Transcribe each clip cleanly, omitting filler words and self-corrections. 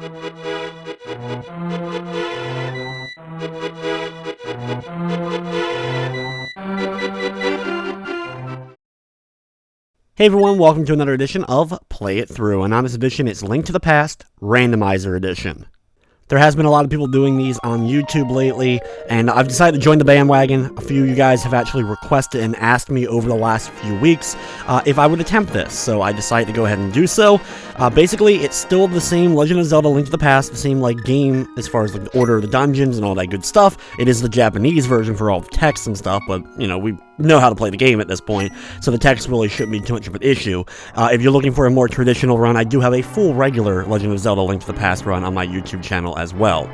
Hey everyone, welcome to another edition of Play It Through, and on this edition it's Link to the Past Randomizer Edition. There has been a lot of people doing these on YouTube lately, and I've decided to join the bandwagon. A few of you guys have actually requested and asked me over the last few weeks if I would attempt this, so I decided to go ahead and do so. Basically, it's still the same Legend of Zelda Link to the Past, the same game as far as the order of the dungeons and all that good stuff. It is the Japanese version for all the text and stuff, but, you know, we know how to play the game at this point, so the text really shouldn't be too much of an issue. If you're looking for a more traditional run, I do have a full regular Legend of Zelda Link to the Past run on my YouTube channel as well.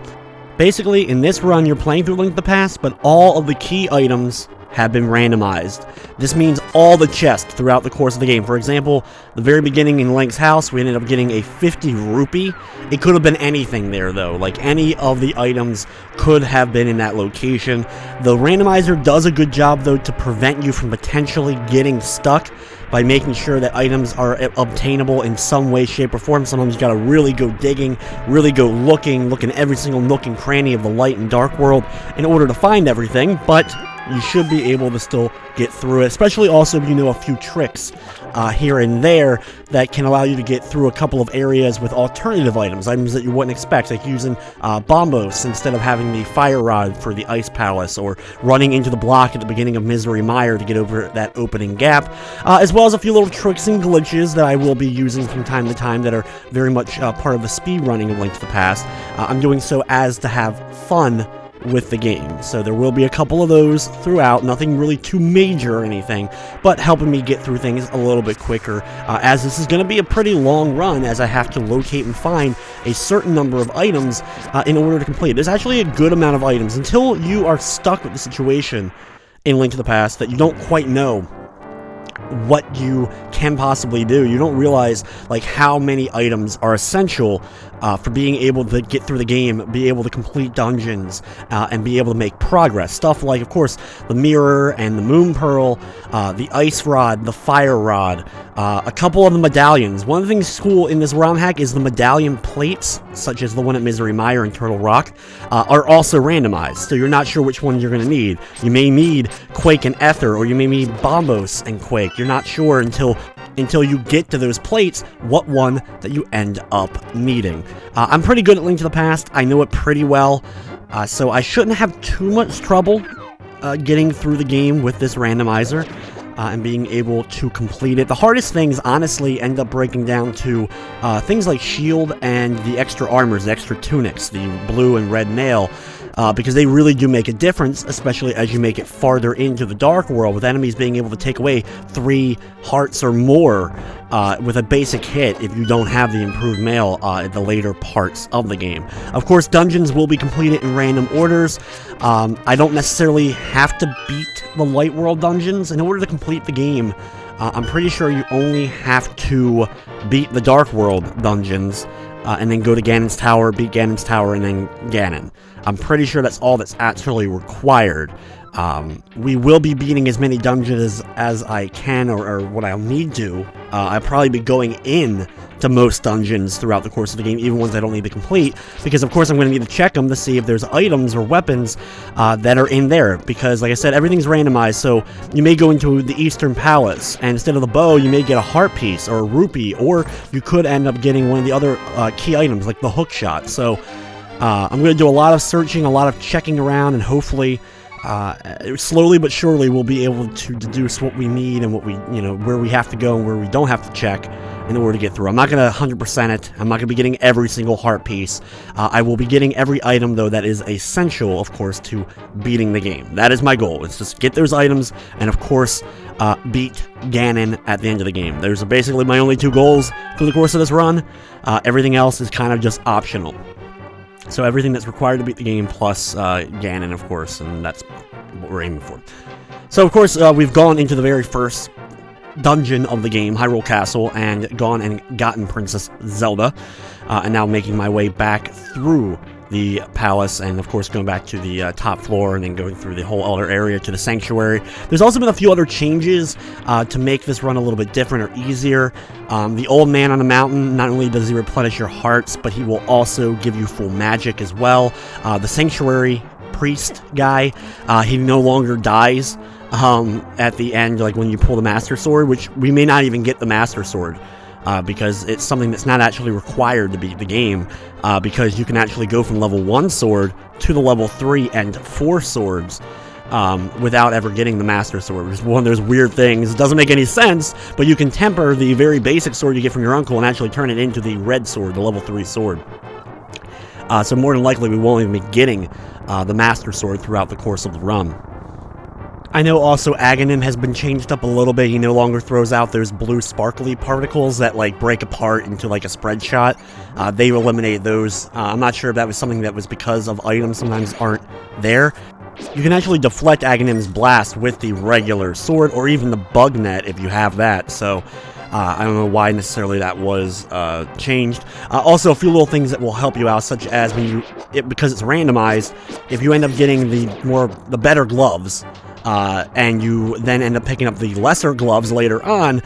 Basically, in this run, you're playing through Link to the Past, but all of the key items have been randomized. This means all the chests throughout the course of the game. For example, the very beginning in Link's house, we ended up getting a 50 rupee. It could have been anything there, though. Like, any of the items could have been in that location. The randomizer does a good job, though, to prevent you from potentially getting stuck by making sure that items are obtainable in some way, shape, or form. Sometimes you gotta really go digging, really go looking every single nook and cranny of the light and dark world in order to find everything, but you should be able to still get through it, especially also if you know a few tricks here and there that can allow you to get through a couple of areas with alternative items that you wouldn't expect, like using bombos instead of having the fire rod for the ice palace, or running into the block at the beginning of Mire to get over that opening gap, as well as a few little tricks and glitches that I will be using from time to time that are very much part of the speed running of Link to the Past. I'm doing so as to have fun with the game, so there will be a couple of those throughout, nothing really too major or anything, but helping me get through things a little bit quicker, as this is going to be a pretty long run, as I have to locate and find a certain number of items in order to complete it. There's actually a good amount of items until you are stuck with the situation in Link to the Past that you don't quite know what you can possibly do. You don't realize like how many items are essential for being able to get through the game, be able to complete dungeons, and be able to make progress. Stuff like, of course, the mirror and the moon pearl, the ice rod, the fire rod, a couple of the medallions. One of the things cool in this ROM hack is the medallion plates, such as the one at Mire and Turtle Rock, are also randomized, so you're not sure which one you're going to need. You may need Quake and Ether, or you may need Bombos and Quake. You're not sure until you get to those plates what one that you end up needing. I'm pretty good at Link to the Past. I know it pretty well, so I shouldn't have too much trouble getting through the game with this randomizer and being able to complete it. The hardest things, honestly, end up breaking down to things like shield and the extra armors, the extra tunics, the blue and red mail, because they really do make a difference, especially as you make it farther into the dark world, with enemies being able to take away 3 hearts or more with a basic hit if you don't have the improved mail at the later parts of the game. Of course, dungeons will be completed in random orders. I don't necessarily have to beat the light world dungeons in order to complete the game. I'm pretty sure you only have to beat the dark world dungeons and then go to Ganon's Tower, beat Ganon's Tower, and then Ganon. I'm pretty sure that's all that's actually required. We will be beating as many dungeons as I can, or what I'll need to. I'll probably be going in to most dungeons throughout the course of the game, even ones I don't need to complete, because of course I'm going to need to check them to see if there's items or weapons that are in there, because like I said, everything's randomized. So you may go into the Eastern Palace, and instead of the bow, you may get a heart piece or a rupee, or you could end up getting one of the other key items, like the hook shot. So I'm going to do a lot of searching, a lot of checking around, and hopefully slowly but surely we'll be able to deduce what we need and what we, where we have to go and where we don't have to check in order to get through. I'm not going to 100% it. I'm not going to be getting every single heart piece. I will be getting every item, though, that is essential, of course, to beating the game. That is my goal. It's just get those items and, of course, beat Ganon at the end of the game. Those are basically my only 2 goals through the course of this run. Everything else is kind of just optional. So everything that's required to beat the game, plus Ganon, of course, and that's what we're aiming for. So, of course, we've gone into the very first dungeon of the game, Hyrule Castle, and gone and gotten Princess Zelda, and now making my way back through the palace, and of course going back to the top floor and then going through the whole other area to the sanctuary. There's also been a few other changes to make this run a little bit different or easier. The old man on the mountain, not only does he replenish your hearts, but he will also give you full magic as well. The sanctuary priest guy, he no longer dies at the end, like when you pull the Master Sword, which we may not even get the Master Sword. Because it's something that's not actually required to beat the game, because you can actually go from level 1 sword to the level 3 and 4 swords without ever getting the Master Sword, which is one of those weird things. It doesn't make any sense, but you can temper the very basic sword you get from your uncle and actually turn it into the red sword, the level 3 sword. So more than likely we won't even be getting the Master Sword throughout the course of the run. I know also Ganon has been changed up a little bit. He no longer throws out those blue sparkly particles that like break apart into like a spread shot. They eliminated those. I'm not sure if that was something that was because of items sometimes aren't there. You can actually deflect Agonim's blast with the regular sword or even the bug net if you have that. So I don't know why necessarily that was changed. Also, a few little things that will help you out, such as when because it's randomized, if you end up getting the better gloves, and you then end up picking up the lesser gloves later on,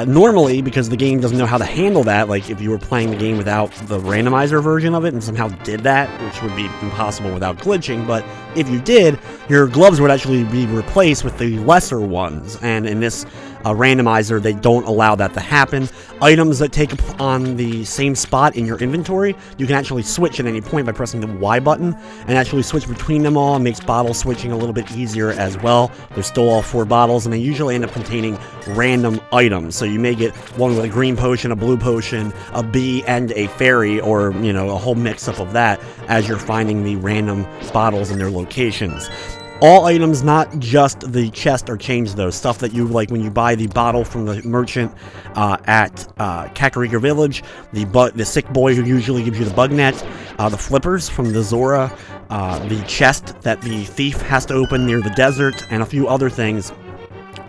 normally, because the game doesn't know how to handle that, like if you were playing the game without the randomizer version of it and somehow did that, which would be impossible without glitching, but if you did, your gloves would actually be replaced with the lesser ones, and in this randomizer, they don't allow that to happen. Items that take up on the same spot in your inventory, you can actually switch at any point by pressing the Y button, and actually switch between them all. It makes bottle switching a little bit easier as well. There's still all 4 bottles, and they usually end up containing random items. So you may get one with a green potion, a blue potion, a bee, and a fairy, or, you know, a whole mix-up of that as you're finding the random bottles in their locations. All items, not just the chest, are changed though. Stuff that you, like when you buy the bottle from the merchant at Kakariko Village, the sick boy who usually gives you the bug net, the flippers from the Zora, the chest that the thief has to open near the desert, and a few other things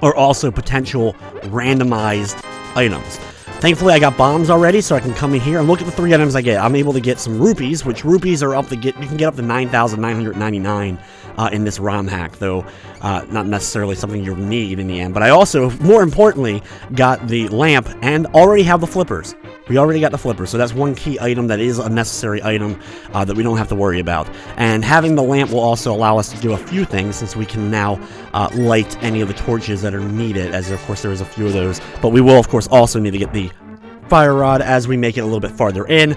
are also potential randomized items. Thankfully, I got bombs already, so I can come in here and look at the 3 items I get. I'm able to get some rupees, which rupees are up to you can get up to 9,999 in this ROM hack, though not necessarily something you'll need in the end. But I also, more importantly, got the lamp and already have the flippers. We already got the flippers, so that's one key item that is a necessary item that we don't have to worry about. And having the lamp will also allow us to do a few things, since we can now light any of the torches that are needed, as of course there is a few of those. But we will, of course, also need to get the fire rod as we make it a little bit farther in.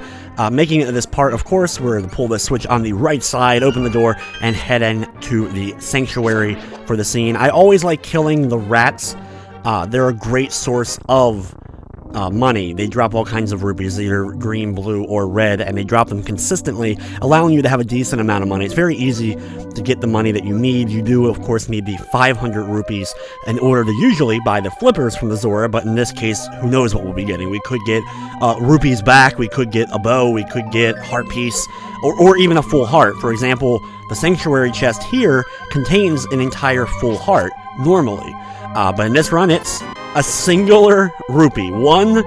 Making it to this part, of course, we're going to pull the switch on the right side, open the door, and head in to the sanctuary for the scene. I always like killing the rats. They're a great source of money. They drop all kinds of rupees, either green, blue, or red, and they drop them consistently, allowing you to have a decent amount of money. It's very easy to get the money that you need. You do, of course, need the 500 rupees in order to usually buy the flippers from the Zora, but in this case, who knows what we'll be getting. We could get rupees back, we could get a bow, we could get heart piece, or even a full heart. For example, the sanctuary chest here contains an entire full heart, normally. But in this run, it's a singular rupee. 1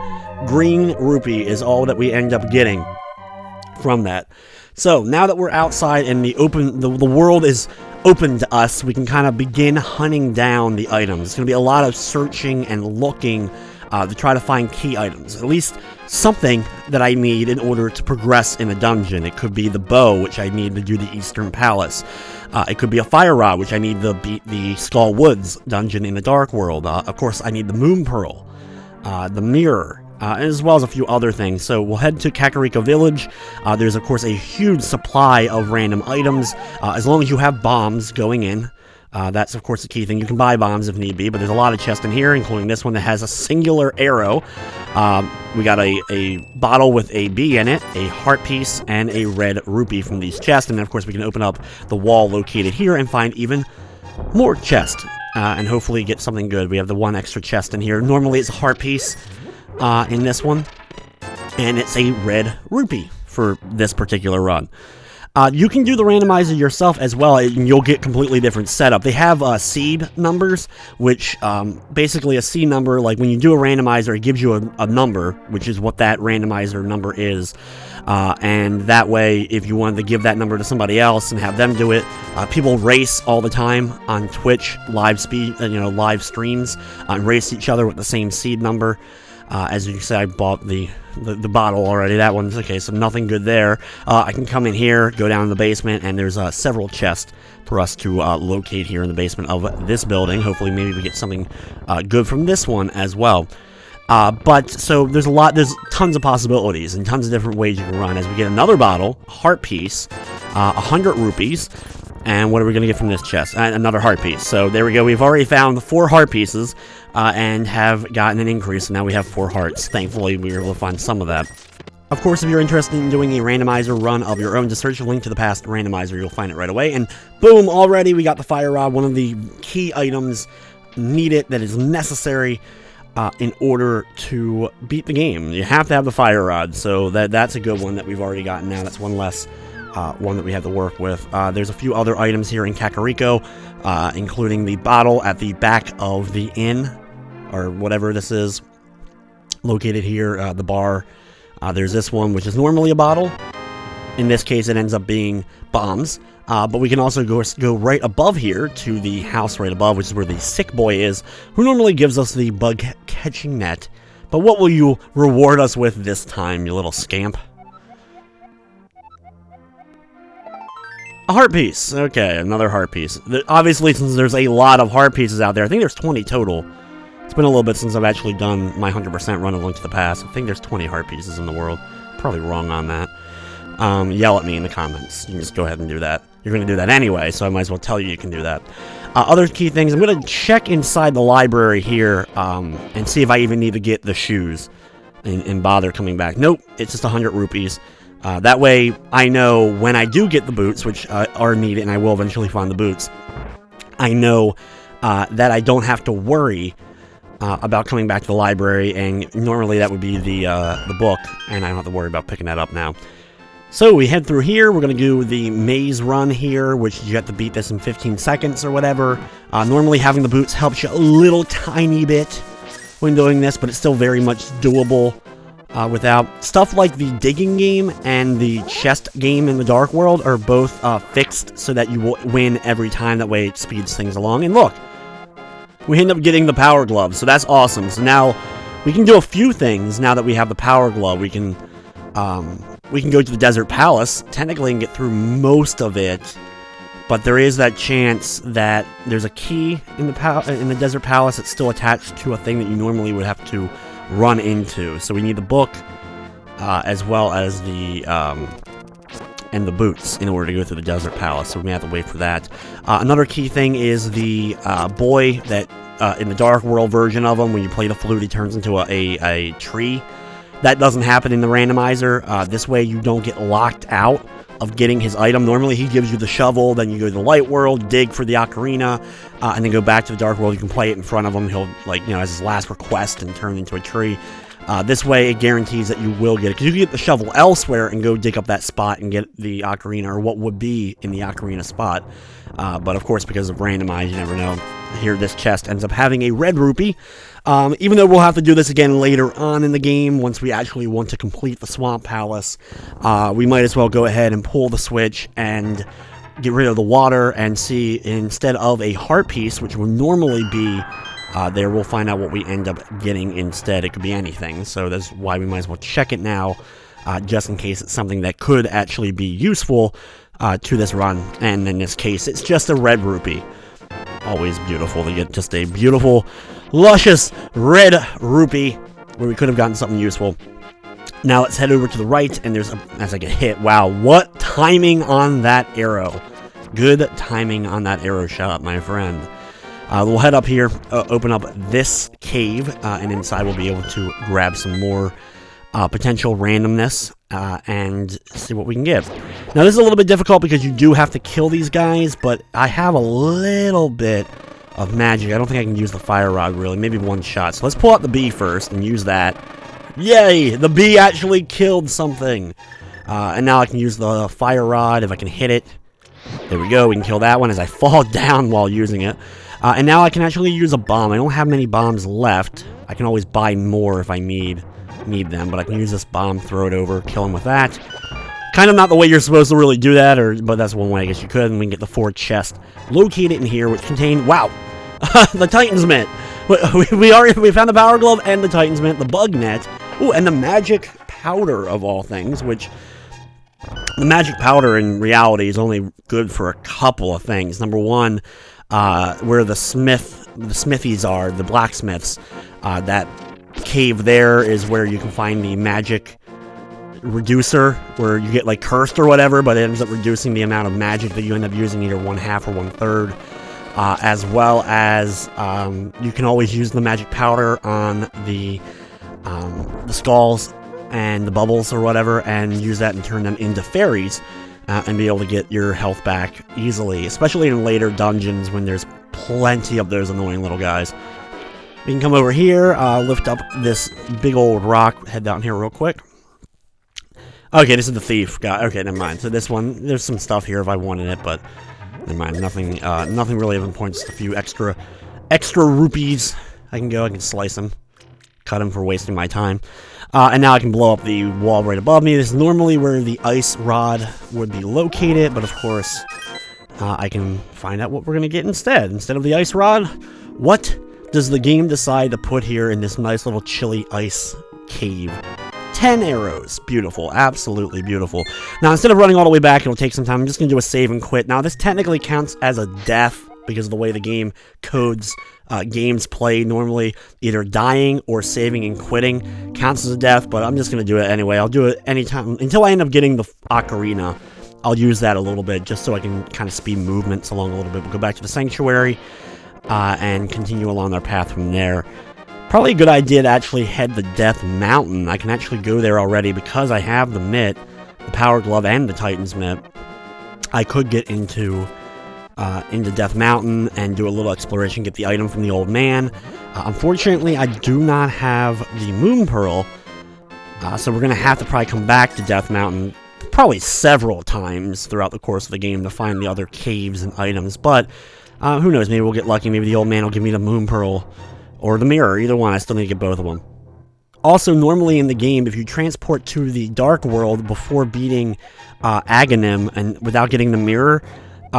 green rupee is all that we end up getting from that. So now that we're outside and the world is open to us, we can kind of begin hunting down the items. It's going to be a lot of searching and looking to try to find key items. At least something that I need in order to progress in a dungeon. It could be the bow, which I need to do the Eastern Palace. It could be a fire rod, which I need to beat the Skull Woods dungeon in the Dark World. Of course, I need the Moon Pearl, the Mirror, as well as a few other things. So we'll head to Kakariko Village. There's, of course, a huge supply of random items, as long as you have bombs going in. That's, of course, the key thing. You can buy bombs if need be, but there's a lot of chests in here, including this one that has a singular arrow. We got a bottle with a bee in it, a heart piece, and a red rupee from these chests. And then, of course, we can open up the wall located here and find even more chests, and hopefully get something good. We have the 1 extra chest in here. Normally, it's a heart piece in this one, and it's a red rupee for this particular run. You can do the randomizer yourself as well, and you'll get completely different setup. They have seed numbers, which basically a seed number, like when you do a randomizer, it gives you a number, which is what that randomizer number is. And that way, if you wanted to give that number to somebody else and have them do it, people race all the time on Twitch, live streams, and race each other with the same seed number. As you can see, I bought the bottle already. That one's okay, so nothing good there. I can come in here, go down in the basement, and there's several chests for us to locate here in the basement of this building. Hopefully, maybe we get something good from this one as well. So there's tons of possibilities and tons of different ways you can run. As we get another bottle, heart piece, 100 rupees. And what are we going to get from this chest? Another heart piece. So there we go. We've already found 4 heart pieces and have gotten an increase. And now we have 4 hearts. Thankfully, we were able to find some of that. Of course, if you're interested in doing a randomizer run of your own, just search a link to the Past Randomizer. You'll find it right away. And boom, already we got the fire rod, one of the key items needed that is necessary in order to beat the game. You have to have the fire rod. So that's a good one that we've already gotten now. That's one less. One that we have to work with. There's a few other items here in Kakariko, including the bottle at the back of the inn, or whatever this is, located here, the bar. There's this one, which is normally a bottle. In this case, it ends up being bombs. But we can also go right above here to the house right above, which is where the sick boy is, who normally gives us the bug-catching net. But what will you reward us with this time, you little scamp? A heart piece. Okay, another heart piece. Obviously, since there's a lot of heart pieces out there, I think there's 20 total. It's been a little bit since I've actually done my 100% run of Link to the Past. I think there's 20 heart pieces in the world. Probably wrong on that. Yell at me in the comments. You can just go ahead and do that. You're going to do that anyway, so I might as well tell you can do that. Other key things, I'm going to check inside the library here and see if I even need to get the shoes and bother coming back. Nope, it's just 100 rupees. That way, I know when I do get the boots, which are needed, and I will eventually find the boots, I know that I don't have to worry about coming back to the library, and normally that would be the book, and I don't have to worry about picking that up now. So we head through here. We're going to do the maze run here, which you have to beat this in 15 seconds or whatever. Normally having the boots helps you a little tiny bit when doing this, but it's still very much doable. Without stuff like the digging game and the chest game in the Dark World are both fixed so that you will win every time. That way it speeds things along. And look, we end up getting the power glove, so that's awesome. So now we can do a few things now that we have the power glove. We can go to the Desert Palace technically and get through most of it, but there is that chance that there's a key in the Desert Palace that's still attached to a thing that you normally would have to run into. So we need the book as well as the boots in order to go through the Desert Palace, so we may have to wait for that. Another key thing is the boy that in the Dark World version of him, when you play the flute, he turns into a tree. That doesn't happen in the randomizer. This way you don't get locked out of getting his item. Normally he gives you the shovel, then you go to the light world, dig for the ocarina, and then go back to the dark world. You can play it in front of him. He'll, as his last request, and turn into a tree. This way it guarantees that you will get it, because you can get the shovel elsewhere and go dig up that spot and get the ocarina, or what would be in the ocarina spot. But of course, because of randomize, you never know. Here, this chest ends up having a red rupee. Even though we'll have to do this again later on in the game, once we actually want to complete the Swamp Palace, we might as well go ahead and pull the switch and get rid of the water and see, instead of a heart piece, which would normally be there, we'll find out what we end up getting instead. It could be anything, so that's why we might as well check it now, just in case it's something that could actually be useful to this run. And in this case, it's just a red rupee. Always beautiful to get just a beautiful, luscious red rupee where we could have gotten something useful. Now let's head over to the right, and there's as I get hit. Wow, what timing on that arrow. Good timing on that arrow shot, my friend. We'll head up here, open up this cave, and inside we'll be able to grab some more potential randomness and see what we can get. Now this is a little bit difficult because you do have to kill these guys, but I have a little bit of magic. I don't think I can use the fire rod really, maybe one shot. So let's pull out the bee first and use that. Yay! The bee actually killed something. And now I can use the fire rod if I can hit it. There we go, we can kill that one as I fall down while using it. And now I can actually use a bomb. I don't have many bombs left. I can always buy more if I need them, but I can use this bomb, throw it over, kill him with that. Kind of not the way you're supposed to really do that, but that's one way I guess you could, and we can get the 4 chests located in here, which contain, wow, the Titan's Mint. We found the Power Glove and the Titan's Mint, the Bug Net, ooh, and the Magic Powder of all things, which the Magic Powder in reality is only good for a couple of things. Number one, where the smithies are, the blacksmiths, that cave there is where you can find the magic reducer, where you get like cursed or whatever, but it ends up reducing the amount of magic that you end up using, either 1/2 or 1/3. As well as you can always use the magic powder on the skulls and the bubbles or whatever, and use that and turn them into fairies, and be able to get your health back easily, especially in later dungeons when there's plenty of those annoying little guys. We can come over here, lift up this big old rock, head down here real quick. Okay, this is the thief guy. Okay, never mind. So this one, there's some stuff here if I wanted it, but never mind. Nothing really of importance. Just a few extra rupees. I can slice him, cut him for wasting my time. And now I can blow up the wall right above me. This is normally where the ice rod would be located, but of course, I can find out what we're gonna get instead. Instead of the ice rod, what does the game decide to put here in this nice little chilly ice cave? 10 arrows. Beautiful. Absolutely beautiful. Now, instead of running all the way back, it'll take some time. I'm just going to do a save and quit. Now, this technically counts as a death because of the way the game codes games play. Normally, either dying or saving and quitting counts as a death, but I'm just going to do it anyway. I'll do it anytime until I end up getting the ocarina. I'll use that a little bit just so I can kind of speed movements along a little bit. We'll go back to the sanctuary and continue along our path from there. Probably a good idea to actually head the Death Mountain. I can actually go there already because I have the mitt, the Power Glove, and the Titan's Mitt. I could get into Death Mountain and do a little exploration, get the item from the old man. Unfortunately, I do not have the Moon Pearl, so we're going to have to probably come back to Death Mountain probably several times throughout the course of the game to find the other caves and items, but who knows, maybe we'll get lucky, maybe the old man will give me the Moon Pearl, or the mirror, either one. I still need to get both of them. Also, normally in the game, if you transport to the Dark World before beating Aghanim and without getting the mirror,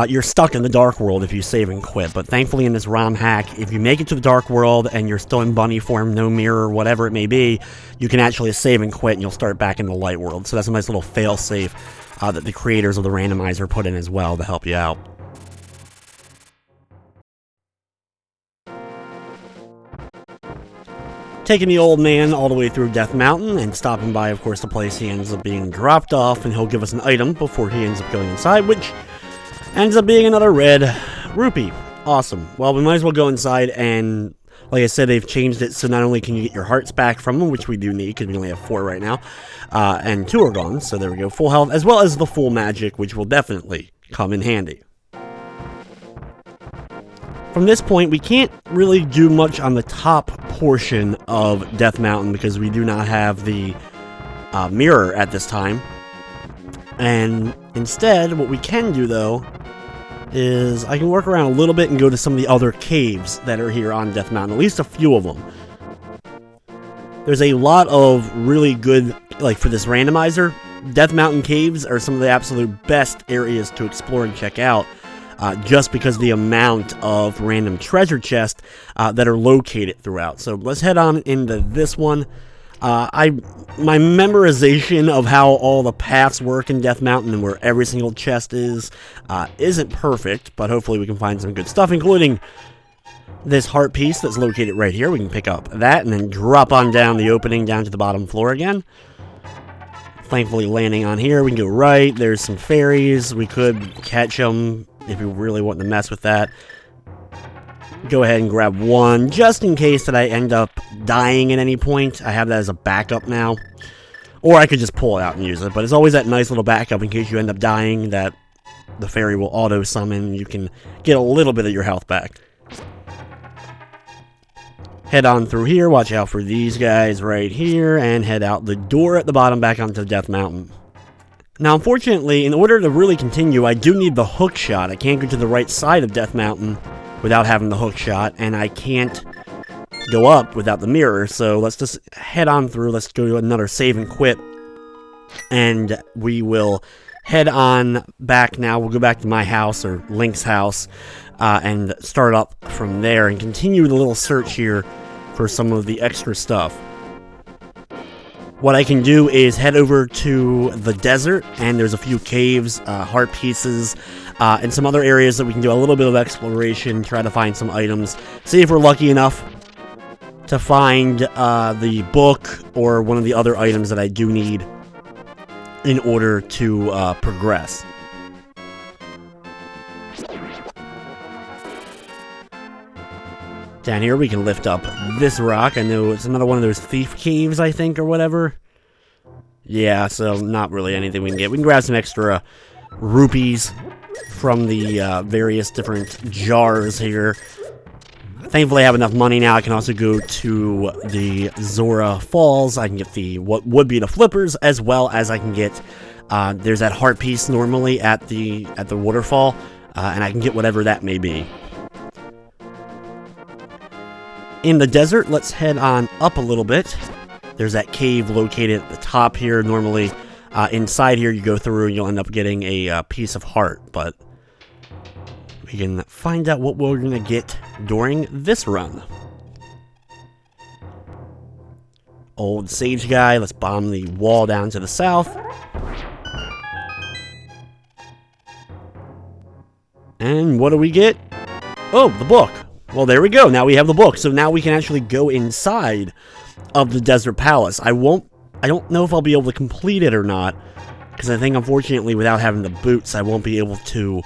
you're stuck in the Dark World if you save and quit. But thankfully in this ROM hack, if you make it to the Dark World and you're still in bunny form, no mirror, whatever it may be, you can actually save and quit and you'll start back in the Light World. So that's a nice little fail-safe that the creators of the randomizer put in as well to help you out. Taking the old man all the way through Death Mountain and stopping by, of course, the place he ends up being dropped off, and he'll give us an item before he ends up going inside, which ends up being another red rupee. Awesome. Well, we might as well go inside, and like I said, they've changed it so not only can you get your hearts back from them, which we do need because we only have 4 right now, and 2 are gone, so there we go, full health, as well as the full magic, which will definitely come in handy. From this point, we can't really do much on the top portion of Death Mountain because we do not have the mirror at this time. And instead, what we can do, though, is I can work around a little bit and go to some of the other caves that are here on Death Mountain, at least a few of them. There's a lot of really good, like for this randomizer, Death Mountain caves are some of the absolute best areas to explore and check out. Just because of the amount of random treasure chests that are located throughout. So let's head on into this one. My memorization of how all the paths work in Death Mountain and where every single chest is isn't perfect, but hopefully we can find some good stuff, including this heart piece that's located right here. We can pick up that and then drop on down the opening down to the bottom floor again. Thankfully landing on here, we can go right. There's some fairies. We could catch them if we really want to mess with that. Go ahead and grab one, just in case that I end up dying at any point. I have that as a backup now. Or I could just pull it out and use it, but it's always that nice little backup in case you end up dying that the fairy will auto-summon. You can get a little bit of your health back. Head on through here, watch out for these guys right here, and head out the door at the bottom back onto Death Mountain. Now, unfortunately, in order to really continue, I do need the hook shot. I can't go to the right side of Death Mountain without having the hook shot, and I can't go up without the mirror, so let's just head on through. Let's go to another save and quit, and we will head on back now. We'll go back to my house, or Link's house, and start up from there, and continue the little search here for some of the extra stuff. What I can do is head over to the desert, and there's a few caves, heart pieces, and some other areas that we can do a little bit of exploration, try to find some items, see if we're lucky enough to find the book or one of the other items that I do need in order to progress. Down here we can lift up this rock. I know it's another one of those thief caves, I think, or whatever. Yeah, so not really anything we can get. We can grab some extra rupees from the various different jars here. Thankfully I have enough money now. I can also go to the Zora Falls. I can get the what would be the flippers, as well as I can get there's that heart piece normally at the waterfall, and I can get whatever that may be. In the desert, let's head on up a little bit. There's that cave located at the top here. Normally, inside here you go through and you'll end up getting a piece of heart, but we can find out what we're going to get during this run. Old sage guy, let's bomb the wall down to the south. And what do we get? Oh, the book. Well, there we go. Now we have the book. So now we can actually go inside of the Desert Palace. I don't know if I'll be able to complete it or not, because I think, unfortunately, without having the boots, I won't be able to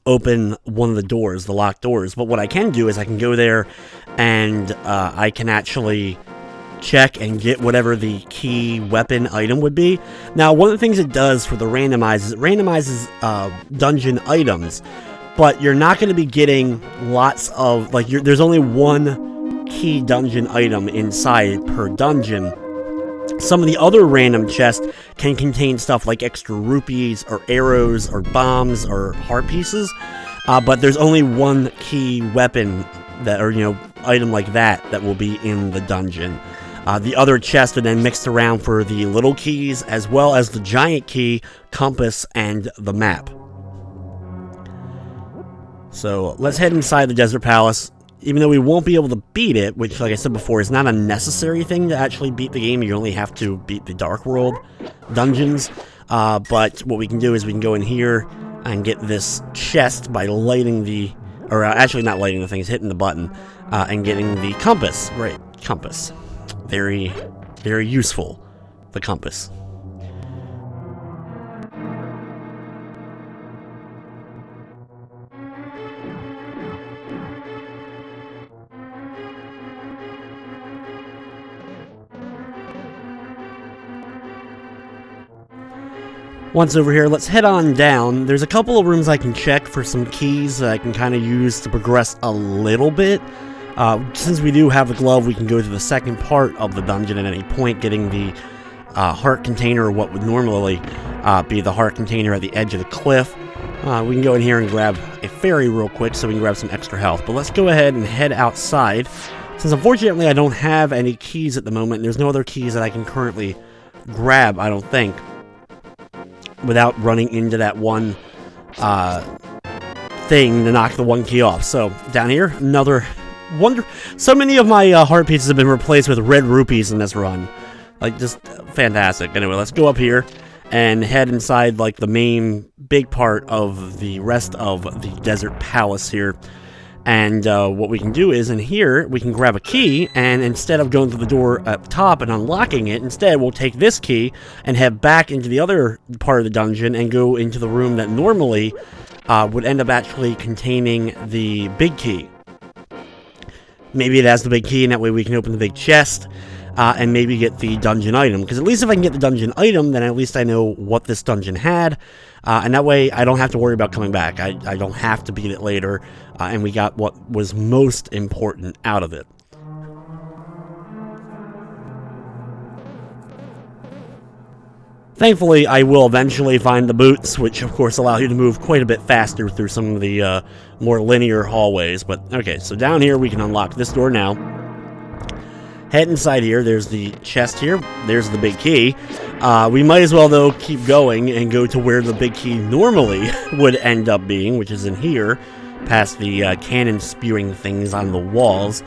open one of the doors, the locked doors. But what I can do is I can go there and I can actually check and get whatever the key weapon item would be. Now, one of the things it does for the randomizers, it randomizes dungeon items, but you're not going to be getting lots of, like, there's only one key dungeon item inside per dungeon. Some of the other random chests can contain stuff like extra rupees or arrows or bombs or heart pieces, but there's only one key weapon that, or item like that will be in the dungeon. The other chests are then mixed around for the little keys, as well as the giant key, compass, and the map. So let's head inside the Desert Palace. Even though we won't be able to beat it, which, like I said before, is not a necessary thing to actually beat the game. You only have to beat the Dark World dungeons. But what we can do is we can go in here and get this chest by lighting the... Or actually not lighting the thing, it's hitting the button. And getting the compass. Right, compass. Very, very useful, the compass. Once over here, let's head on down. There's a couple of rooms I can check for some keys that I can kind of use to progress a little bit. Since we do have the glove, we can go to the second part of the dungeon at any point, getting the heart container, or what would normally be the heart container at the edge of the cliff. We can go in here and grab a fairy real quick so we can grab some extra health. But let's go ahead and head outside. Since unfortunately I don't have any keys at the moment, there's no other keys that I can currently grab, I don't think, without running into that one thing to knock the one key off. So down here, another wonder. So many of my heart pieces have been replaced with red rupees in this run. Like, just fantastic. Anyway, let's go up here and head inside, like, the main big part of the rest of the Desert Palace here. And what we can do is, in here, we can grab a key, and instead of going to the door up top and unlocking it, instead we'll take this key and head back into the other part of the dungeon and go into the room that normally would end up actually containing the big key. Maybe it has the big key, and that way we can open the big chest and maybe get the dungeon item. Because at least if I can get the dungeon item, then at least I know what this dungeon had. And that way I don't have to worry about coming back. I don't have to beat it later. And we got what was most important out of it. Thankfully, I will eventually find the boots, which of course allow you to move quite a bit faster through some of the more linear hallways. But okay, so down here we can unlock this door now. Head inside here, there's the chest here, there's the big key. We might as well, though, keep going and go to where the big key normally would end up being, which is in here, past the cannon spewing things on the walls.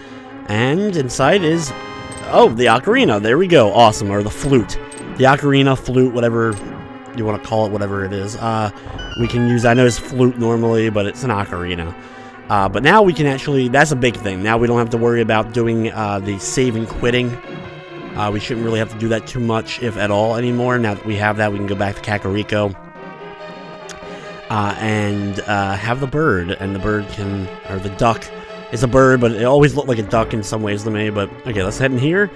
And inside is, oh, the ocarina, there we go, awesome, or the flute. The ocarina, flute, whatever you want to call it, whatever it is. We can use, I know it's flute normally, but it's an ocarina. But now we can actually, that's a big thing. Now we don't have to worry about doing the save and quitting. We shouldn't really have to do that too much, if at all, anymore. Now that we have that, we can go back to Kakariko. And have the bird. And the bird can, or the duck is a bird, but it always looked like a duck in some ways to me. But, okay, let's head in here.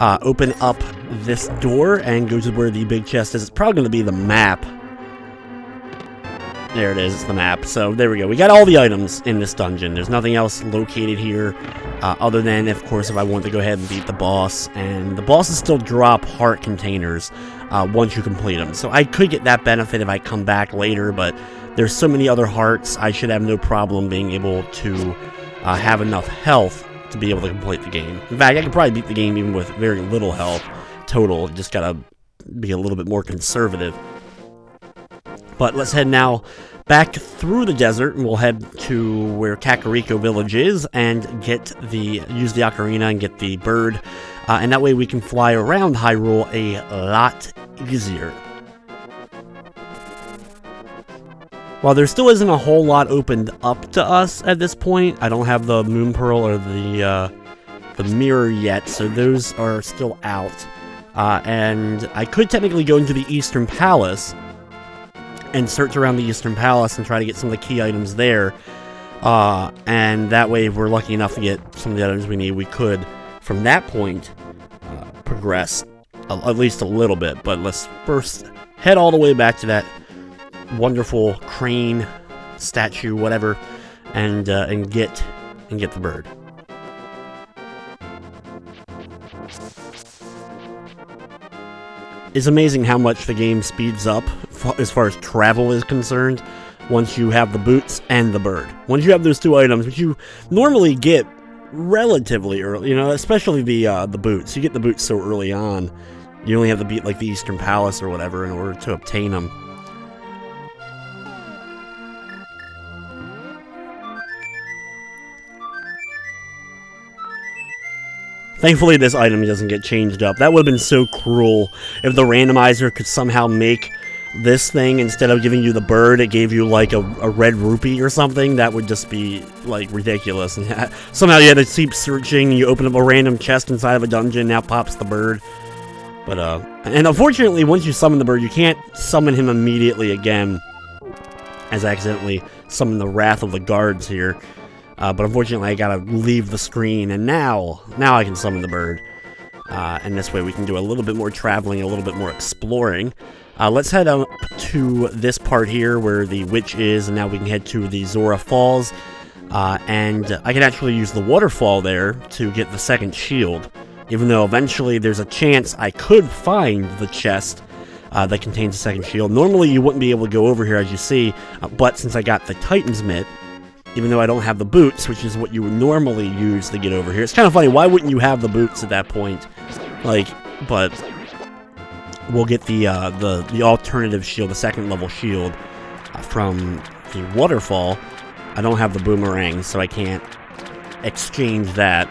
Open up this door and go to where the big chest is. It's probably going to be the map. There it is, it's the map. So there we go. We got all the items in this dungeon. There's nothing else located here other than, of course, if I want to go ahead and beat the boss. And the bosses still drop heart containers once you complete them. So I could get that benefit if I come back later, but there's so many other hearts, I should have no problem being able to have enough health to be able to complete the game. In fact, I could probably beat the game even with very little health total. Just gotta be a little bit more conservative. But let's head now back through the desert, and we'll head to where Kakariko Village is and use the ocarina and get the bird. And that way we can fly around Hyrule a lot easier. While there still isn't a whole lot opened up to us at this point, I don't have the Moon Pearl or the Mire yet, so those are still out. And I could technically go into the Eastern Palace and search around the Eastern Palace and try to get some of the key items there. And that way, if we're lucky enough to get some of the items we need, we could, from that point, progress at least a little bit. But let's first head all the way back to that wonderful crane statue, whatever, and get the bird. It's amazing how much the game speeds up as far as travel is concerned once you have the boots and the bird. Once you have those two items, which you normally get relatively early, you know, especially the boots. You get the boots so early on, you only have to beat like the Eastern Palace or whatever in order to obtain them. Thankfully, this item doesn't get changed up. That would have been so cruel if the randomizer could somehow make this thing, instead of giving you the bird, it gave you like a red rupee or something. That would just be like ridiculous. And somehow you had to keep searching, you open up a random chest inside of a dungeon, now pops the bird. But, and unfortunately, once you summon the bird, you can't summon him immediately again, as I accidentally summoned the Wrath of the Guards here. But unfortunately, I gotta leave the screen, and now I can summon the bird. And this way we can do a little bit more traveling, a little bit more exploring. Let's head up to this part here where the witch is, and now we can head to the Zora Falls. And I can actually use the waterfall there to get the second shield, even though eventually there's a chance I could find the chest that contains the second shield. Normally you wouldn't be able to go over here, as you see, but since I got the Titan's Mitt, even though I don't have the boots, which is what you would normally use to get over here. It's kind of funny, why wouldn't you have the boots at that point? Like, but we'll get the alternative shield, the second level shield from the waterfall. I don't have the boomerang, so I can't exchange that.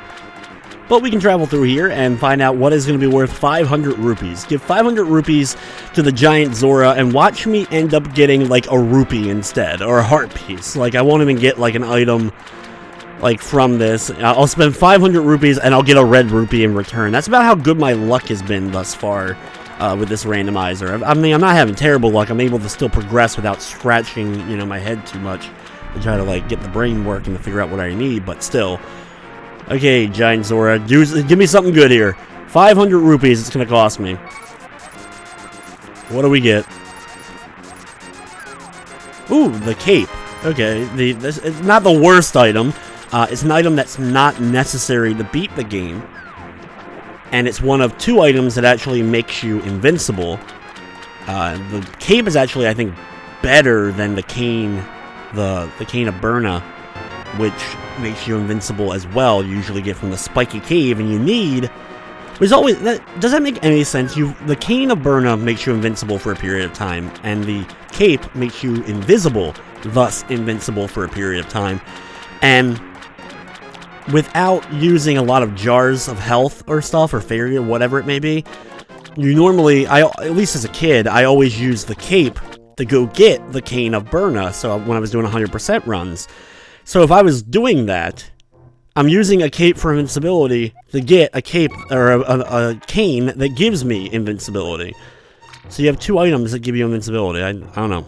But we can travel through here and find out what is going to be worth 500 rupees. Give 500 rupees to the giant Zora and watch me end up getting like a rupee instead, or a heart piece. Like, I won't even get like an item like from this. I'll spend 500 rupees and I'll get a red rupee in return. That's about how good my luck has been thus far with this randomizer. I mean, I'm not having terrible luck. I'm able to still progress without scratching, you know, my head too much to try to like get the brain working to figure out what I need, but still. Okay, Giant Zora, give me something good here. 500 rupees it's gonna cost me. What do we get? Ooh, the cape. Okay, it's not the worst item. It's an item that's not necessary to beat the game. And it's one of two items that actually makes you invincible. The cape is actually, I think, better than the cane of Burna, which makes you invincible as well. You usually get from the spiky cave, and you need... Does that make any sense? The cane of Burna makes you invincible for a period of time, and the cape makes you invisible, thus invincible for a period of time. And without using a lot of jars of health or stuff, or fairy, or whatever it may be, you normally, at least as a kid, I always used the cape to go get the cane of Burna, so when I was doing 100% runs. So if I was doing that, I'm using a cape for invincibility to get a cape, or a cane that gives me invincibility. So you have two items that give you invincibility. I don't know.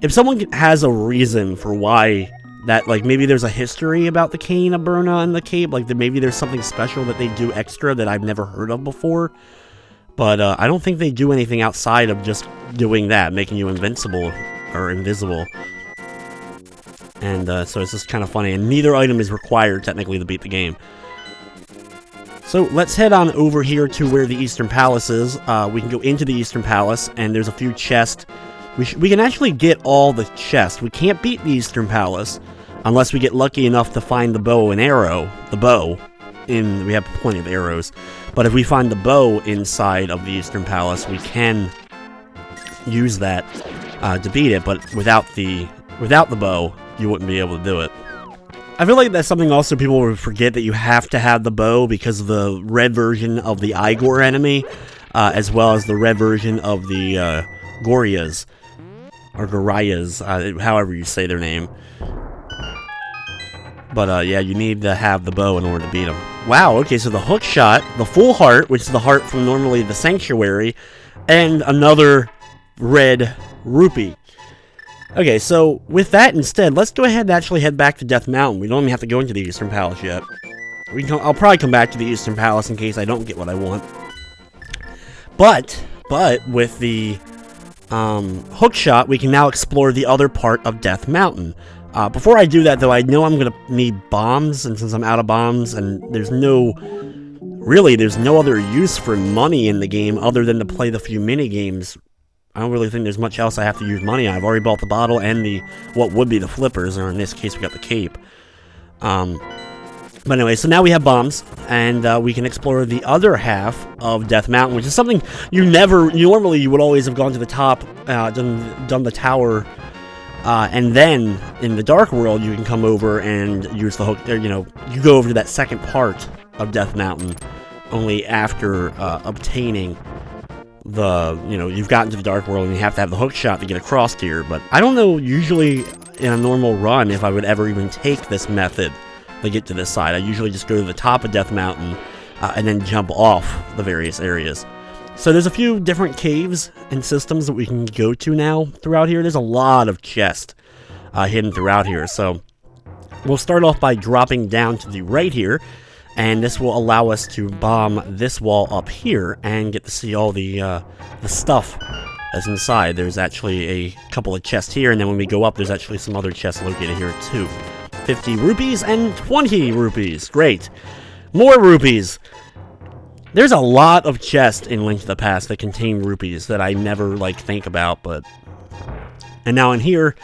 If someone has a reason for why that, like, maybe there's a history about the cane of Burna and the cape, like maybe there's something special that they do extra that I've never heard of before. But I don't think they do anything outside of just doing that, making you invincible or invisible. And so it's just kind of funny, and neither item is required technically to beat the game. So let's head on over here to where the Eastern Palace is. We can go into the Eastern Palace, and there's a few chests. We can actually get all the chests. We can't beat the Eastern Palace unless we get lucky enough to find the bow and arrow. The bow. We have plenty of arrows. But if we find the bow inside of the Eastern Palace, we can use that to beat it. But without the bow, you wouldn't be able to do it. I feel like that's something also people would forget, that you have to have the bow because of the red version of the Igor enemy, as well as the red version of the Gorias, or Gorayas, however you say their name. But yeah, you need to have the bow in order to beat them. Wow, okay, so the hook shot, the full heart, which is the heart from normally the Sanctuary, and another red rupee. Okay, so with that instead, let's go ahead and actually head back to Death Mountain. We don't even have to go into the Eastern Palace yet. I'll probably come back to the Eastern Palace in case I don't get what I want. But with the hook shot, we can now explore the other part of Death Mountain. Before I do that, though, I know I'm going to need bombs, and since I'm out of bombs, and there's no other use for money in the game other than to play the few mini-games. I don't really think there's much else I have to use money on. I've already bought the bottle and what would be the flippers, or in this case we got the cape. But anyway, so now we have bombs, and we can explore the other half of Death Mountain, which is something normally you would always have gone to the top, done the tower, and then in the Dark World you can come over and use the hook, you go over to that second part of Death Mountain only after obtaining you've gotten to the Dark World, and you have to have the hook shot to get across here. But I don't know, usually in a normal run, if I would ever even take this method to get to this side. I usually just go to the top of Death Mountain and then jump off the various areas. So there's a few different caves and systems that we can go to now throughout here. There's a lot of chests hidden throughout here. So we'll start off by dropping down to the right here, and this will allow us to bomb this wall up here and get to see all the stuff that's inside. There's actually a couple of chests here, and then when we go up, there's actually some other chests located here too. 50 rupees and 20 rupees. Great. More rupees. There's a lot of chests in Link to the Past that contain rupees that I never, think about, but... And now in here,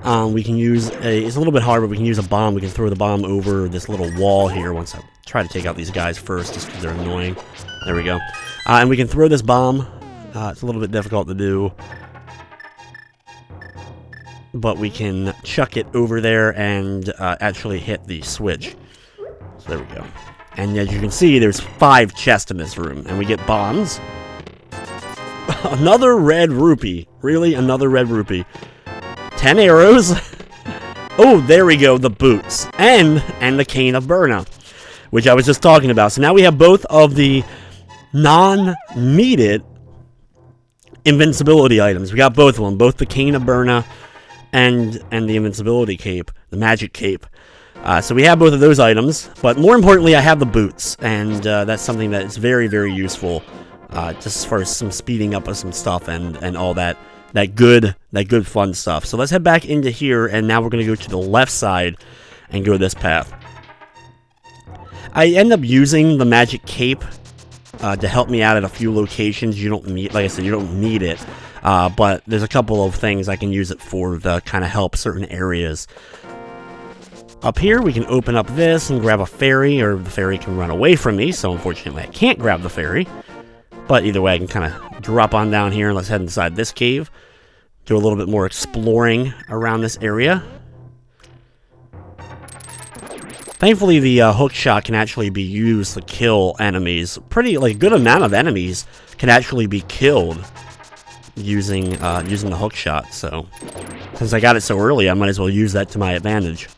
we can use it's a little bit hard, but we can use a bomb. We can throw the bomb over this little wall here once I try to take out these guys first, just because they're annoying. There we go. And we can throw this bomb. It's a little bit difficult to do, but we can chuck it over there and actually hit the switch. So there we go. And as you can see, there's 5 chests in this room, and we get bombs. Another red rupee. Really? Another red rupee. 10 arrows. Oh, there we go, the boots. And the cane of Burna, which I was just talking about. So now we have both of the non-needed invincibility items. We got both of them. Both the cane of Burna and the invincibility cape. The magic cape. So we have both of those items, but more importantly, I have the boots, and that's something that is very, very useful, just as far as some speeding up of some stuff and all that good fun stuff. So let's head back into here, and now we're going to go to the left side and go this path. I end up using the magic cape to help me out at a few locations. You don't need, like I said, you don't need it. But there's a couple of things I can use it for to kind of help certain areas. Up here, we can open up this and grab a fairy, or the fairy can run away from me, so unfortunately I can't grab the fairy. But either way, I can kind of drop on down here and let's head inside this cave. Do a little bit more exploring around this area. Thankfully, the hook shot can actually be used to kill enemies. Pretty, like, good amount of enemies can actually be killed using the hook shot. So, since I got it so early, I might as well use that to my advantage.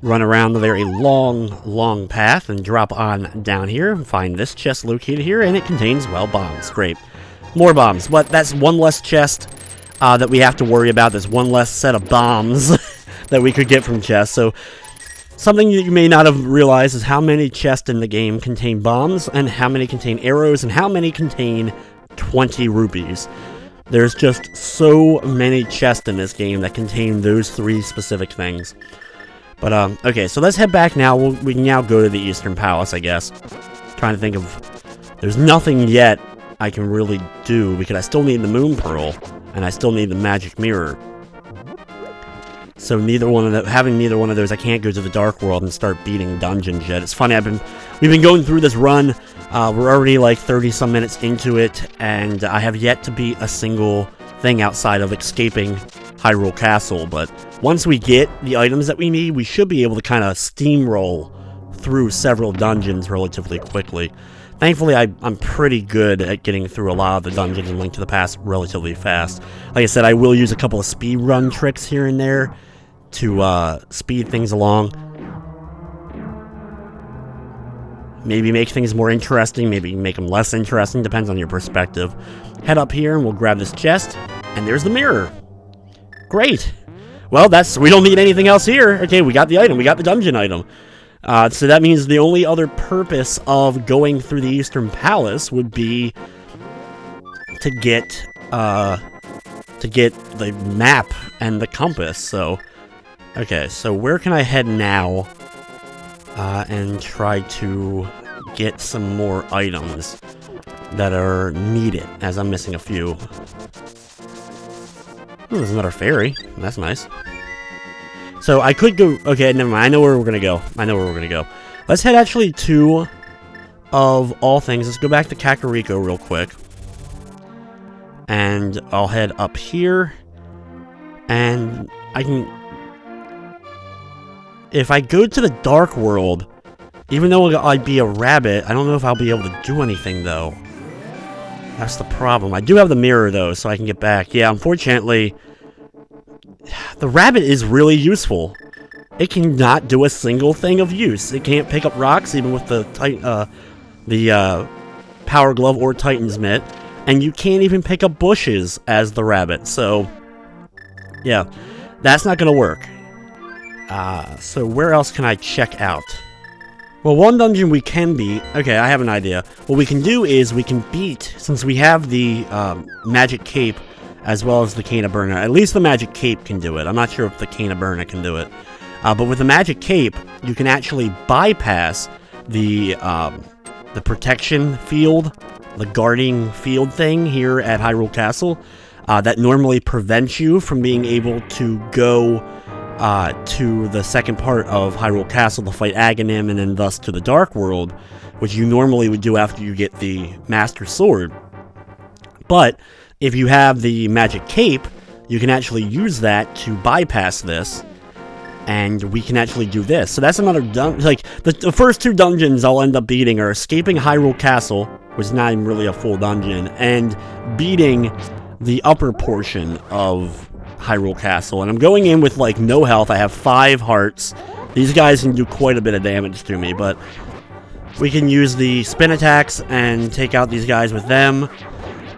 Run around the very long path and drop on down here and find this chest located here, and it contains, well, bombs. Great. More bombs, but that's one less chest that we have to worry about. There's one less set of bombs that we could get from chests. So something that you may not have realized is how many chests in the game contain bombs, and how many contain arrows, and how many contain 20 rupees. There's just so many chests in this game that contain those 3 specific things. But, okay, so let's head back now. We can now go to the Eastern Palace, I guess. Trying to think of... There's nothing yet I can really do, because I still need the Moon Pearl, and I still need the Magic Mirror. So having neither one of those, I can't go to the Dark World and start beating dungeons yet. It's funny, we've been going through this run. We're already like 30-some minutes into it, and I have yet to beat a single thing outside of escaping Hyrule Castle. But once we get the items that we need, we should be able to kind of steamroll through several dungeons relatively quickly. Thankfully, I'm pretty good at getting through a lot of the dungeons in Link to the Past relatively fast. Like I said, I will use a couple of speed run tricks here and there to speed things along. Maybe make things more interesting, maybe make them less interesting, depends on your perspective. Head up here and we'll grab this chest, and there's the mirror. Great! Well, we don't need anything else here. Okay, we got the item, we got the dungeon item. So that means the only other purpose of going through the Eastern Palace would be to get the map and the compass. So, okay, so where can I head now and try to get some more items that are needed, as I'm missing a few. Oh, there's another fairy. That's nice. So I could go... Okay, never mind. I know where we're going to go. Let's head actually to, of all things, let's go back to Kakariko real quick. And I'll head up here. And I can... If I go to the Dark World, even though I'd be a rabbit, I don't know if I'll be able to do anything, though. That's the problem. I do have the mirror, though, so I can get back. Yeah, unfortunately... The rabbit is really useful. It cannot do a single thing of use. It can't pick up rocks, even with the Power Glove or Titan's Mitt. And you can't even pick up bushes as the rabbit. So, yeah, that's not going to work. So where else can I check out? Well, one dungeon we can beat... Okay, I have an idea. What we can do is we can beat, since we have the Magic Cape as well as the Cane of Burna. At least the Magic Cape can do it. I'm not sure if the Cane of Burna can do it. But with the Magic Cape, you can actually bypass the protection field, the guarding field thing here at Hyrule Castle. That normally prevents you from being able to go to the second part of Hyrule Castle to fight Aghanim and then thus to the Dark World, which you normally would do after you get the Master Sword. But if you have the Magic Cape, you can actually use that to bypass this, and we can actually do this. So that's another like the first two dungeons I'll end up beating are escaping Hyrule Castle, which is not even really a full dungeon, and beating the upper portion of Hyrule Castle. And I'm going in with like no health. I have 5 hearts. These guys can do quite a bit of damage to me, but we can use the spin attacks and take out these guys with them.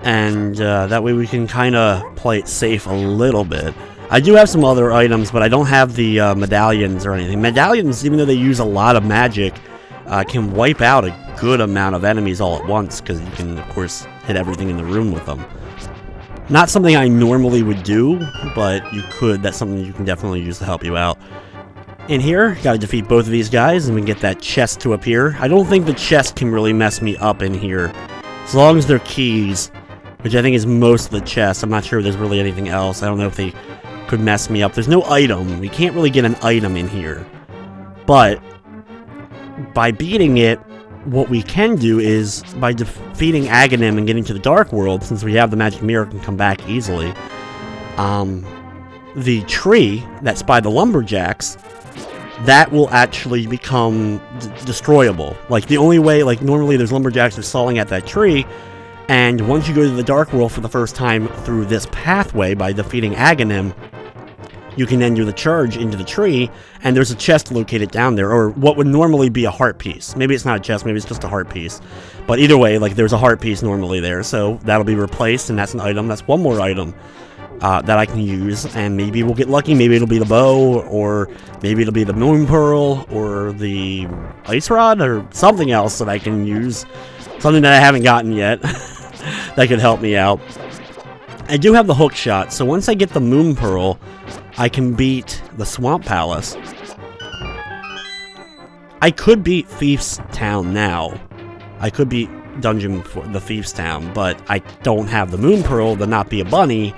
And that way we can kind of play it safe a little bit. I do have some other items, but I don't have the medallions or anything. Medallions, even though they use a lot of magic, can wipe out a good amount of enemies all at once, because you can, of course, hit everything in the room with them. Not something I normally would do, but you could. That's something you can definitely use to help you out. In here, gotta defeat both of these guys and we get that chest to appear. I don't think the chest can really mess me up in here. As long as they're keys, which I think is most of the chest. I'm not sure if there's really anything else. I don't know if they could mess me up. There's no item. We can't really get an item in here. But by beating it, what we can do is, by defeating Ganon and getting to the Dark World, since we have the magic mirror and can come back easily, the tree that's by the lumberjacks, that will actually become destroyable. Like, the only way, like, normally there's lumberjacks are sawing at that tree, and once you go to the Dark World for the first time through this pathway by defeating Ganon, you can then do the charge into the tree, and there's a chest located down there, or what would normally be a heart piece. Maybe it's not a chest, maybe it's just a heart piece. But either way, like, there's a heart piece normally there, so that'll be replaced, and that's an item. That's one more item that I can use, and maybe we'll get lucky. Maybe it'll be the bow, or maybe it'll be the moon pearl, or the ice rod, or something else that I can use. Something that I haven't gotten yet that could help me out. I do have the hook shot, so once I get the moon pearl, I can beat the Swamp Palace. I could beat Thieves Town now. I could beat Dungeon for the Thieves Town, but I don't have the moon pearl to not be a bunny.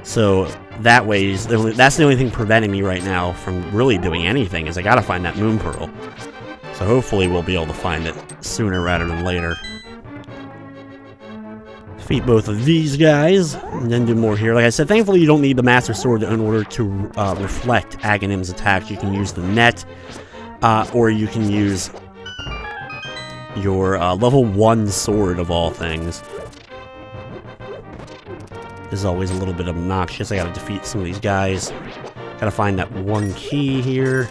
So that way, that's the only thing preventing me right now from really doing anything, is I gotta find that moon pearl. So hopefully we'll be able to find it sooner rather than later. Defeat both of these guys, and then do more here. Like I said, thankfully you don't need the Master Sword in order to reflect Agonim's attacks. You can use the net, or you can use your level 1 sword of all things. This is always a little bit obnoxious. I gotta defeat some of these guys. Gotta find that one key here.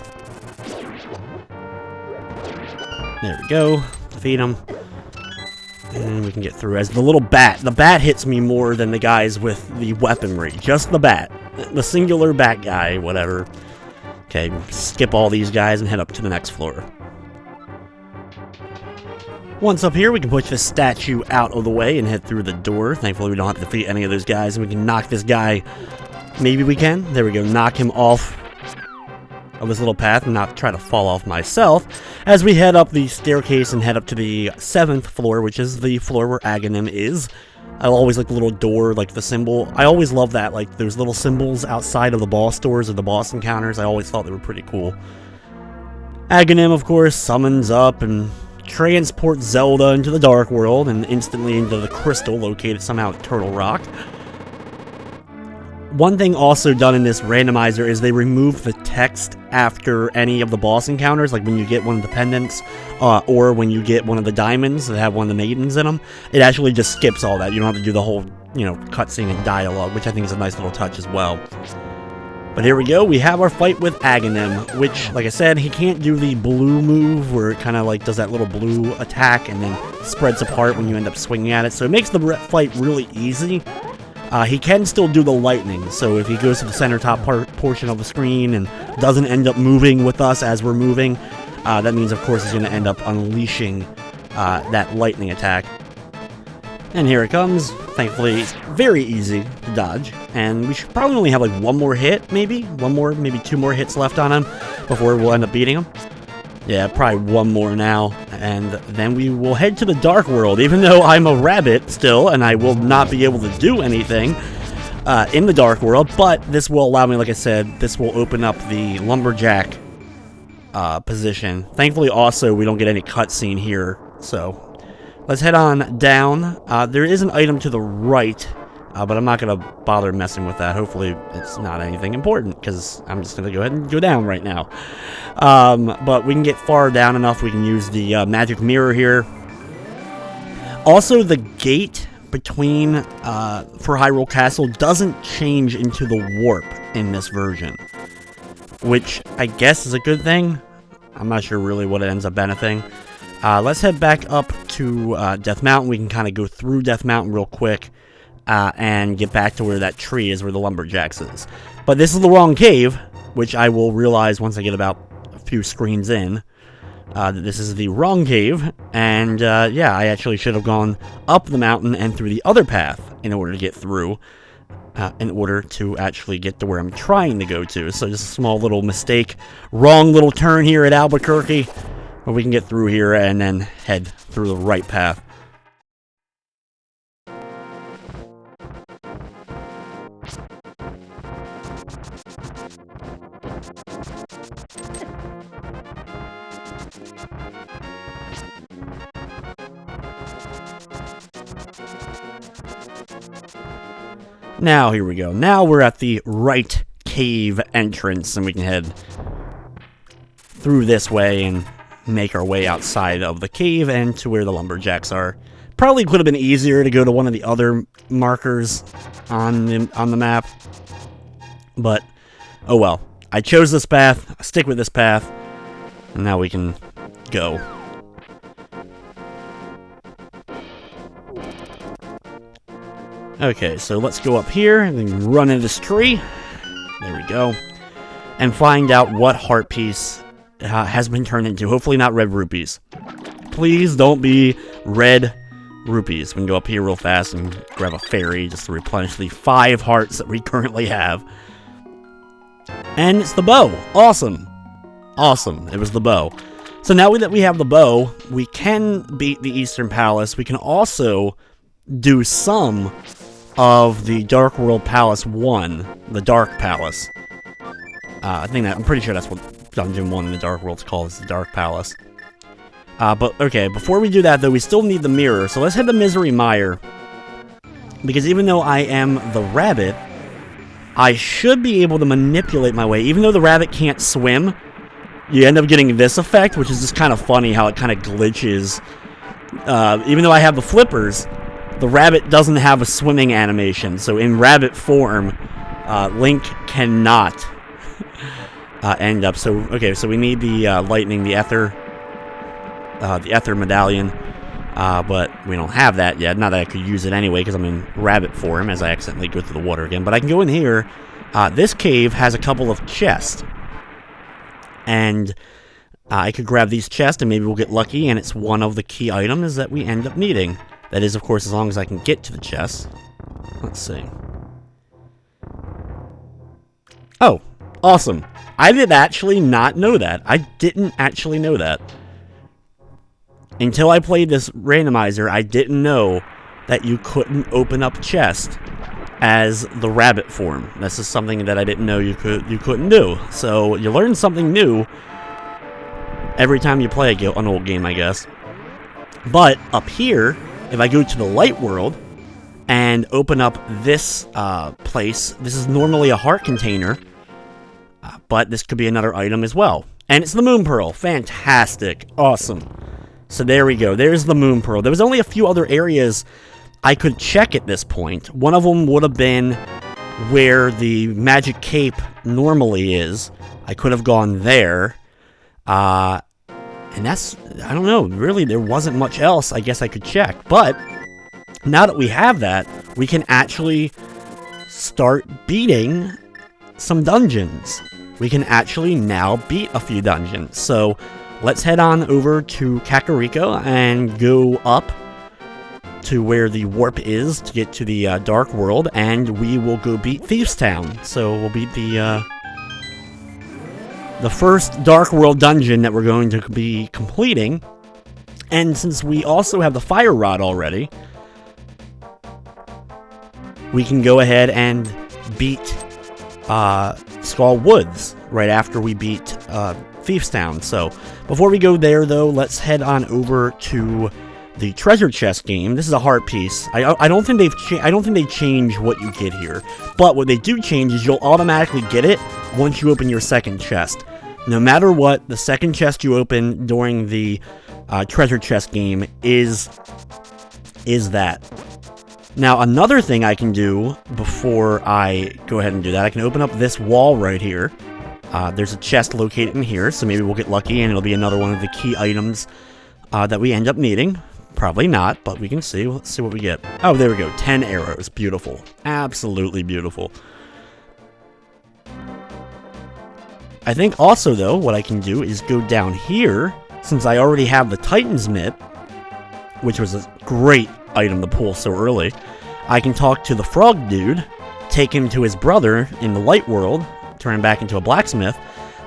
There we go. Defeat them. And we can get through as the little bat. The bat hits me more than the guys with the weaponry. Just the bat. The singular bat guy, whatever. Okay, skip all these guys and head up to the next floor. Once up here, we can push this statue out of the way and head through the door. Thankfully, we don't have to defeat any of those guys, and we can knock this guy. Maybe we can. There we go. Knock him off of this little path and not try to fall off myself. As we head up the staircase and head up to the 7th floor, which is the floor where Ganon is. I always like the little door, like the symbol. I always love that, like those little symbols outside of the boss doors or the boss encounters. I always thought they were pretty cool. Ganon, of course, summons up and transports Zelda into the Dark World and instantly into the crystal located somehow at Turtle Rock. One thing also done in this randomizer is they remove the text after any of the boss encounters, like when you get one of the pendants, or when you get one of the diamonds that have one of the maidens in them. It actually just skips all that. You don't have to do the whole, cutscene and dialogue, which I think is a nice little touch as well. But here we go, we have our fight with Ganon, which, like I said, he can't do the blue move, where it kind of like does that little blue attack and then spreads apart when you end up swinging at it, so it makes the fight really easy. He can still do the lightning, so if he goes to the center top portion of the screen and doesn't end up moving with us as we're moving, that means, of course, he's going to end up unleashing that lightning attack. And here it comes. Thankfully, it's very easy to dodge. And we should probably only have like one more hit, maybe? Maybe 2 more hits left on him before we'll end up beating him. Yeah, probably one more now. And then we will head to the Dark World, even though I'm a rabbit still, and I will not be able to do anything in the Dark World. But this will allow me, like I said, this will open up the lumberjack position. Thankfully, also, we don't get any cutscene here, so let's head on down. There is an item to the right, but I'm not going to bother messing with that. Hopefully, it's not anything important, because I'm just going to go ahead and go down right now. But we can get far down enough. We can use the magic mirror here. Also, the gate between for Hyrule Castle doesn't change into the warp in this version, which I guess is a good thing. I'm not sure really what it ends up benefiting. Let's head back up to Death Mountain. We can kind of go through Death Mountain real quick and get back to where that tree is, where the lumberjacks is. But this is the wrong cave, which I will realize once I get about a few screens in, that this is the wrong cave. And yeah, I actually should have gone up the mountain and through the other path in order to get through. in order to actually get to where I'm trying to go to. So just a small little mistake. Wrong little turn here at Albuquerque. But we can get through here and then head through the right path. Now, here we go. Now we're at the right cave entrance, and we can head through this way and make our way outside of the cave and to where the lumberjacks are. Probably could have been easier to go to one of the other markers on the map, but oh well. I chose this path, I stick with this path, and now we can go. Okay, so let's go up here and then run into this tree. There we go. And find out what heart piece has been turned into. Hopefully not red rupees. Please don't be red rupees. We can go up here real fast and grab a fairy just to replenish the 5 hearts that we currently have. And it's the bow. Awesome. Awesome. It was the bow. So now that we have the bow, we can beat the Eastern Palace. We can also do some of the Dark World Palace 1, the Dark Palace. I'm pretty sure that's what Dungeon 1 in the Dark World's called, is the Dark Palace. But okay, before we do that though, we still need the mirror, so let's head to Misery Mire. Because even though I am the rabbit, I should be able to manipulate my way. Even though the rabbit can't swim, you end up getting this effect, which is just kind of funny how it kind of glitches. Even though I have the flippers, the rabbit doesn't have a swimming animation, so in rabbit form, Link cannot end up. So okay, so we need the lightning, the ether medallion, but we don't have that yet. Not that I could use it anyway, because I'm in rabbit form as I accidentally go through the water again. But I can go in here. This cave has a couple of chests, and I could grab these chests, and maybe we'll get lucky, and it's one of the key items that we end up needing. That is, of course, as long as I can get to the chest. Let's see. Oh, awesome. I did actually not know that. I didn't actually know that. Until I played this randomizer, I didn't know that you couldn't open up chest as the rabbit form. This is something that I didn't know you couldn't do. So you learn something new every time you play an old game, I guess. But up here, if I go to the light world and open up this place, this is normally a heart container, but this could be another item as well. And it's the Moon Pearl. Fantastic. Awesome. So there we go. There's the Moon Pearl. There was only a few other areas I could check at this point. One of them would have been where the magic cape normally is. I could have gone there. And that's, I don't know, really there wasn't much else I guess I could check. But now that we have that, we can actually start beating some dungeons. We can actually now beat a few dungeons. So let's head on over to Kakariko and go up to where the warp is to get to the Dark World, and we will go beat Thieves Town. So we'll beat the first Dark World dungeon that we're going to be completing. And since we also have the Fire Rod already, we can go ahead and beat Skull Woods right after we beat Thieves Town. So before we go there though, let's head on over to the treasure chest game. This is a heart piece. I don't think they change what you get here, but what they do change is you'll automatically get it once you open your second chest. No matter what, the second chest you open during the treasure chest game is that. Now, another thing I can do before I go ahead and do that, I can open up this wall right here. There's a chest located in here, so maybe we'll get lucky and it'll be another one of the key items that we end up needing. Probably not, but we can see. Let's see what we get. Oh, there we go. 10 arrows. Beautiful. Absolutely beautiful. I think also, though, what I can do is go down here, since I already have the Titan's Mitt, which was a great item to pull so early. I can talk to the frog dude take him to his brother in the light world, turn him back into a blacksmith,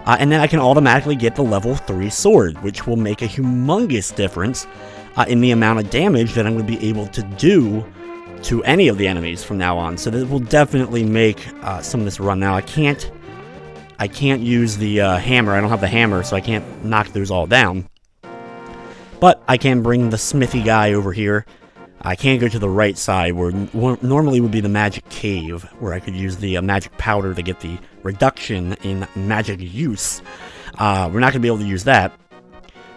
and then I can automatically get the level 3 sword, which will make a humongous difference in the amount of damage that I'm going to be able to do to any of the enemies from now on. So that will definitely make some of this run. Now I can't use the hammer. I don't have the hammer, so I can't knock those all down. But I can bring the smithy guy over here. I can go to the right side, where normally would be the magic cave, where I could use the magic powder to get the reduction in magic use. We're not going to be able to use that.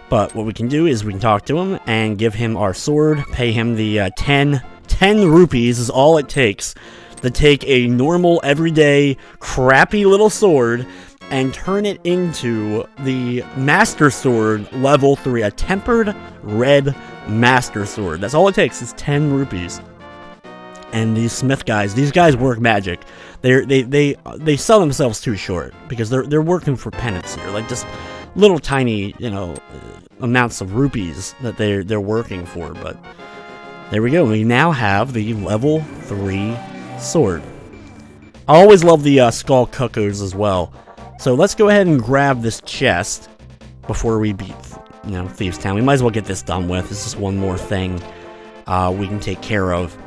But what we can do is we can talk to him and give him our sword, pay him the 10 rupees is all it takes to take a normal, everyday, crappy little sword and turn it into the Master Sword level 3, a tempered red Master Sword. That's all it takes is 10 rupees. And these smith guys, these guys work magic. They sell themselves too short because they're working for penance here, like just little tiny, amounts of rupees that they're working for. But there we go. We now have the level 3 sword. I always love the skull cuckoos as well. So let's go ahead and grab this chest before we beat, Thieves Town. We might as well get this done with. It's just one more thing we can take care of.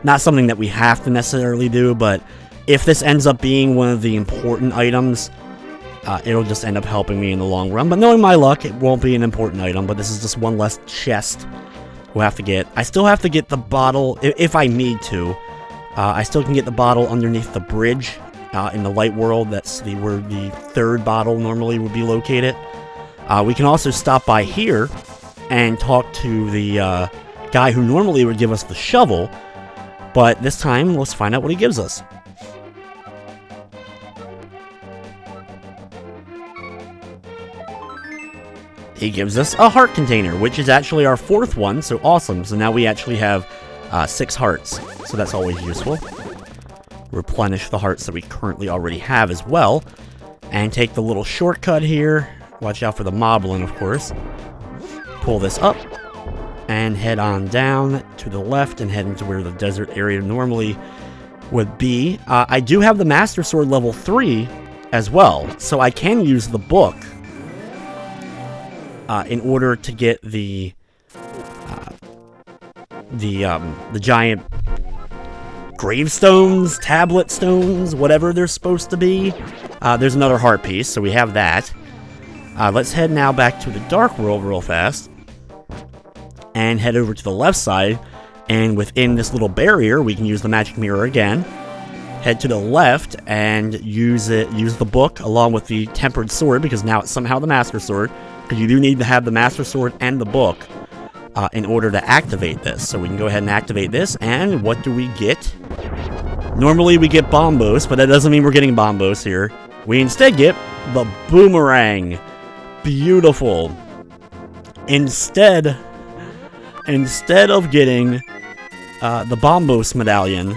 Not something that we have to necessarily do, but if this ends up being one of the important items, it'll just end up helping me in the long run. But knowing my luck, it won't be an important item, but this is just one less chest we'll have to get. I still have to get the bottle, if I need to. I still can get the bottle underneath the bridge in the light world. That's where the 3rd bottle normally would be located. We can also stop by here and talk to the guy who normally would give us the shovel, but this time let's find out what he gives us. He gives us a heart container, which is actually our 4th one, so awesome. So now we actually have 6 hearts, so that's always useful. Replenish the hearts that we currently already have as well, and take the little shortcut here. Watch out for the moblin, of course. Pull this up and head on down to the left and head into where the desert area normally would be. I do have the Master Sword level 3 as well, so I can use the book in order to get the giant gravestones, tablet stones, whatever they're supposed to be. There's another heart piece, so we have that. Let's head now back to the Dark World real fast and head over to the left side, and within this little barrier we can use the magic mirror again. Head to the left and use the book along with the tempered sword, because now it's somehow the Master Sword, because you do need to have the Master Sword and the book in order to activate this. So we can go ahead and activate this, and what do we get? Normally we get Bombos, but that doesn't mean we're getting Bombos here. We instead get the Boomerang. Beautiful. Instead of getting the Bombos medallion,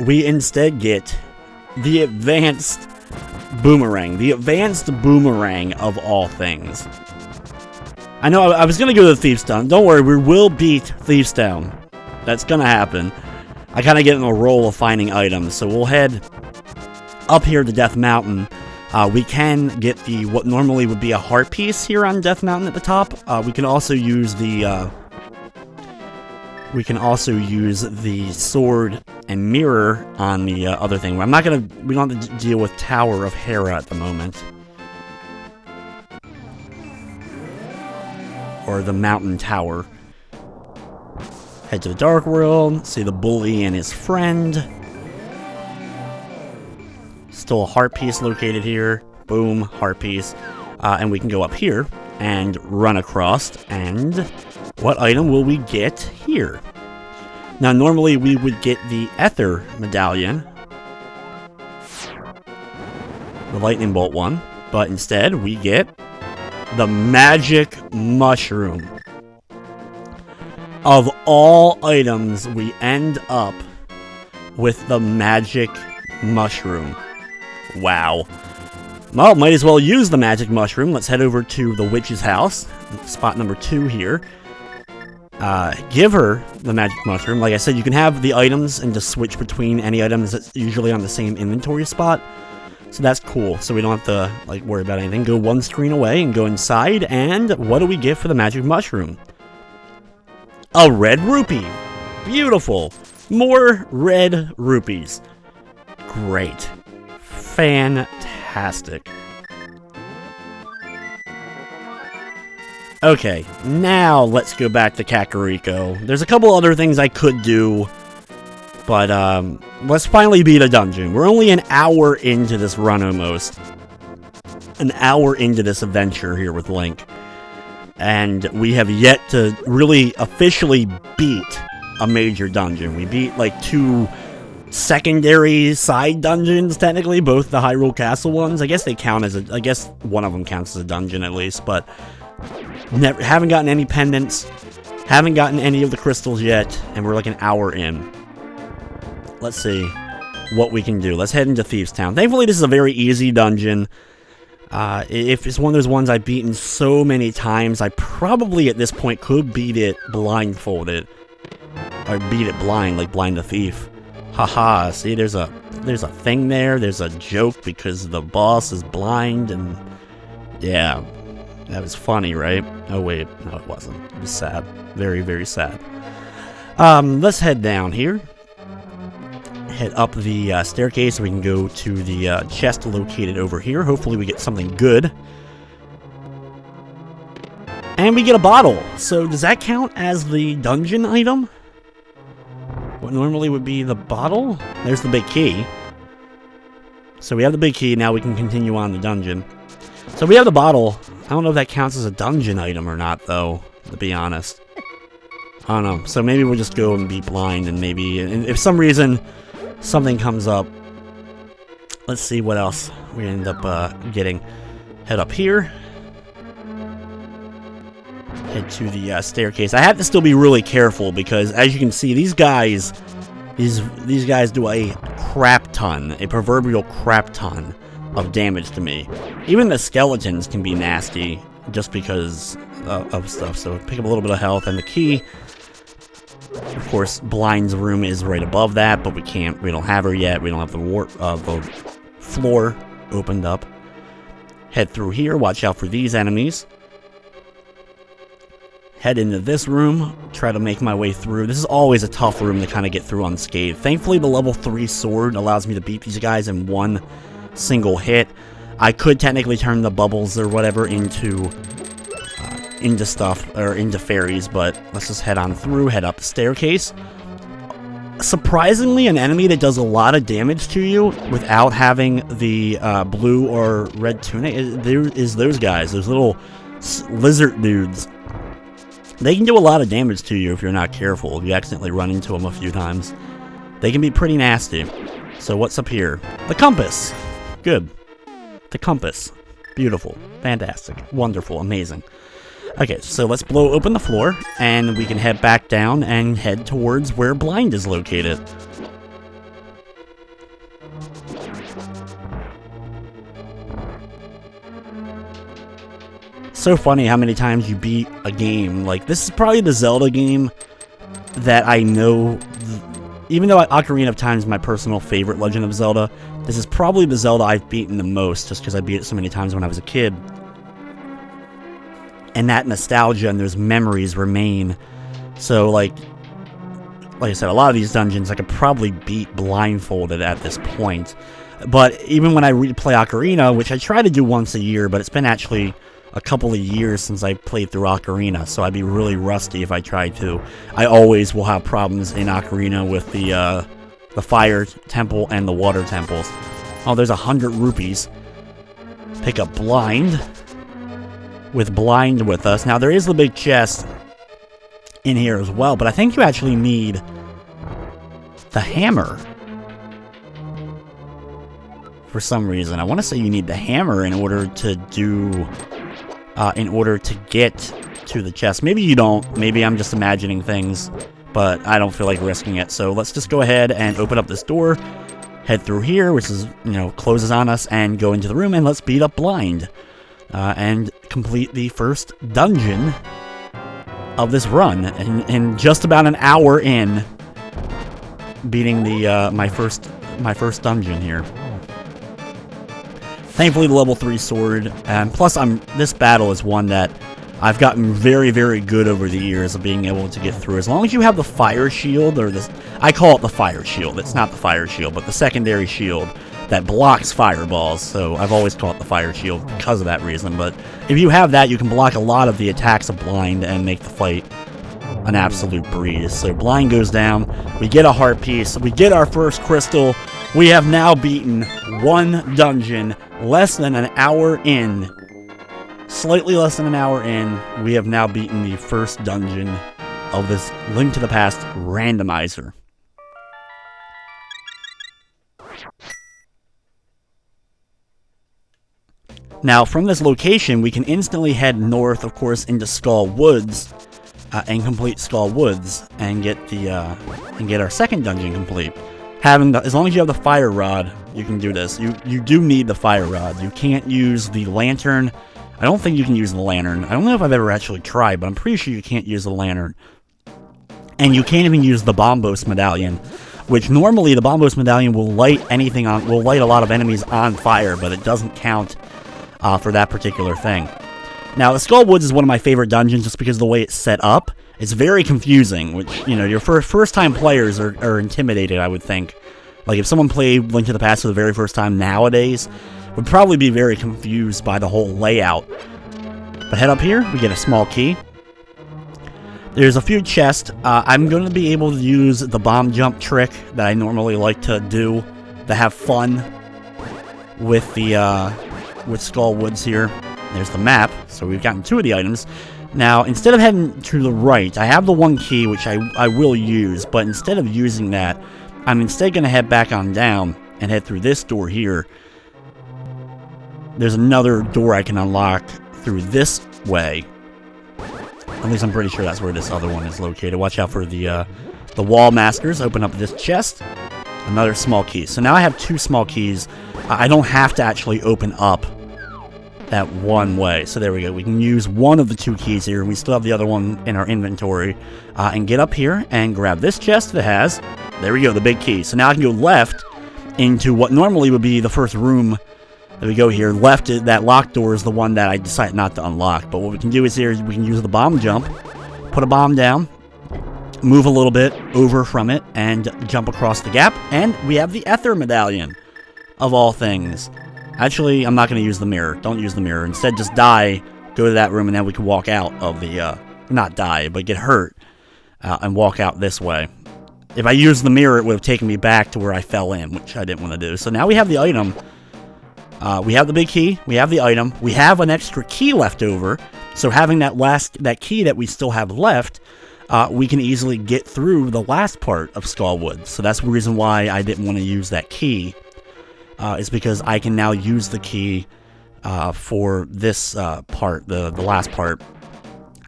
we instead get the Advanced Boomerang. The Advanced Boomerang of all things. I know I was going to go to Thieves Town. Don't worry, we will beat Thieves Town. That's going to happen. I kind of get in a roll of finding items, so we'll head up here to Death Mountain. We can get what normally would be a heart piece here on Death Mountain at the top. We can also use the sword and mirror on the other thing. We don't have to deal with Tower of Hera at the moment. Or the Mountain Tower. Head to the Dark World, see the bully and his friend. Still a heart piece located here. Boom, heart piece. And we can go up here and run across. And what item will we get here? Now, normally we would get the Ether medallion, the lightning bolt one, but instead we get the magic mushroom. Of all items, we end up with the magic mushroom. Wow. Well, might as well use the magic mushroom. Let's head over to the witch's house, spot number 2 here. give her the magic mushroom. Like I said, you can have the items and just switch between any items that's usually on the same inventory spot. So that's cool. So we don't have to like worry about anything. Go one screen away and go inside. And what do we get for the magic mushroom? A red rupee. Beautiful. More red rupees. Great. Fantastic. Okay, now let's go back to Kakariko. There's a couple other things I could do, but let's finally beat a dungeon. We're only an hour into this run almost. An hour into this adventure here with Link. And we have yet to really officially beat a major dungeon. We beat like 2 secondary side dungeons, technically, both the Hyrule Castle ones. I guess they count as I guess one of them counts as a dungeon at least, but haven't gotten any pendants, haven't gotten any of the crystals yet, and we're like an hour in. Let's see what we can do. Let's head into Thieves Town. Thankfully, this is a very easy dungeon. If it's one of those ones I've beaten so many times, I probably at this point could beat it blindfolded. Or beat it blind, like Blind the Thief. Haha, see, there's a thing there, there's a joke because the boss is blind, and yeah, that was funny, right? Oh wait, no it wasn't. It was sad. Very, very sad. Let's head down here. Head up the staircase so we can go to the chest located over here. Hopefully we get something good. And we get a bottle. So does that count as the dungeon item? What normally would be the bottle? There's the big key. So we have the big key, now we can continue on the dungeon. So we have the bottle. I don't know if that counts as a dungeon item or not, though, to be honest. I don't know. So maybe we'll just go and be blind, and maybe, and if some reason something comes up, let's see what else we end up getting. Head up here. Head to the staircase. I have to still be really careful because, as you can see, these guys do a crap ton, a proverbial crap ton of damage to me. Even the skeletons can be nasty just because of stuff. So pick up a little bit of health, and the key, of course, Blind's room is right above that, but we don't have her yet. We don't have the floor opened up. Head through here. Watch out for these enemies. Head into this room, try to make my way through. This is always a tough room to kind of get through unscathed. Thankfully, the level 3 sword allows me to beat these guys in one single hit. I could technically turn the bubbles or whatever into stuff, or into fairies, but let's just head on through, head up the staircase. Surprisingly, an enemy that does a lot of damage to you without having the blue or red tunic is those guys, those little lizard dudes. They can do a lot of damage to you if you're not careful, if you accidentally run into them a few times. They can be pretty nasty. So what's up here? The compass! Good. The compass. Beautiful. Fantastic. Wonderful. Amazing. Okay, so let's blow open the floor, and we can head back down and head towards where Blind is located. So funny how many times you beat a game. Like, this is probably the Zelda game that I know, even though Ocarina of Time is my personal favorite Legend of Zelda, this is probably the Zelda I've beaten the most, just because I beat it so many times when I was a kid. And that nostalgia and those memories remain. So, like I said, a lot of these dungeons I could probably beat blindfolded at this point. But even when I replay Ocarina, which I try to do once a year, but it's been actually a couple of years since I played through Ocarina, so I'd be really rusty if I tried to. I always will have problems in Ocarina with the fire temple and the water temples. Oh, there's 100 rupees. Pick up Blind. With Blind with us. Now, there is the big chest in here as well, but I think you actually need the hammer. For some reason. I want to say you need the hammer in order to do... in order to get to the chest. Maybe you don't. Maybe I'm just imagining things, but I don't feel like risking it. So let's just go ahead and open up this door, head through here, which is, closes on us, and go into the room, and let's beat up Blind. And complete the first dungeon of this run, and just about an hour in, beating the my first dungeon here. Thankfully, the level 3 sword, and plus this battle is one that I've gotten very, very good over the years of being able to get through. As long as you have the fire shield, or this, I call it the fire shield. It's not the fire shield, but the secondary shield that blocks fireballs. So I've always called it the fire shield because of that reason. But if you have that, you can block a lot of the attacks of blind and make the fight an absolute breeze. So blind goes down. We get a heart piece. We get our first crystal. We have now beaten one dungeon less than an hour in. Slightly less than an hour in, we have now beaten the first dungeon of this Link to the Past randomizer. Now, from this location, we can instantly head north, of course, into Skull Woods, and complete Skull Woods, and get our second dungeon complete. As long as you have the fire rod, you can do this. You do need the fire rod. You can't use the lantern. I don't think you can use the lantern. I don't know if I've ever actually tried, but I'm pretty sure you can't use the lantern. And you can't even use the Bombos medallion, which normally the Bombos medallion will light a lot of enemies on fire, but it doesn't count for that particular thing. Now, the Skull Woods is one of my favorite dungeons just because of the way it's set up. It's very confusing, which, you know, your first-time players are intimidated, I would think. Like, if someone played Link to the Past for the very first time nowadays, would probably be very confused by the whole layout. But head up here, we get a small key. There's a few chests. I'm going to be able to use the bomb jump trick that I normally like to do to have fun with with Skull Woods here. There's the map, so we've gotten 2 of the items. Now, instead of heading to the right, I have the 1 key, which I will use, but instead of using that, I'm instead going to head back on down and head through this door here. There's another door I can unlock through this way. At least I'm pretty sure that's where this other one is located. Watch out for the wall masters. Open up this chest. Another small key. So now I have 2 small keys. I don't have to actually open up that one way. So there we go. We can use one of the 2 keys here. We still have the other one in our inventory. And get up here and grab this chest that has, there we go, the big key. So now I can go left into what normally would be the first room that we go here. Left, that locked door is the one that I decided not to unlock. But what we can do is here, we can use the bomb jump, put a bomb down, move a little bit over from it, and jump across the gap. And we have the Ether medallion, of all things. Actually, I'm not going to use the mirror. Don't use the mirror. Instead, just die, go to that room, and then we can walk out of the, not die, but get hurt, and walk out this way. If I used the mirror, it would have taken me back to where I fell in, which I didn't want to do. So now we have the item. We have the big key. We have the item. We have an extra key left over. So having that key that we still have left, we can easily get through the last part of Skullwood. So that's the reason why I didn't want to use that key. Is because I can now use the key for this part, the last part.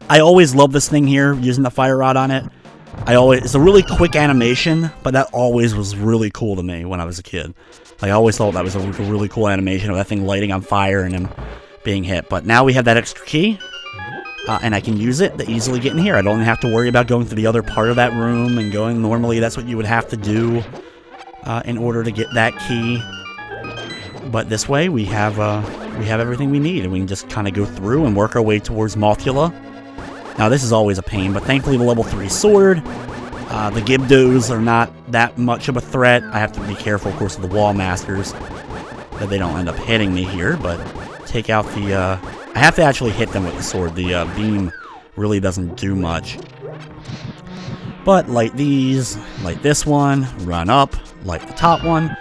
I always love this thing here, using the fire rod on it. It's a really quick animation, but that always was really cool to me when I was a kid. I always thought that was a really cool animation of that thing lighting on fire and him being hit. But now we have that extra key, and I can use it to easily get in here. I don't have to worry about going to the other part of that room and going. Normally, that's what you would have to do in order to get that key. But this way, we have everything we need, and we can just kind of go through and work our way towards Mothula. Now, this is always a pain, but thankfully the level 3 sword, the Gibdos are not that much of a threat. I have to be careful, of course, of the wall masters, that they don't end up hitting me here, but take out the, I have to actually hit them with the sword. The beam really doesn't do much. But light these, light this one, run up, light the top one,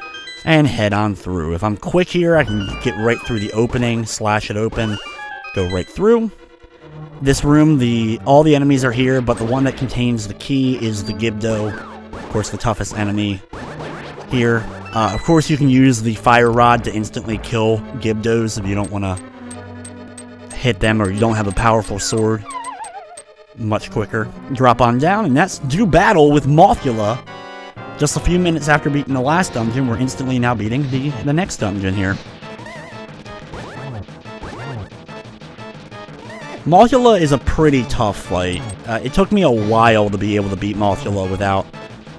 and head on through. If I'm quick here, I can get right through the opening, slash it open, go right through. This room, all the enemies are here, but the one that contains the key is the Gibdo. Of course, the toughest enemy here. Of course, you can use the fire rod to instantly kill Gibdos if you don't want to hit them or you don't have a powerful sword. Much quicker. Drop on down, and that's do battle with Mothula. Just a few minutes after beating the last dungeon, we're instantly now beating the next dungeon here. Mothula is a pretty tough fight. It took me a while to be able to beat Mothula without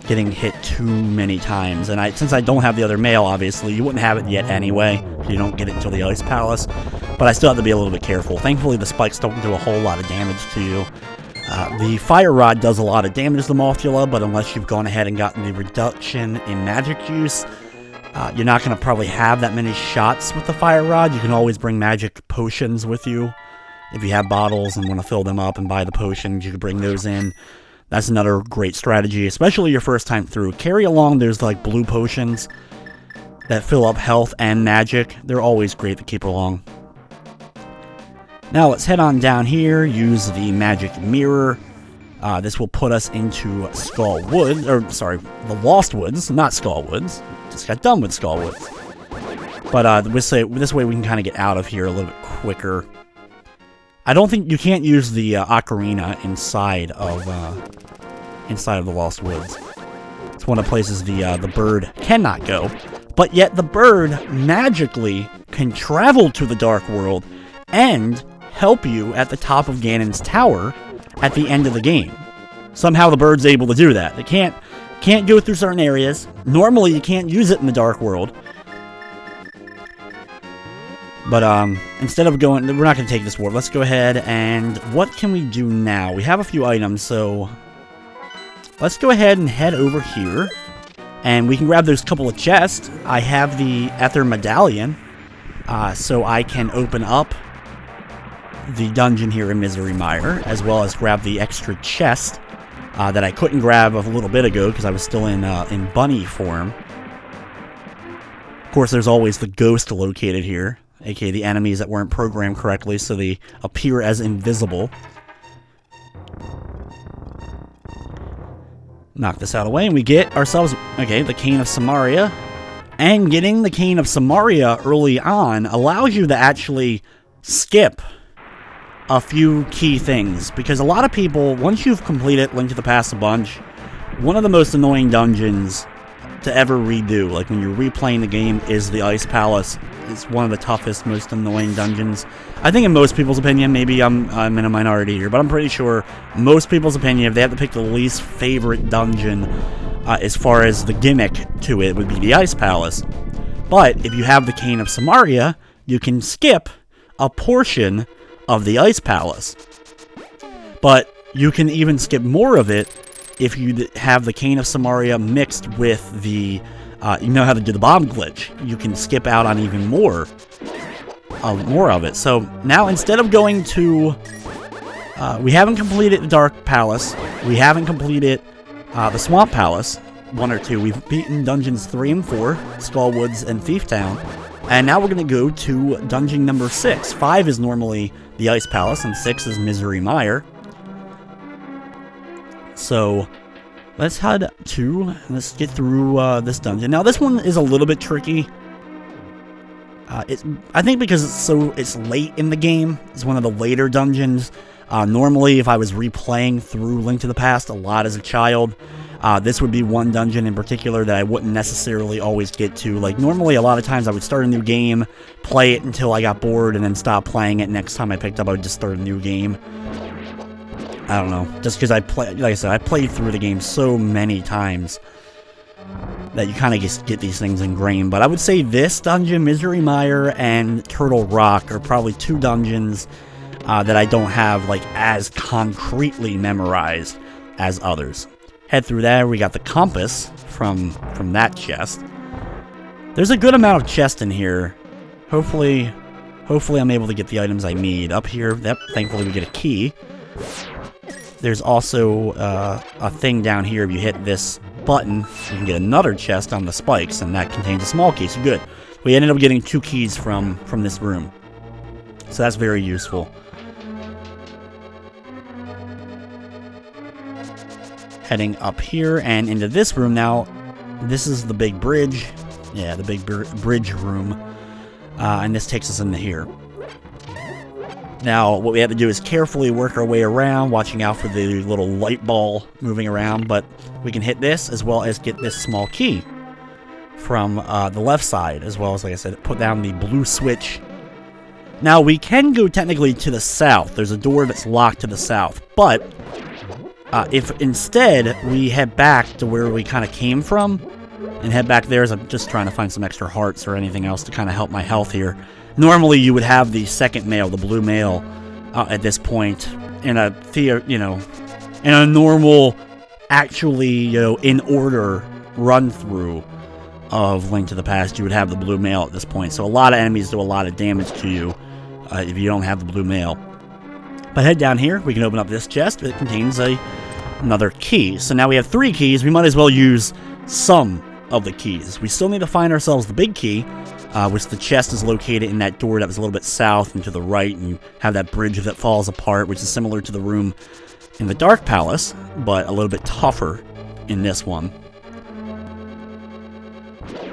getting hit too many times. And since I don't have the other male, obviously, you wouldn't have it yet anyway. You don't get it until the Ice Palace. But I still have to be a little bit careful. Thankfully, the spikes don't do a whole lot of damage to you. The Fire Rod does a lot of damage to Mothula, but unless you've gone ahead and gotten the reduction in magic use, you're not going to probably have that many shots with the Fire Rod. You can always bring magic potions with you. If you have bottles and want to fill them up and buy the potions, you can bring those in. That's another great strategy, especially your first time through. Carry along, there's like blue potions that fill up health and magic. They're always great to keep along. Now let's head on down here, use the magic mirror. This will put us into Skull Wood, or sorry, the Lost Woods, not Skull Woods. Just got done with Skull Woods. But this way we can kind of get out of here a little bit quicker. I don't think you can't use the ocarina inside of the Lost Woods. It's one of the places the bird cannot go, but yet the bird magically can travel to the Dark World and help you at the top of Ganon's tower at the end of the game. Somehow the bird's able to do that. It can't go through certain areas. Normally you can't use it in the Dark World. But instead of going, we're not going to take this warp. Let's go ahead and what can we do now? We have a few items, so let's go ahead and head over here. And we can grab those couple of chests. I have the Ether Medallion, so I can open up the dungeon here in Misery Mire, as well as grab the extra chest that I couldn't grab a little bit ago because I was still in bunny form. Of course, there's always the ghost located here, aka the enemies that weren't programmed correctly, so they appear as invisible. Knock this out of the way, and we get ourselves, okay, the Cane of Samaria. And getting the Cane of Samaria early on allows you to actually skip a few key things, because a lot of people, once you've completed Link to the Past a bunch, one of the most annoying dungeons to ever redo, like when you're replaying the game, is the Ice Palace. It's one of the toughest, most annoying dungeons. I think in most people's opinion, maybe I'm in a minority here, but I'm pretty sure most people's opinion, if they have to pick the least favorite dungeon as far as the gimmick to it, would be the Ice Palace. But if you have the Cane of Samaria, you can skip a portion of the Ice Palace. But you can even skip more of it if you have the Cane of Samaria mixed with the, you know how to do the bomb glitch. You can skip out on even more of it. So now instead of going to, we haven't completed the Dark Palace, we haven't completed the Swamp Palace, 1 or 2. We've beaten dungeons 3 and 4, Skull Woods and Thief Town. And now we're going to go to dungeon number 6. 5 is normally the Ice Palace, and 6 is Misery Mire. So, let's head to, let's get through this dungeon. Now, this one is a little bit tricky. I think because it's late in the game. It's one of the later dungeons. Normally, if I was replaying through Link to the Past a lot as a child, this would be one dungeon in particular that I wouldn't necessarily always get to. Like, normally, a lot of times I would start a new game, play it until I got bored, and then stop playing it. Next time I picked up, I would just start a new game. I don't know. Just because like I said, I played through the game so many times that you kind of just get these things ingrained. But I would say this dungeon, Misery Mire, and Turtle Rock are probably 2 dungeons that I don't have, like, as concretely memorized as others. Head through there. We got the compass from that chest. There's a good amount of chest in here. Hopefully I'm able to get the items I need. Up here, thankfully we get a key. There's also a thing down here. If you hit this button, you can get another chest on the spikes, and that contains a small key, so good. We ended up getting 2 keys from this room. So that's very useful. Heading up here and into this room now. This is the big bridge. Yeah, the big bridge room. And this takes us into here. Now, what we have to do is carefully work our way around, watching out for the little light ball moving around, but we can hit this as well as get this small key from the left side, as well as, like I said, put down the blue switch Now, we can go technically to the south. There's a door that's locked to the south. But if instead we head back to where we kind of came from, and head back there, as I'm just trying to find some extra hearts or anything else to kind of help my health here. Normally, you would have the second mail, the blue mail, at this point in a in a normal, actually, in order run through of Link to the Past. You would have the blue mail at this point. So a lot of enemies do a lot of damage to you if you don't have the blue mail. But head down here, we can open up this chest. It contains another key. So now we have 3 keys. We might as well use some of the keys. We still need to find ourselves the big key, which the chest is located in that door that was a little bit south and to the right, and you have that bridge that falls apart, which is similar to the room in the Dark Palace, but a little bit tougher in this one.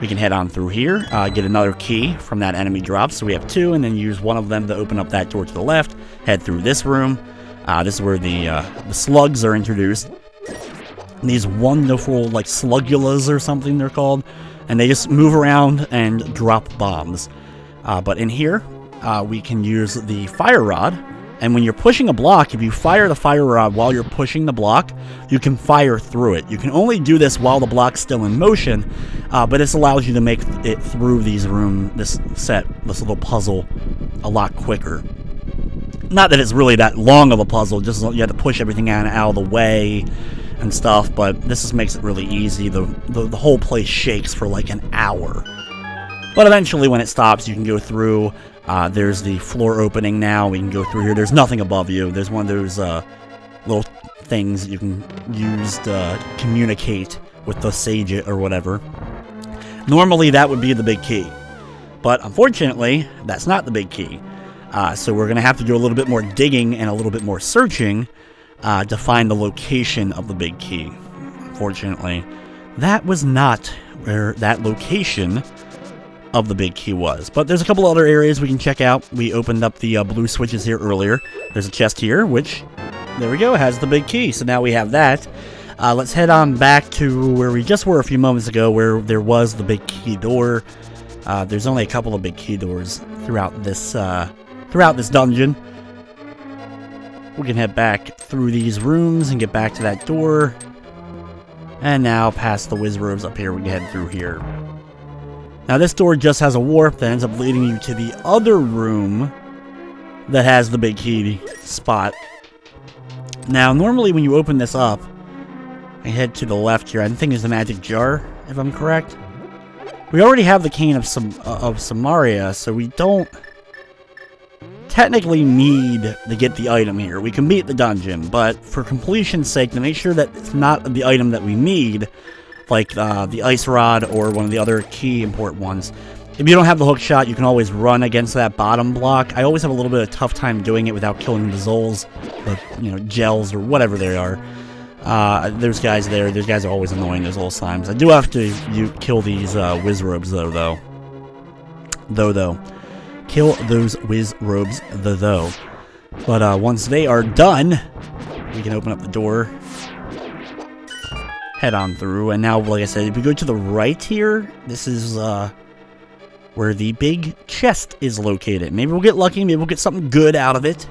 We can head on through here, get another key from that enemy drop, so we have 2, and then use one of them to open up that door to the left, head through this room. This is where the slugs are introduced. These wonderful, like, slugulas or something they're called, and they just move around and drop bombs. But in here, we can use the fire rod, and when you're pushing a block, if you fire the fire rod while you're pushing the block, you can fire through it. You can only do this while the block's still in motion, but this allows you to make it through this little puzzle, a lot quicker. Not that it's really that long of a puzzle, just you have to push everything out of the way and stuff, but this just makes it really easy. The whole place shakes for like an hour. But eventually when it stops, you can go through. There's the floor opening now. We can go through here. There's nothing above you. There's one of those little things you can use to communicate with the sage or whatever. Normally that would be the big key, but unfortunately that's not the big key. So we're going to have to do a little bit more digging and a little bit more searching to find the location of the big key. Unfortunately, that was not where that location of the big key was. But there's a couple other areas we can check out. We opened up the blue switches here earlier. There's a chest here, which, there we go, has the big key. So now we have that. Let's head on back to where we just were a few moments ago, where there was the big key door. There's only a couple of big key doors throughout this dungeon. We can head back through these rooms and get back to that door. And now, past the Wizrobes up here, we can head through here. Now, this door just has a warp that ends up leading you to the other room that has the big key spot. Now, normally when you open this up, I head to the left here. I think it's the magic jar, if I'm correct. We already have the cane of Samaria, so we don't technically need to get the item here. We can beat the dungeon, but for completion's sake, to make sure that it's not the item that we need, like the ice rod or one of the other key important ones, if you don't have the hook shot, you can always run against that bottom block. I always have a little bit of tough time doing it without killing the Zols, the gels or whatever they are. There's guys there. Those guys are always annoying, those little slimes. I do have to kill these Wizrobes though. Kill those Wizrobes though. But once they are done, we can open up the door, head on through, and now, like I said, if we go to the right here, this is where the big chest is located. Maybe we'll get lucky. Maybe we'll get something good out of it.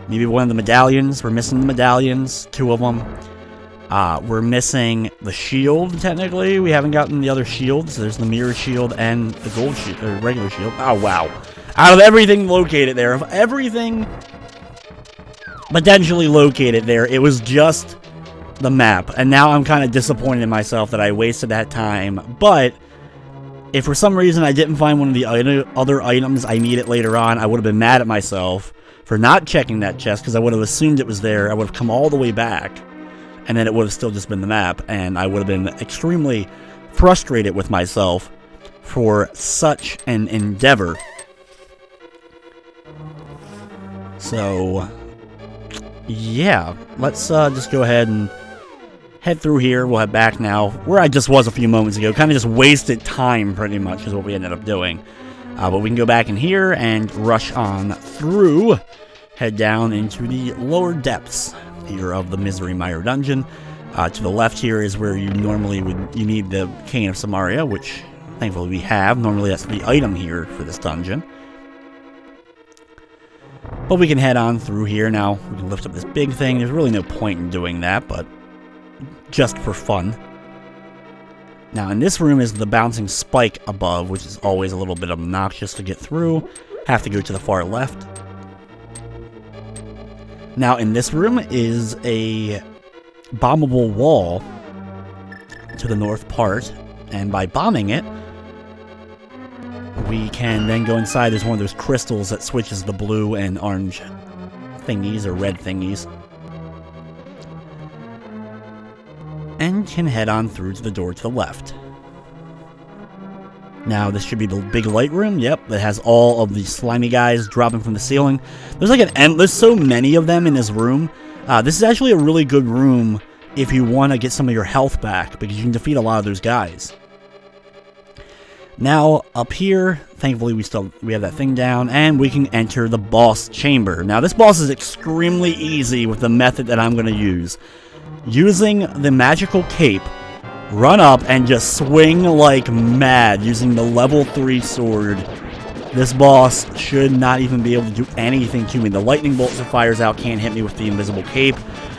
Maybe one of the medallions. We're missing the medallions, 2 of them. We're missing the shield, technically. We haven't gotten the other shields. There's the Mire shield and the gold shield, or regular shield. Oh, wow. Out of everything located there, of everything potentially located there, it was just the map. And now I'm kind of disappointed in myself that I wasted that time. But if for some reason I didn't find one of the other items I needed later on, I would have been mad at myself for not checking that chest, because I would have assumed it was there. I would have come all the way back, and then it would have still just been the map, and I would have been extremely frustrated with myself for such an endeavor. So, yeah, let's just go ahead and head through here. We'll head back now, where I just was a few moments ago. Kind of just wasted time, pretty much, is what we ended up doing. But we can go back in here and rush on through. Head down into the lower depths here of the Misery Mire dungeon. To the left here is where you normally you need the Cane of Samaria, which thankfully we have. Normally that's the item here for this dungeon. But we can head on through here. Now, we can lift up this big thing. There's really no point in doing that, but just for fun. Now, in this room is the bouncing spike above, which is always a little bit obnoxious to get through. Have to go to the far left. Now, in this room is a bombable wall to the north part, and by bombing it, we can then go inside. There's one of those crystals that switches the blue and orange thingies, or red thingies. And can head on through to the door to the left. Now, this should be the big light room. Yep, that has all of the slimy guys dropping from the ceiling. There's like there's so many of them in this room. This is actually a really good room if you want to get some of your health back, because you can defeat a lot of those guys. Now, up here, thankfully we have that thing down, and we can enter the boss chamber. Now, this boss is extremely easy with the method that I'm going to use. Using the magical cape, run up and just swing like mad using the level 3 sword. This boss should not even be able to do anything to me. The lightning bolts it fires out can't hit me with the invisible cape.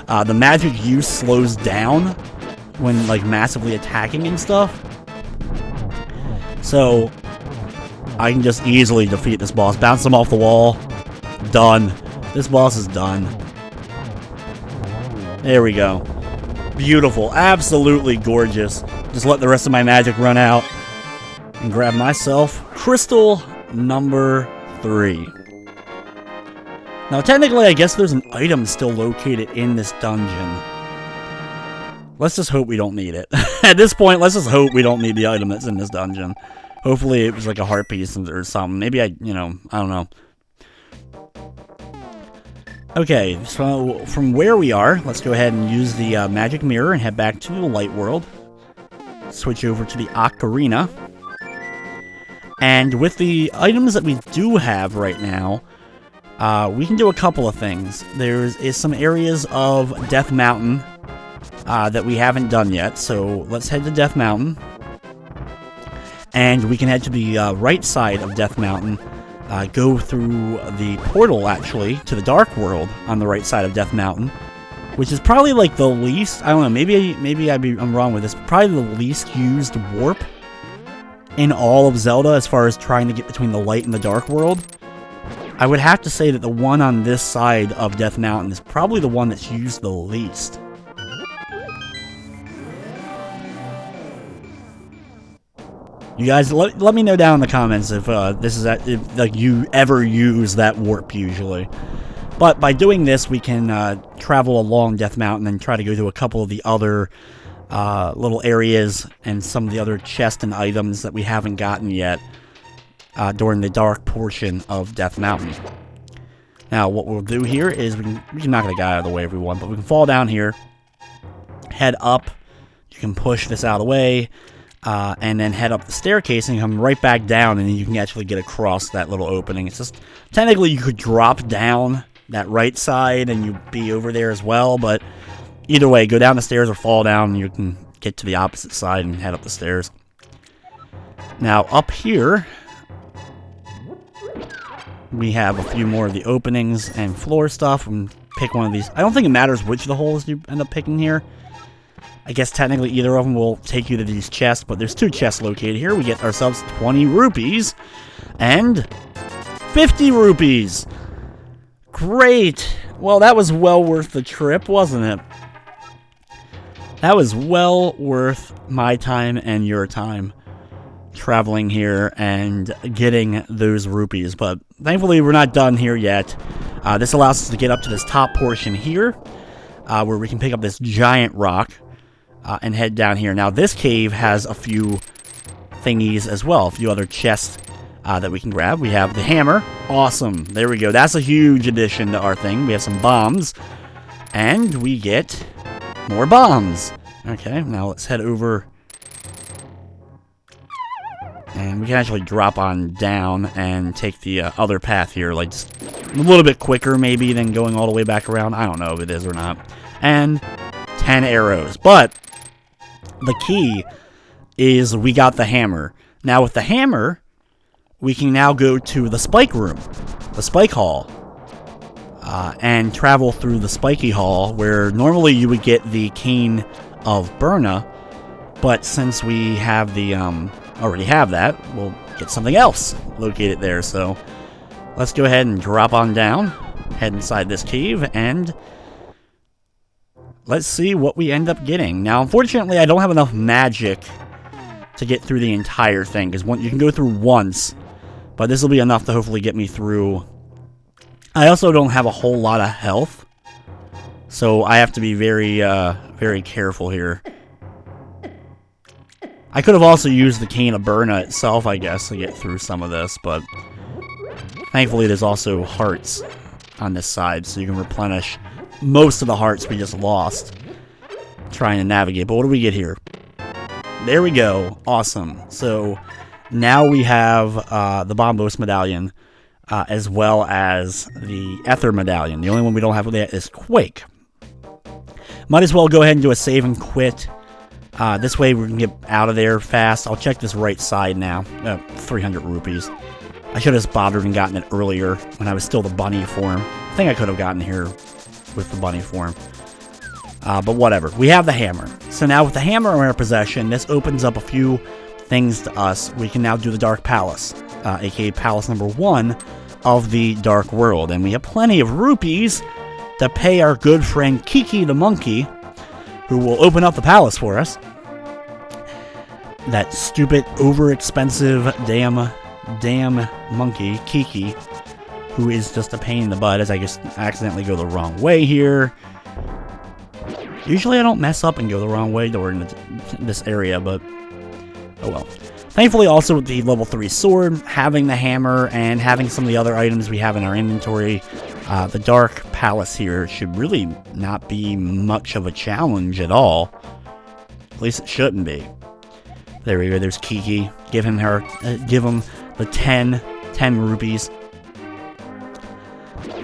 The magic use slows down when like massively attacking and stuff. So, I can just easily defeat this boss. Bounce him off the wall. Done. This boss is done. There we go. Beautiful. Absolutely gorgeous. Just let the rest of my magic run out. And grab myself crystal number 3. Now, technically, I guess there's an item still located in this dungeon. Let's just hope we don't need it. At this point, let's just hope we don't need the item that's in this dungeon. Hopefully it was like a heart piece or something. Maybe I don't know. Okay, so from where we are, let's go ahead and use the magic mirror and head back to the light world. Switch over to the ocarina. And with the items that we do have right now, we can do a couple of things. There is some areas of Death Mountain that we haven't done yet, so let's head to Death Mountain. And we can head to the right side of Death Mountain, go through the portal, actually, to the Dark World on the right side of Death Mountain, which is probably like the least, I don't know, maybe I'm wrong with this, but probably the least used warp in all of Zelda as far as trying to get between the light and the Dark World. I would have to say that the one on this side of Death Mountain is probably the one that's used the least. You guys, let me know down in the comments if if like you ever use that warp usually. But by doing this, we can travel along Death Mountain and try to go to a couple of the other little areas and some of the other chests and items that we haven't gotten yet during the dark portion of Death Mountain. Now, what we'll do here is we can knock the guy out of the way if we want, but we can fall down here, head up. You can push this out of the way. And then head up the staircase and come right back down, and then you can actually get across that little opening. It's just, technically you could drop down that right side and you'd be over there as well, but either way, go down the stairs or fall down and you can get to the opposite side and head up the stairs. Now, up here, we have a few more of the openings and floor stuff, and pick one of these. I don't think it matters which of the holes you end up picking here. I guess technically either of them will take you to these chests, but there's 2 chests located here. We get ourselves 20 rupees and 50 rupees. Great. Well, that was well worth the trip, wasn't it? That was well worth my time and your time traveling here and getting those rupees. But thankfully, we're not done here yet. This allows us to get up to this top portion here, where we can pick up this giant rock. And head down here. Now, this cave has a few thingies as well. A few other chests that we can grab. We have the hammer. Awesome. There we go. That's a huge addition to our thing. We have some bombs. And we get more bombs. Okay, now let's head over. And we can actually drop on down and take the other path here. Like, just a little bit quicker, maybe, than going all the way back around. I don't know if it is or not. And 10 arrows. But the key is we got the hammer. Now with the hammer, we can now go to the spike room, the spike hall. and travel through the Spiky Hall, where normally you would get the Cane of Burna, but since we have the already have that, we'll get something else located there. So let's go ahead and drop on down, head inside this cave, and let's see what we end up getting. Now, unfortunately, I don't have enough magic to get through the entire thing, because you can go through once, but this will be enough to hopefully get me through. I also don't have a whole lot of health, so I have to be very, very careful here. I could have also used the Cane of Burna itself, I guess, to get through some of this, but thankfully there's also hearts on this side, so you can replenish most of the hearts we just lost trying to navigate. But what do we get here? There we go. Awesome. So now we have the Bombos Medallion, as well as the Ether Medallion. The only one we don't have yet is Quake. Might as well go ahead and do a save and quit. This way we can get out of there fast. I'll check this right side now. 300 rupees. I should have just bothered and gotten it earlier when I was still the bunny form. I think I could have gotten here with the bunny form. But whatever. We have the hammer. So now with the hammer in our possession, this opens up a few things to us. We can now do the Dark Palace, aka Palace number 1 of the Dark World. And we have plenty of rupees to pay our good friend Kiki the monkey, who will open up the palace for us. That stupid, over-expensive damn monkey, Kiki, who is just a pain in the butt as I just accidentally go the wrong way here. Usually I don't mess up and go the wrong way during this area, but oh well. Thankfully, also with the level 3 sword, having the hammer, and having some of the other items we have in our inventory, the Dark Palace here should really not be much of a challenge at all. At least it shouldn't be. There we go, there's Kiki. Give him the 10 rupees.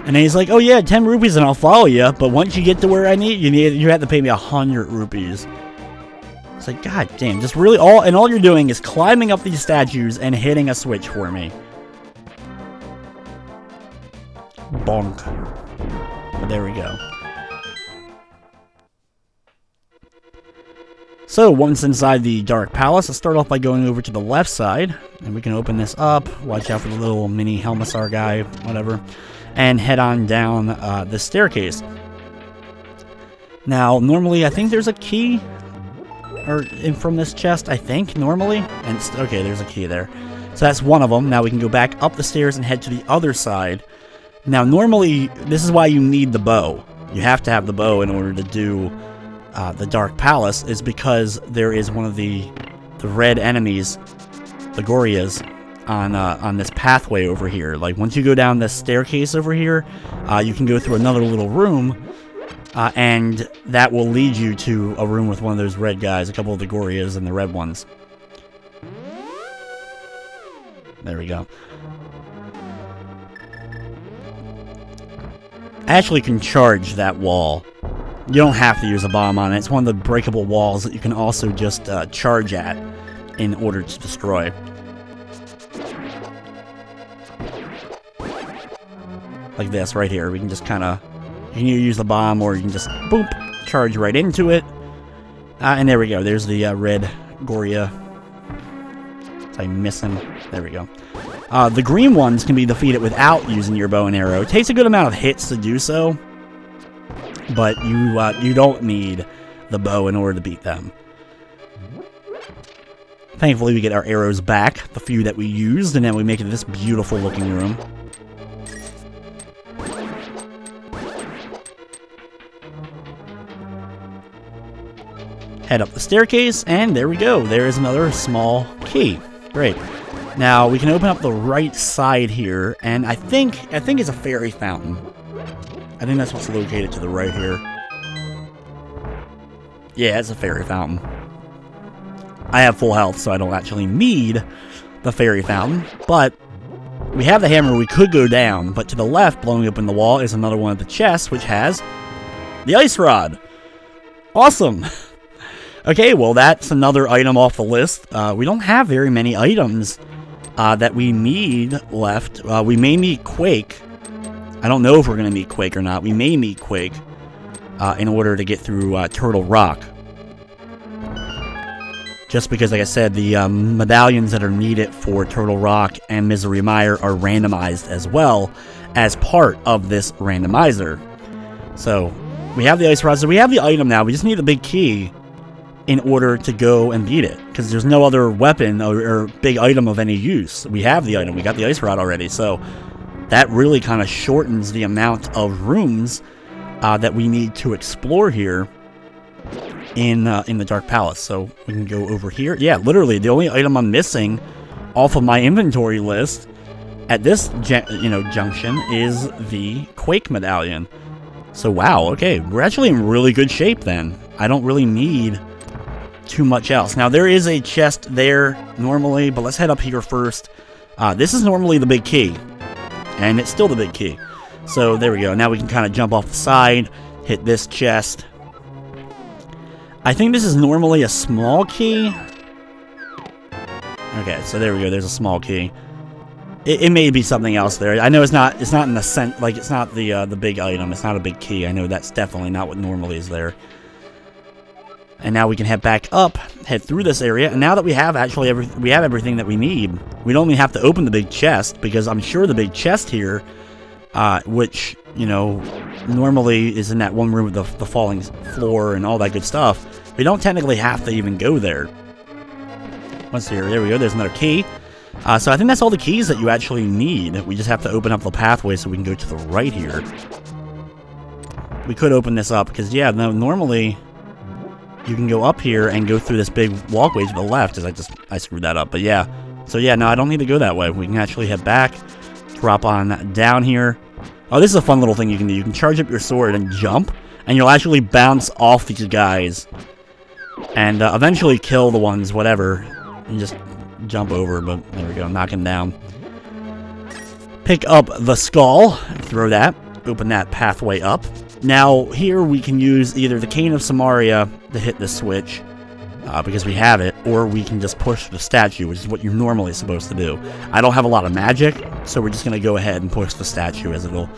And then he's like, oh yeah, 10 rupees and I'll follow you, but once you get to where I need, you have to pay me 100 rupees. It's like, god damn, just really all you're doing is climbing up these statues and hitting a switch for me. Bonk. But there we go. So, once inside the Dark Palace, let's start off by going over to the left side, and we can open this up, watch out for the little mini Helmassar guy, whatever, and head on down the staircase. Now, normally, I think there's a key from this chest, I think, normally, and okay, there's a key there. So that's one of them. Now we can go back up the stairs and head to the other side. Now, normally, this is why you need the bow. You have to have the bow in order to do the Dark Palace, is because there is one of the red enemies, the Gorias, on this pathway over here. Like, once you go down this staircase over here, you can go through another little room, and that will lead you to a room with one of those red guys, a couple of the Gorias and the red ones. There we go. I actually can charge that wall. You don't have to use a bomb on it. It's one of the breakable walls that you can also just charge at in order to destroy. Like this right here. We can just kind of... You can either use the bomb or you can just, boop, charge right into it. And there we go. There's the red Goria. Did I miss him? There we go. The green ones can be defeated without using your bow and arrow. It takes a good amount of hits to do so, but you don't need the bow in order to beat them. Thankfully, we get our arrows back, the few that we used, and then we make it this beautiful looking room. Head up the staircase, and there we go. There is another small key. Great. Now, we can open up the right side here, and I think it's a fairy fountain. I think that's what's located to the right here. Yeah, it's a fairy fountain. I have full health, so I don't actually need the fairy fountain, but we have the hammer. We could go down, but to the left, blowing open the wall, is another one of the chests, which has the ice rod. Awesome! Okay, well, that's another item off the list. We don't have very many items that we need left. We may need Quake I don't know if we're going to meet Quake or not. We may meet Quake in order to get through Turtle Rock. Just because, like I said, the medallions that are needed for Turtle Rock and Misery Mire are randomized as well as part of this randomizer. So, we have the Ice Rod, so we have the item now. We just need the big key in order to go and beat it. Because there's no other weapon or big item of any use. We have the item. We got the Ice Rod already. So, that really kind of shortens the amount of rooms that we need to explore here in the Dark Palace. So we can go over here. Yeah, literally the only item I'm missing off of my inventory list at this junction is the Quake medallion. So wow, okay, we're actually in really good shape then. I don't really need too much else. Now there is a chest there normally, but let's head up here first. This is normally the big key, and it's still the big key. So there we go. Now we can kind of jump off the side, hit this chest. I think this is normally a small key. Okay, so there we go. There's a small key. It may be something else there. I know it's not in the sense, like it's not the big item. It's not a big key. I know that's definitely not what normally is there. And now we can head back up, head through this area, and now that we have actually everything that we need, we don't even have to open the big chest, because I'm sure the big chest here, which, you know, normally is in that one room with the falling floor and all that good stuff, we don't technically have to even go there. Let's see here. There we go. There's another key. So I think that's all the keys that you actually need. We just have to open up the pathway so we can go to the right here. We could open this up because, yeah, no, normally you can go up here and go through this big walkway to the left, as I screwed that up. But yeah, so yeah, no, I don't need to go that way. We can actually head back, drop on down here. Oh, this is a fun little thing you can do. You can charge up your sword and jump, and you'll actually bounce off these guys and eventually kill the ones, whatever. You just jump over, but there we go, knock him down. Pick up the skull, throw that, open that pathway up. Now, here we can use either the Cane of Samaria to hit this switch, because we have it, or we can just push the statue, which is what you're normally supposed to do. I don't have a lot of magic, so we're just going to go ahead and push the statue, as it'll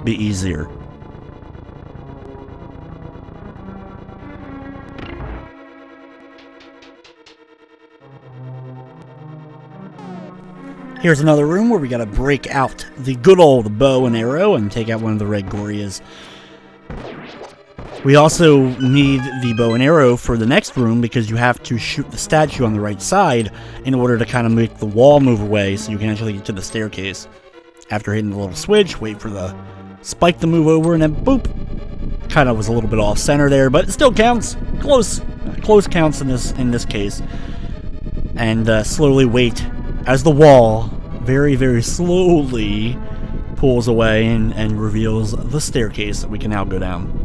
be easier. Here's another room where we gotta break out the good old bow and arrow and take out one of the red Gorias. We also need the bow and arrow for the next room because you have to shoot the statue on the right side in order to kind of make the wall move away so you can actually get to the staircase. After hitting the little switch, wait for the spike to move over, and then boop! Kind of was a little bit off center there, but it still counts. Close counts in this case. And slowly wait as the wall very, very slowly pulls away and reveals the staircase that we can now go down.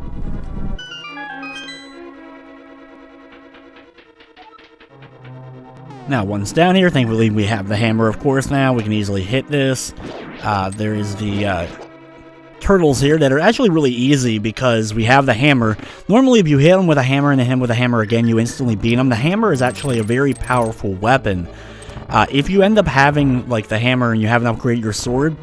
Now, once down here, thankfully we have the hammer, of course, now. We can easily hit this. There is the turtles here that are actually really easy because we have the hammer. Normally, if you hit them with a hammer and then hit them with a hammer again, you instantly beat them. The hammer is actually a very powerful weapon. If you end up having, like, the hammer and you haven't upgraded your sword,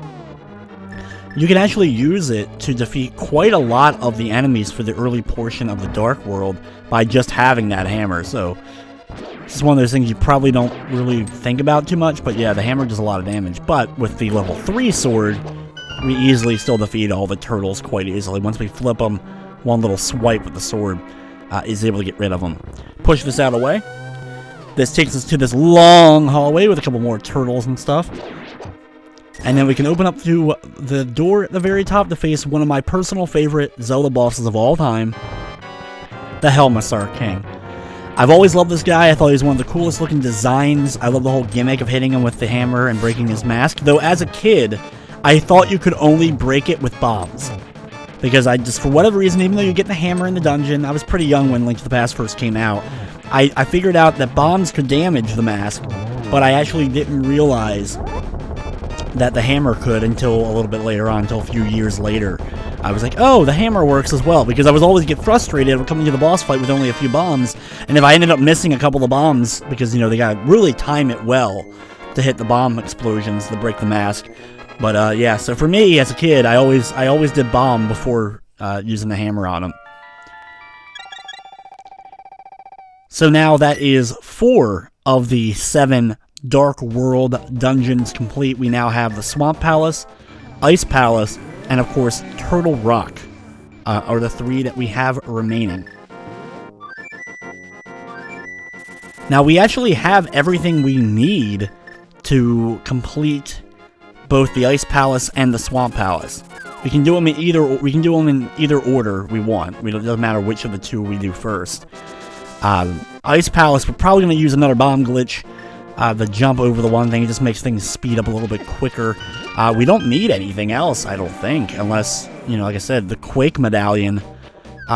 you can actually use it to defeat quite a lot of the enemies for the early portion of the Dark World by just having that hammer. So, this is one of those things you probably don't really think about too much, but yeah, the hammer does a lot of damage. But with the level 3 sword, we easily still defeat all the turtles quite easily. Once we flip them, one little swipe with the sword is able to get rid of them. Push this out of the way. This takes us to this long hallway with a couple more turtles and stuff. And then we can open up to the door at the very top to face one of my personal favorite Zelda bosses of all time, the Helmassar King. I've always loved this guy. I thought he was one of the coolest looking designs. I love the whole gimmick of hitting him with the hammer and breaking his mask. Though as a kid, I thought you could only break it with bombs. Because I just, for whatever reason, even though you get the hammer in the dungeon, I was pretty young when Link to the Past first came out, I figured out that bombs could damage the mask, but I actually didn't realize that the hammer could until a little bit later on, until a few years later. I was like, oh, the hammer works as well, because I was always get frustrated coming to the boss fight with only a few bombs, and if I ended up missing a couple of bombs, because, you know, they gotta really time it well to hit the bomb explosions to break the mask, But yeah, so for me as a kid, I always did bomb before using the hammer on them. So now that is 4 of the 7 Dark World dungeons complete. We now have the Swamp Palace, Ice Palace, and of course Turtle Rock are the 3 that we have remaining. Now we actually have everything we need to complete both the Ice Palace and the Swamp Palace. We can do them in either order we want. It doesn't matter which of the 2 we do first. Ice Palace, we're probably going to use another bomb glitch. The jump over the one thing, it just makes things speed up a little bit quicker. We don't need anything else, I don't think, unless, you know, like I said, the Quake Medallion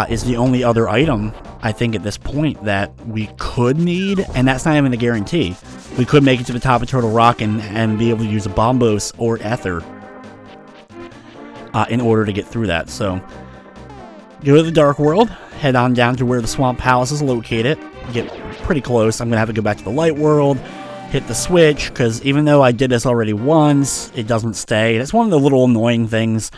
is the only other item, I think, at this point that we could need, and that's not even a guarantee. We could make it to the top of Turtle Rock and be able to use a Bombos or Ether in order to get through that. So, go to the Dark World, head on down to where the Swamp Palace is located, get pretty close. I'm going to have to go back to the Light World, hit the switch, because even though I did this already once, it doesn't stay. That's one of the little annoying things,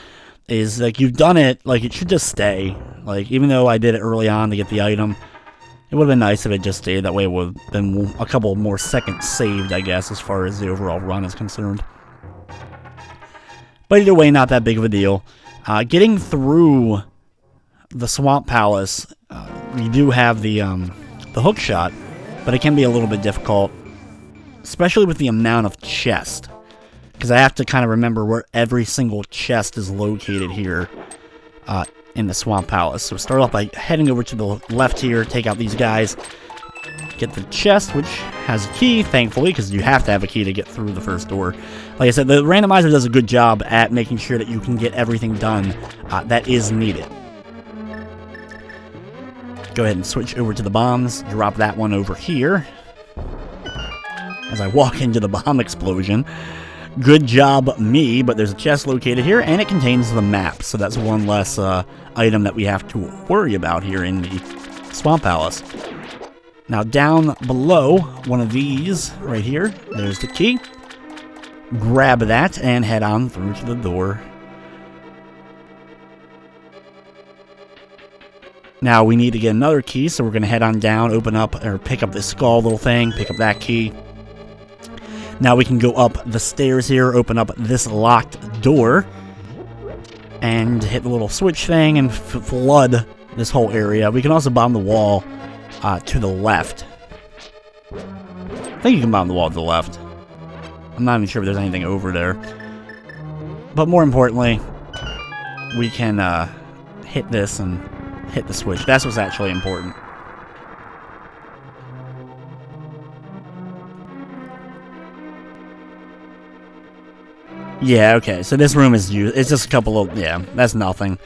is like you've done it, like it should just stay. Like even though I did it early on to get the item, it would have been nice if it just stayed. That way it would have been a couple more seconds saved, I guess, as far as the overall run is concerned. But either way, not that big of a deal. Getting through the Swamp Palace, we do have the hook shot, but it can be a little bit difficult, especially with the amount of chest, because I have to kind of remember where every single chest is located here in the Swamp Palace. So start off by heading over to the left here, take out these guys, get the chest, which has a key, thankfully, because you have to have a key to get through the first door. Like I said, the randomizer does a good job at making sure that you can get everything done that is needed. Go ahead and switch over to the bombs, drop that one over here as I walk into the bomb explosion. Good job, me, but there's a chest located here, and it contains the map, so that's one less item that we have to worry about here in the Swamp Palace. Now, down below, one of these right here, there's the key. Grab that and head on through to the door. Now, we need to get another key, so we're going to head on down, open up, or pick up this skull little thing, pick up that key. Now we can go up the stairs here, open up this locked door, and hit the little switch thing and flood this whole area. We can also bomb the wall to the left. I think you can bomb the wall to the left. I'm not even sure if there's anything over there. But more importantly, we can hit this and hit the switch. That's what's actually important. Yeah, okay, so this room is used. It's just a couple of, yeah, that's nothing.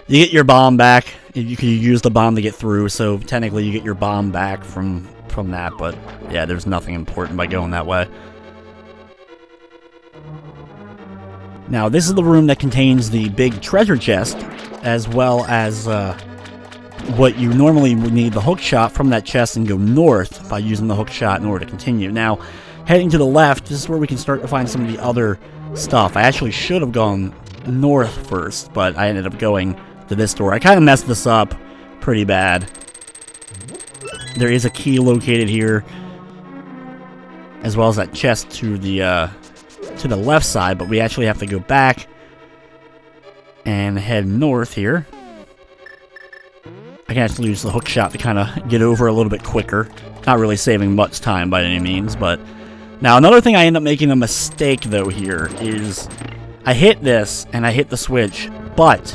You get your bomb back. You can use the bomb to get through, so technically you get your bomb back from that, but yeah, there's nothing important by going that way. Now, this is the room that contains the big treasure chest, as well as what you normally would need, the hook shot from that chest, and go north by using the hook shot in order to continue. Now, heading to the left, this is where we can start to find some of the other stuff. I actually should have gone north first, but I ended up going to this door. I kind of messed this up pretty bad. There is a key located here, as well as that chest to the left side, but we actually have to go back and head north here. I can actually use the hook shot to kind of get over a little bit quicker. Not really saving much time by any means, but now another thing I end up making a mistake though here is I hit this and I hit the switch, but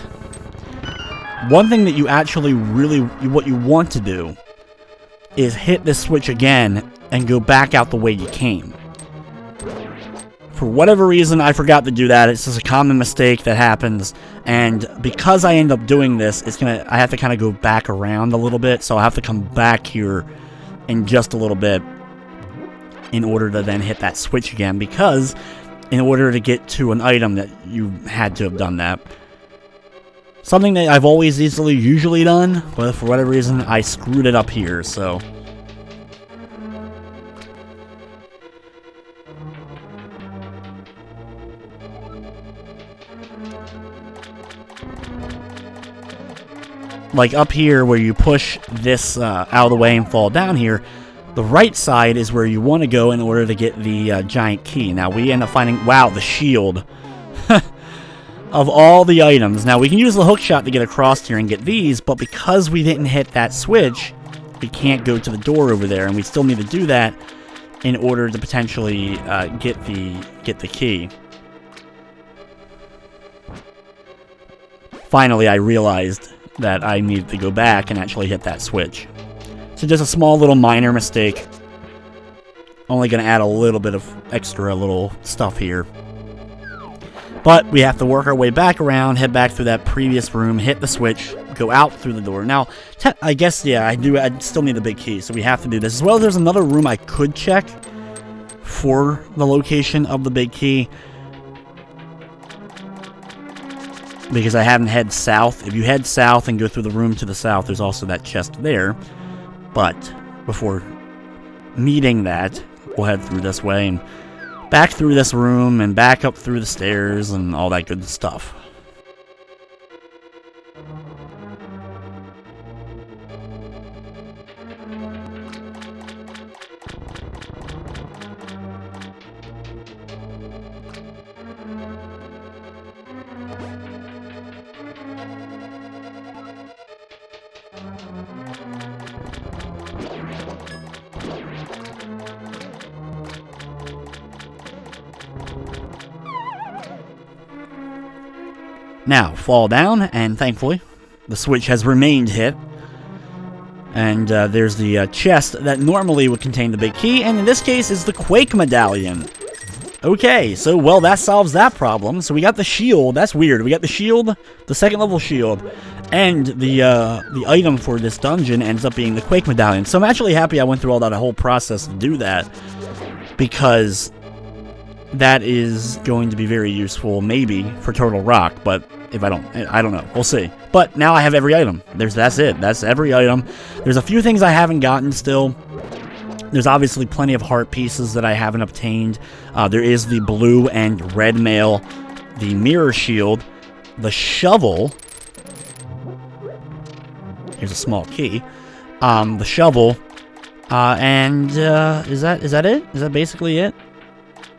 one thing that you actually really, what you want to do is hit this switch again and go back out the way you came. For whatever reason, I forgot to do that. It's just a common mistake that happens, and because I end up doing this, I have to kind of go back around a little bit, so I'll have to come back here in just a little bit in order to then hit that switch again, because in order to get to an item that you had to have done that. Something that I've always usually done, but for whatever reason, I screwed it up here, so like up here where you push this out of the way and fall down here, the right side is where you want to go in order to get the giant key. Now we end up finding, wow, the shield. Of all the items. Now we can use the hook shot to get across here and get these, but because we didn't hit that switch, we can't go to the door over there, and we still need to do that in order to potentially get the key. Finally, I realized that I needed to go back and actually hit that switch. So just a small little minor mistake. Only going to add a little bit of extra little stuff here. But we have to work our way back around, head back through that previous room, hit the switch, go out through the door. Now, I guess, yeah, I still need the big key, so we have to do this. As well, there's another room I could check for the location of the big key, because I haven't head south. If you head south and go through the room to the south, there's also that chest there. But before meeting that, we'll head through this way and back through this room and back up through the stairs and all that good stuff. Now, fall down, and thankfully, the switch has remained hit. And there's the chest that normally would contain the big key, and in this case is the Quake Medallion. Okay, so, well, that solves that problem. So we got the shield. That's weird. We got the shield, the second level shield, and the item for this dungeon ends up being the Quake Medallion. So I'm actually happy I went through all that whole process to do that, because that is going to be very useful, maybe, for Turtle Rock, but if I don't know. We'll see. But now I have every item. That's it. That's every item. There's a few things I haven't gotten still. There's obviously plenty of heart pieces that I haven't obtained. There is the blue and red mail, the mirror shield, the shovel. Here's a small key. The shovel, and is that it? Is that basically it?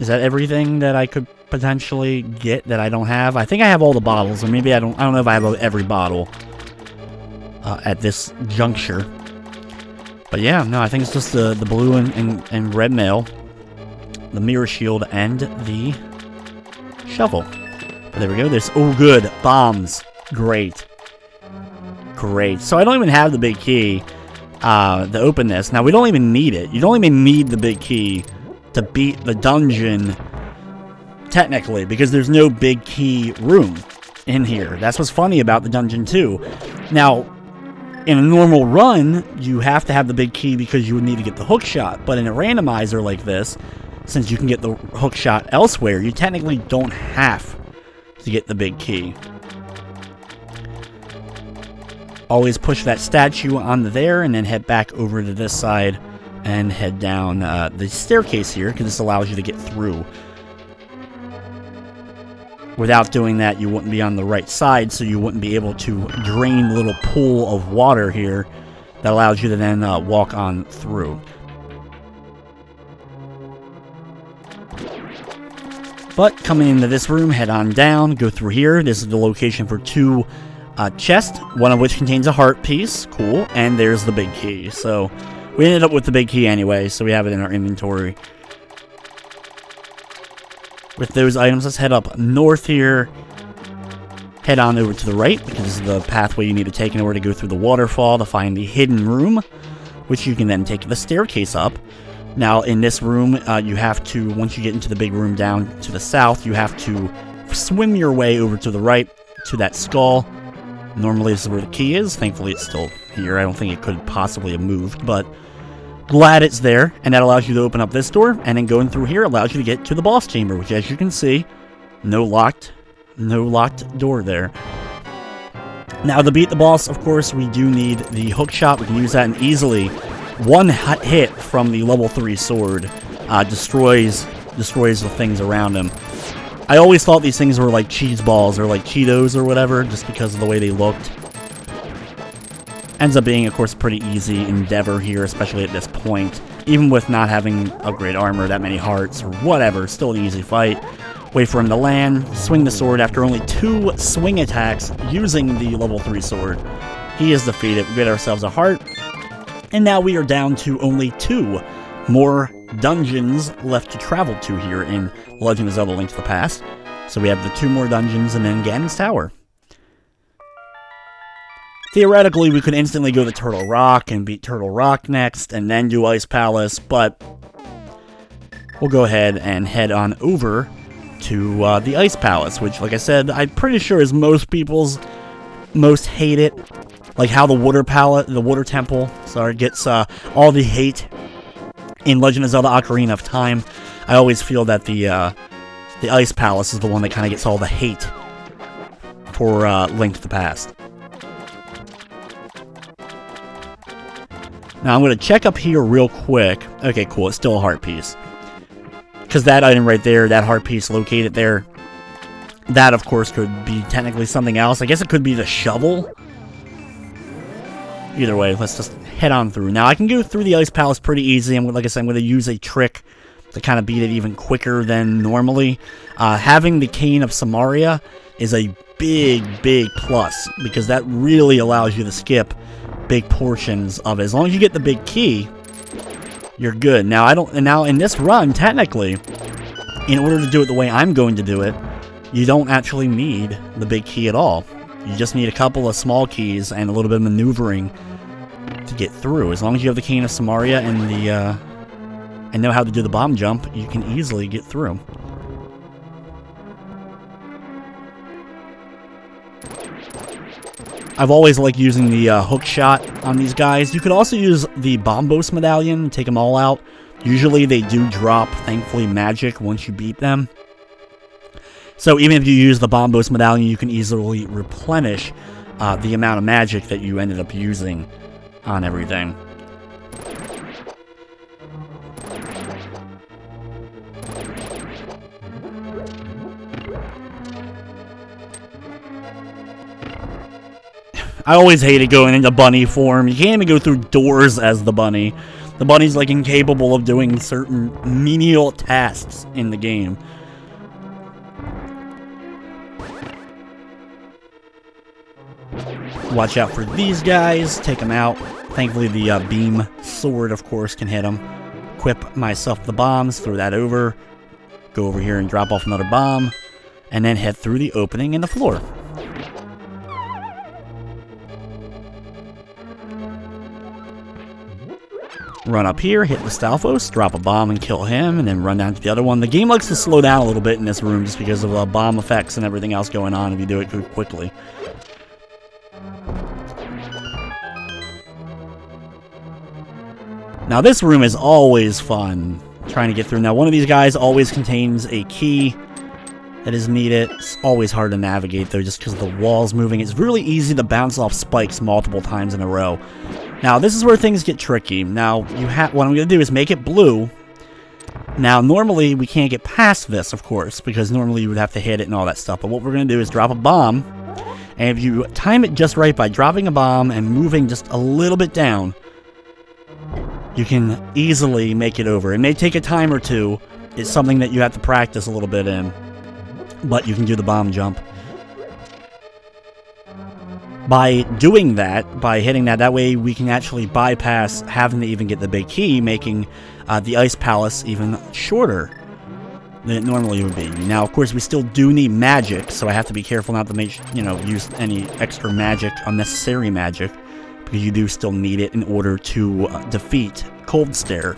Is that everything that I could potentially get that I don't have? I think I have all the bottles, or maybe I don't know if I have every bottle at this juncture. But yeah, no, I think it's just the blue and red mail, the mirror shield, and the shovel. But there we go. There's, oh good, bombs. Great. Great. So I don't even have the big key to open this. Now we don't even need it. You don't even need the big key to beat the dungeon, technically, because there's no big key room in here. That's what's funny about the dungeon too. Now, in a normal run, you have to have the big key because you would need to get the hook shot. But in a randomizer like this, since you can get the hook shot elsewhere, you technically don't have to get the big key. Always push that statue onto there and then head back over to this side and head down the staircase here, because this allows you to get through. Without doing that, you wouldn't be on the right side, so you wouldn't be able to drain the little pool of water here that allows you to then walk on through. But coming into this room, head on down, go through here. This is the location for two chests, one of which contains a heart piece. Cool. And there's the big key. So we ended up with the big key anyway, so we have it in our inventory. With those items, let's head up north here. Head on over to the right, because this is the pathway you need to take in order to go through the waterfall to find the hidden room, which you can then take the staircase up. Now, in this room, you have to, once you get into the big room down to the south, you have to swim your way over to the right to that skull. Normally, this is where the key is. Thankfully, it's still here. I don't think it could possibly have moved, but glad it's there. And that allows you to open up this door, and then going through here allows you to get to the boss chamber, which, as you can see, no locked door there. Now, to beat the boss, of course, we do need the hook shot. We can use that, and easily one hit from the level 3 sword destroys the things around him. I always thought these things were like cheese balls or like Cheetos or whatever, just because of the way they looked. Ends up being, of course, a pretty easy endeavor here, especially at this point. Even with not having upgrade armor, that many hearts, or whatever, still an easy fight. Wait for him to land, swing the sword after only 2 swing attacks using the level 3 sword. He is defeated. We get ourselves a heart. And now we are down to only 2 more dungeons left to travel to here in Legend of Zelda Link to the Past. So we have the 2 more dungeons and then Ganon's Tower. Theoretically, we could instantly go to Turtle Rock and beat Turtle Rock next, and then do Ice Palace, but we'll go ahead and head on over to the Ice Palace, which, like I said, I'm pretty sure is most people's most hated. Like how the Water Temple, gets all the hate in Legend of Zelda Ocarina of Time. I always feel that the Ice Palace is the one that kind of gets all the hate for Link to the Past. Now, I'm going to check up here real quick. Okay, cool. It's still a heart piece. Because that item right there, that heart piece located there, that, of course, could be technically something else. I guess it could be the shovel. Either way, let's just head on through. Now, I can go through the Ice Palace pretty easy. Like I said, I'm going to use a trick to kind of beat it even quicker than normally. Having the Cane of Samaria is a big, big plus. Because that really allows you to skip big portions of it. As long as you get the big key, you're good. Now now in this run, technically, in order to do it the way I'm going to do it, you don't actually need the big key at all. You just need a couple of small keys and a little bit of maneuvering to get through. As long as you have the Cane of Samaria and and know how to do the bomb jump, you can easily get through. I've always liked using the hook shot on these guys. You could also use the Bombos medallion, take them all out. Usually they do drop, thankfully, magic once you beat them. So even if you use the Bombos medallion, you can easily replenish the amount of magic that you ended up using on everything. I always hated going into bunny form. You can't even go through doors as the bunny. The bunny's like incapable of doing certain menial tasks in the game. Watch out for these guys. Take them out. Thankfully the beam sword, of course, can hit them. Equip myself the bombs. Throw that over. Go over here and drop off another bomb. And then head through the opening in the floor. Run up here, hit the Stalfos, drop a bomb and kill him, and then run down to the other one. The game likes to slow down a little bit in this room just because of bomb effects and everything else going on if you do it too quickly. Now this room is always fun trying to get through. Now one of these guys always contains a key that is needed. It's always hard to navigate though just because the wall's moving. It's really easy to bounce off spikes multiple times in a row. Now, this is where things get tricky. Now, what I'm going to do is make it blue. Now, normally, we can't get past this, of course, because normally you would have to hit it and all that stuff. But what we're going to do is drop a bomb. And if you time it just right by dropping a bomb and moving just a little bit down, you can easily make it over. It may take a time or two. It's something that you have to practice a little bit in. But you can do the bomb jump. By doing that, by hitting that way we can actually bypass having to even get the big key, making the Ice Palace even shorter than it normally would be. Now, of course, we still do need magic, so I have to be careful not to make, use any extra magic, unnecessary magic, because you do still need it in order to defeat Cold Stare.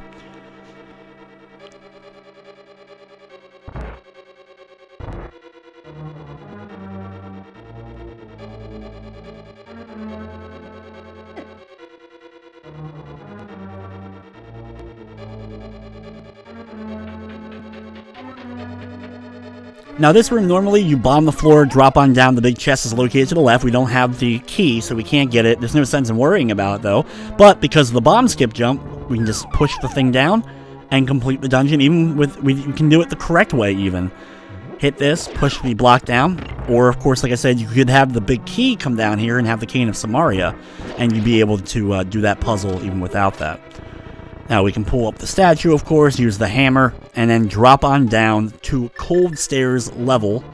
Now this room, normally you bomb the floor, drop on down, the big chest is located to the left. We don't have the key, so we can't get it. There's no sense in worrying about it, though. But because of the bomb skip jump, we can just push the thing down and complete the dungeon. Even with, we can do it the correct way, even. hit this, push the block down, or of course, like I said, you could have the big key come down here and have the Cane of Samaria, and you'd be able to do that puzzle even without that. Now we can pull up the statue, of course, use the hammer, and then drop on down to Cold Stairs level,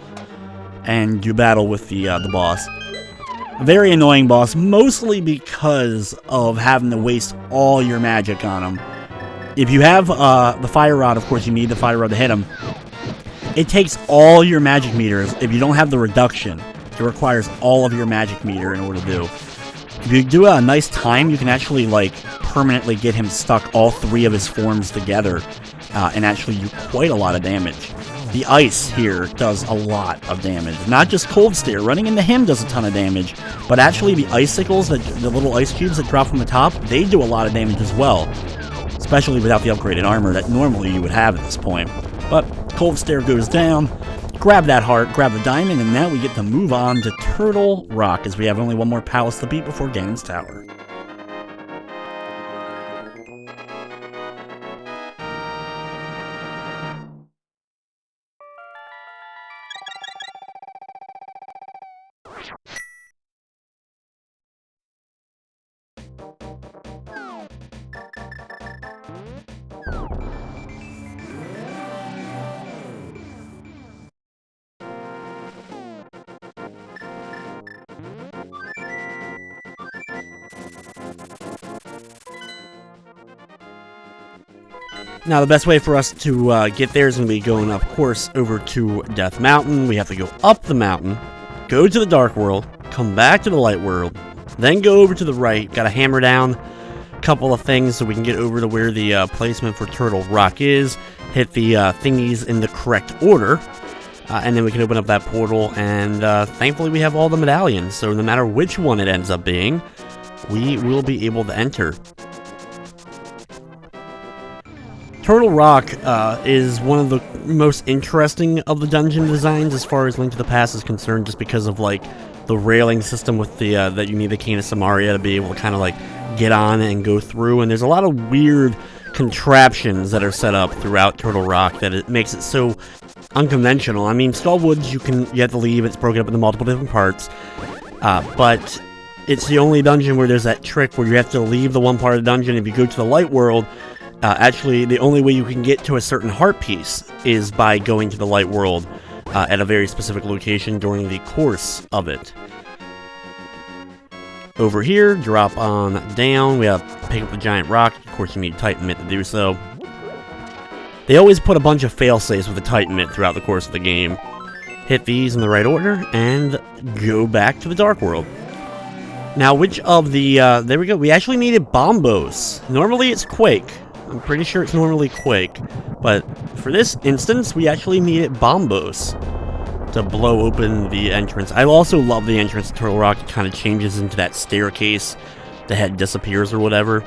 and do battle with the boss. A very annoying boss, mostly because of having to waste all your magic on him. If you have the Fire Rod, of course you need the Fire Rod to hit him. It takes all your magic meters. If you don't have the reduction, it requires all of your magic meter in order to do. If you do a nice time, you can actually like permanently get him stuck all 3 of his forms together and actually do quite a lot of damage. The ice here does a lot of damage. Not just Cold Stare. Running into him does a ton of damage, but actually the icicles, the little ice cubes that drop from the top, they do a lot of damage as well. Especially without the upgraded armor that normally you would have at this point. But Cold Stare goes down, grab that heart, grab the diamond, and now we get to move on to Turtle Rock, as we have only one more palace to beat before Ganon's Tower. Now, the best way for us to get there is going to be going, of course, over to Death Mountain. We have to go up the mountain, go to the Dark World, come back to the Light World, then go over to the right. Got to hammer down a couple of things so we can get over to where the placement for Turtle Rock is, hit the thingies in the correct order, and then we can open up that portal, and thankfully we have all the medallions, so no matter which one it ends up being, we will be able to enter. Turtle Rock is one of the most interesting of the dungeon designs as far as Link to the Past is concerned, just because of like the railing system with the that you need the Cane of Samaria to be able to kind of like get on and go through, and there's a lot of weird contraptions that are set up throughout Turtle Rock that it makes it so unconventional. I mean, Skull Woods you have to leave; it's broken up into multiple different parts, but it's the only dungeon where there's that trick where you have to leave the one part of the dungeon. If you go to the Light World, actually, the only way you can get to a certain heart piece is by going to the Light World at a very specific location during the course of it. Over here, drop on down. We have to pick up the giant rock. Of course, you need Titan Mitt to do so. They always put a bunch of fail-safes with the Titan Mitt throughout the course of the game. Hit these in the right order, and go back to the Dark World. Now, which of the... there we go. We actually needed Bombos. Normally, it's Quake. I'm pretty sure it's normally Quake, but for this instance, we actually needed Bombos to blow open the entrance. I also love the entrance to Turtle Rock. It kind of changes into that staircase. The head disappears or whatever.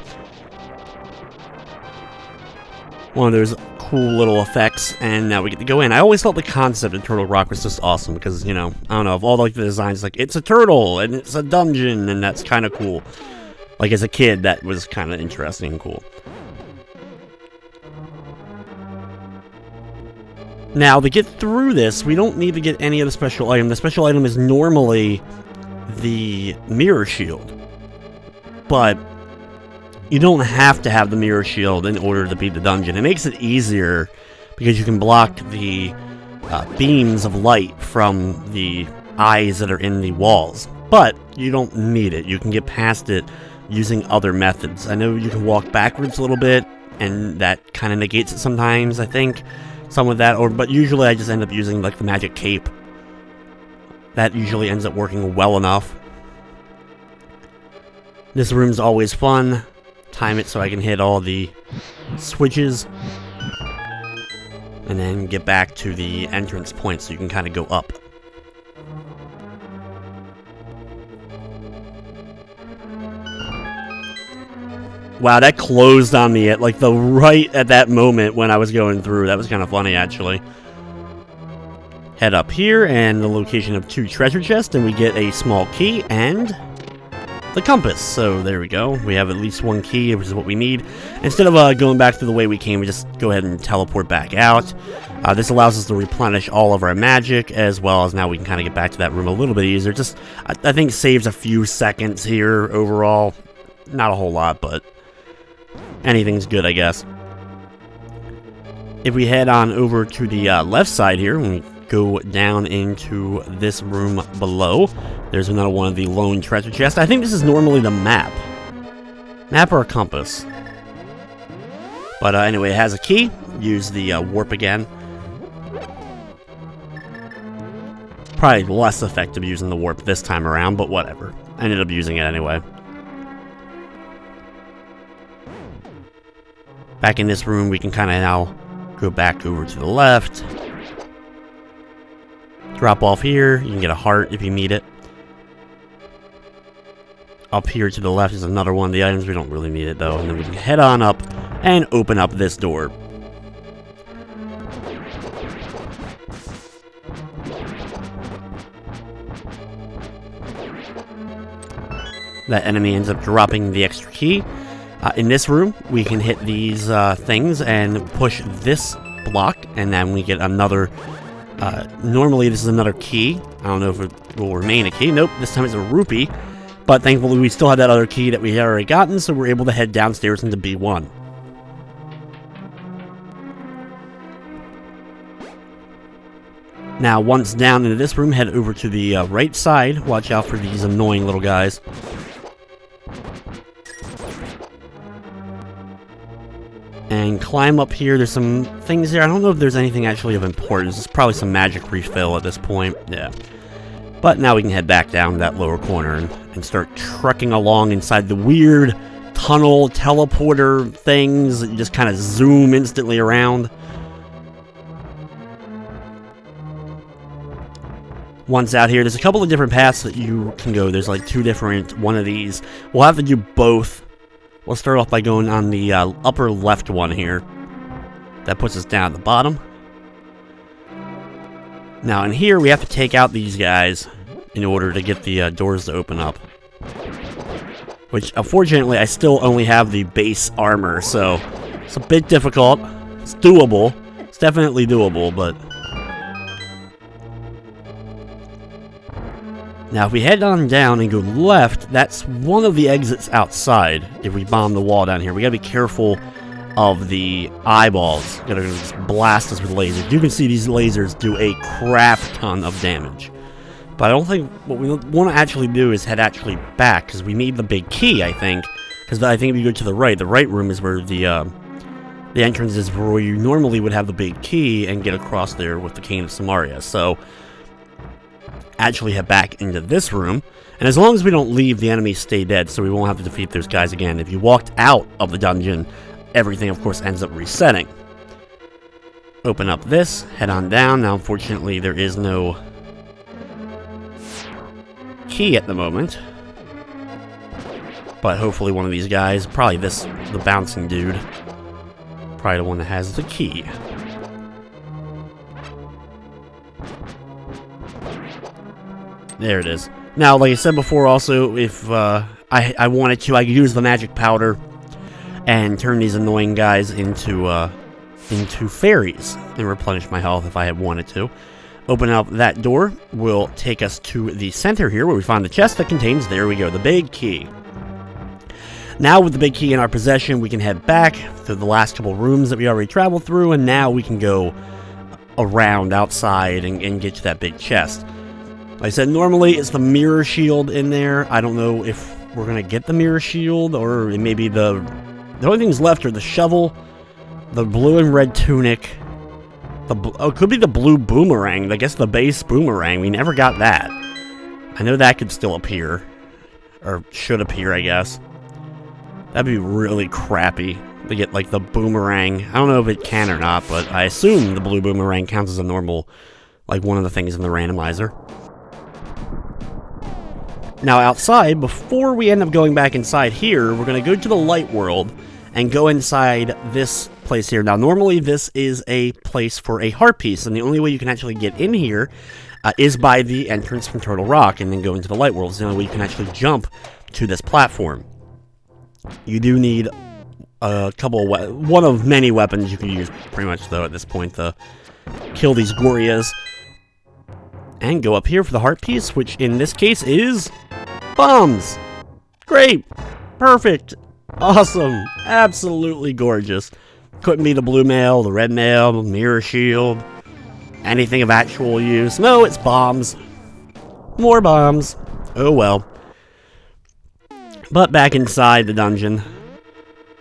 One of those cool little effects, and now we get to go in. I always thought the concept of Turtle Rock was just awesome because, you know, I don't know, of all like the designs, like it's a turtle and it's a dungeon, and that's kind of cool. Like as a kid, that was kind of interesting and cool. Now, to get through this, we don't need to get any of the special item. The special item is normally the Mirror Shield. But you don't have to have the Mirror Shield in order to beat the dungeon. It makes it easier because you can block the beams of light from the eyes that are in the walls. But you don't need it. You can get past it using other methods. I know you can walk backwards a little bit, and that kind of negates it sometimes, I think. Some of that, but usually I just end up using like the magic cape. That usually ends up working well enough. This room's always fun. Time it so I can hit all the switches. And then get back to the entrance point so you can kind of go up. Wow, that closed on me at like the right at that moment when I was going through. That was kind of funny, actually. Head up here, and the location of 2 treasure chests, and we get a small key, and the compass. So there we go. We have at least one key, which is what we need. Instead of going back to the way we came, we just go ahead and teleport back out. This allows us to replenish all of our magic, as well as now we can kind of get back to that room a little bit easier. Just, I think, saves a few seconds here overall. Not a whole lot, but anything's good, I guess. If we head on over to the left side here, when we go down into this room below, there's another one of the lone treasure chests. I think this is normally the map. Map or a compass. But anyway, it has a key. Use the warp again. Probably less effective using the warp this time around, but whatever. I ended up using it anyway. Back in this room, we can kind of now go back over to the left. Drop off here. You can get a heart if you need it. Up here to the left is another one of the items. We don't really need it though. And then we can head on up and open up this door. That enemy ends up dropping the extra key. In this room, we can hit these things and push this block, and then we get another. Normally, this is another key. I don't know if it will remain a key. Nope, this time it's a rupee. But thankfully, we still have that other key that we had already gotten, so we're able to head downstairs into B1. Now, once down into this room, head over to the right side. Watch out for these annoying little guys. And climb up here. There's some things there. I don't know if there's anything actually of importance. It's probably some magic refill at this point. Yeah. But now we can head back down that lower corner and start trucking along inside the weird tunnel teleporter things that you just kind of zoom instantly around. Once out here, there's a couple of different paths that you can go. There's like two different one of these. We'll have to do both. We'll start off by going on the upper left one here. That puts us down at the bottom. Now in here, we have to take out these guys in order to get the doors to open up. Which, unfortunately, I still only have the base armor, so it's a bit difficult. It's doable. It's definitely doable, but... Now, if we head on down and go left, that's one of the exits outside if we bomb the wall down here. We gotta be careful of the eyeballs. Gotta just blast us with lasers. You can see these lasers do a crap ton of damage. But I don't think what we want to actually do is head actually back, because we need the big key, I think. Because I think if you go to the right room is where the entrance is where you normally would have the big key and get across there with the Cane of Samaria. So... actually head back into this room, and as long as we don't leave, the enemies stay dead, so we won't have to defeat those guys again. If you walked out of the dungeon, everything of course ends up resetting. Open up this, head on down. Now unfortunately there is no key at the moment, but hopefully one of these guys, probably the bouncing dude, probably the one that has the key. There it is. Now, like I said before, also, if I wanted to, I could use the magic powder and turn these annoying guys into fairies and replenish my health if I had wanted to. Open up that door will take us to the center here, where we find the chest that contains, there we go, the big key. Now, with the big key in our possession, we can head back to the last couple rooms that we already traveled through, and now we can go around outside and get to that big chest. Like I said, normally it's the mirror shield in there. I don't know if we're going to get the mirror shield, or maybe the only things left are the shovel, the blue and red tunic, it could be the blue boomerang. I guess the base boomerang. We never got that. I know that could still appear, or should appear, I guess. That'd be really crappy to get, like, the boomerang. I don't know if it can or not, but I assume the blue boomerang counts as a normal, like, one of the things in the randomizer. Now outside, before we end up going back inside here, we're going to go to the light world and go inside this place here. Now normally this is a place for a heart piece, and the only way you can actually get in here is by the entrance from Turtle Rock and then go into the light world. It's the only way you can actually jump to this platform. You do need a couple of one of many weapons you can use pretty much though at this point to kill these Gorias. And go up here for the heart piece, which in this case is bombs. Great. Perfect. Awesome. Absolutely gorgeous. Couldn't be the blue mail, the red mail, mirror shield, anything of actual use. No, it's bombs. More bombs. Oh well. But back inside the dungeon.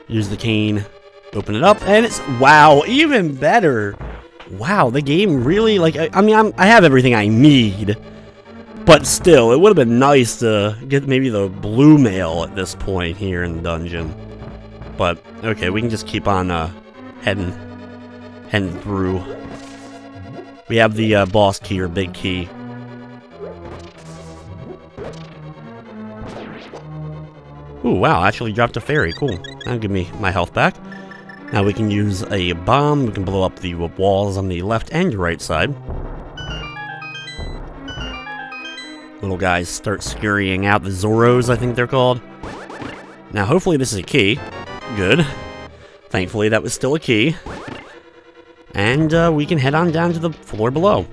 Use the cane. Open it up, and it's, wow, even better. Wow, the game really, like, I mean, I have everything I need. But still, it would have been nice to get maybe the blue mail at this point here in the dungeon. But, okay, we can just keep on heading through. We have the boss key, or big key. Ooh, wow, I actually dropped a fairy. Cool. That'll give me my health back. Now we can use a bomb. We can blow up the walls on the left and right side. Little guys start scurrying out. The Zoros, I think they're called. Now, hopefully this is a key. Good. Thankfully, that was still a key. And we can head on down to the floor below.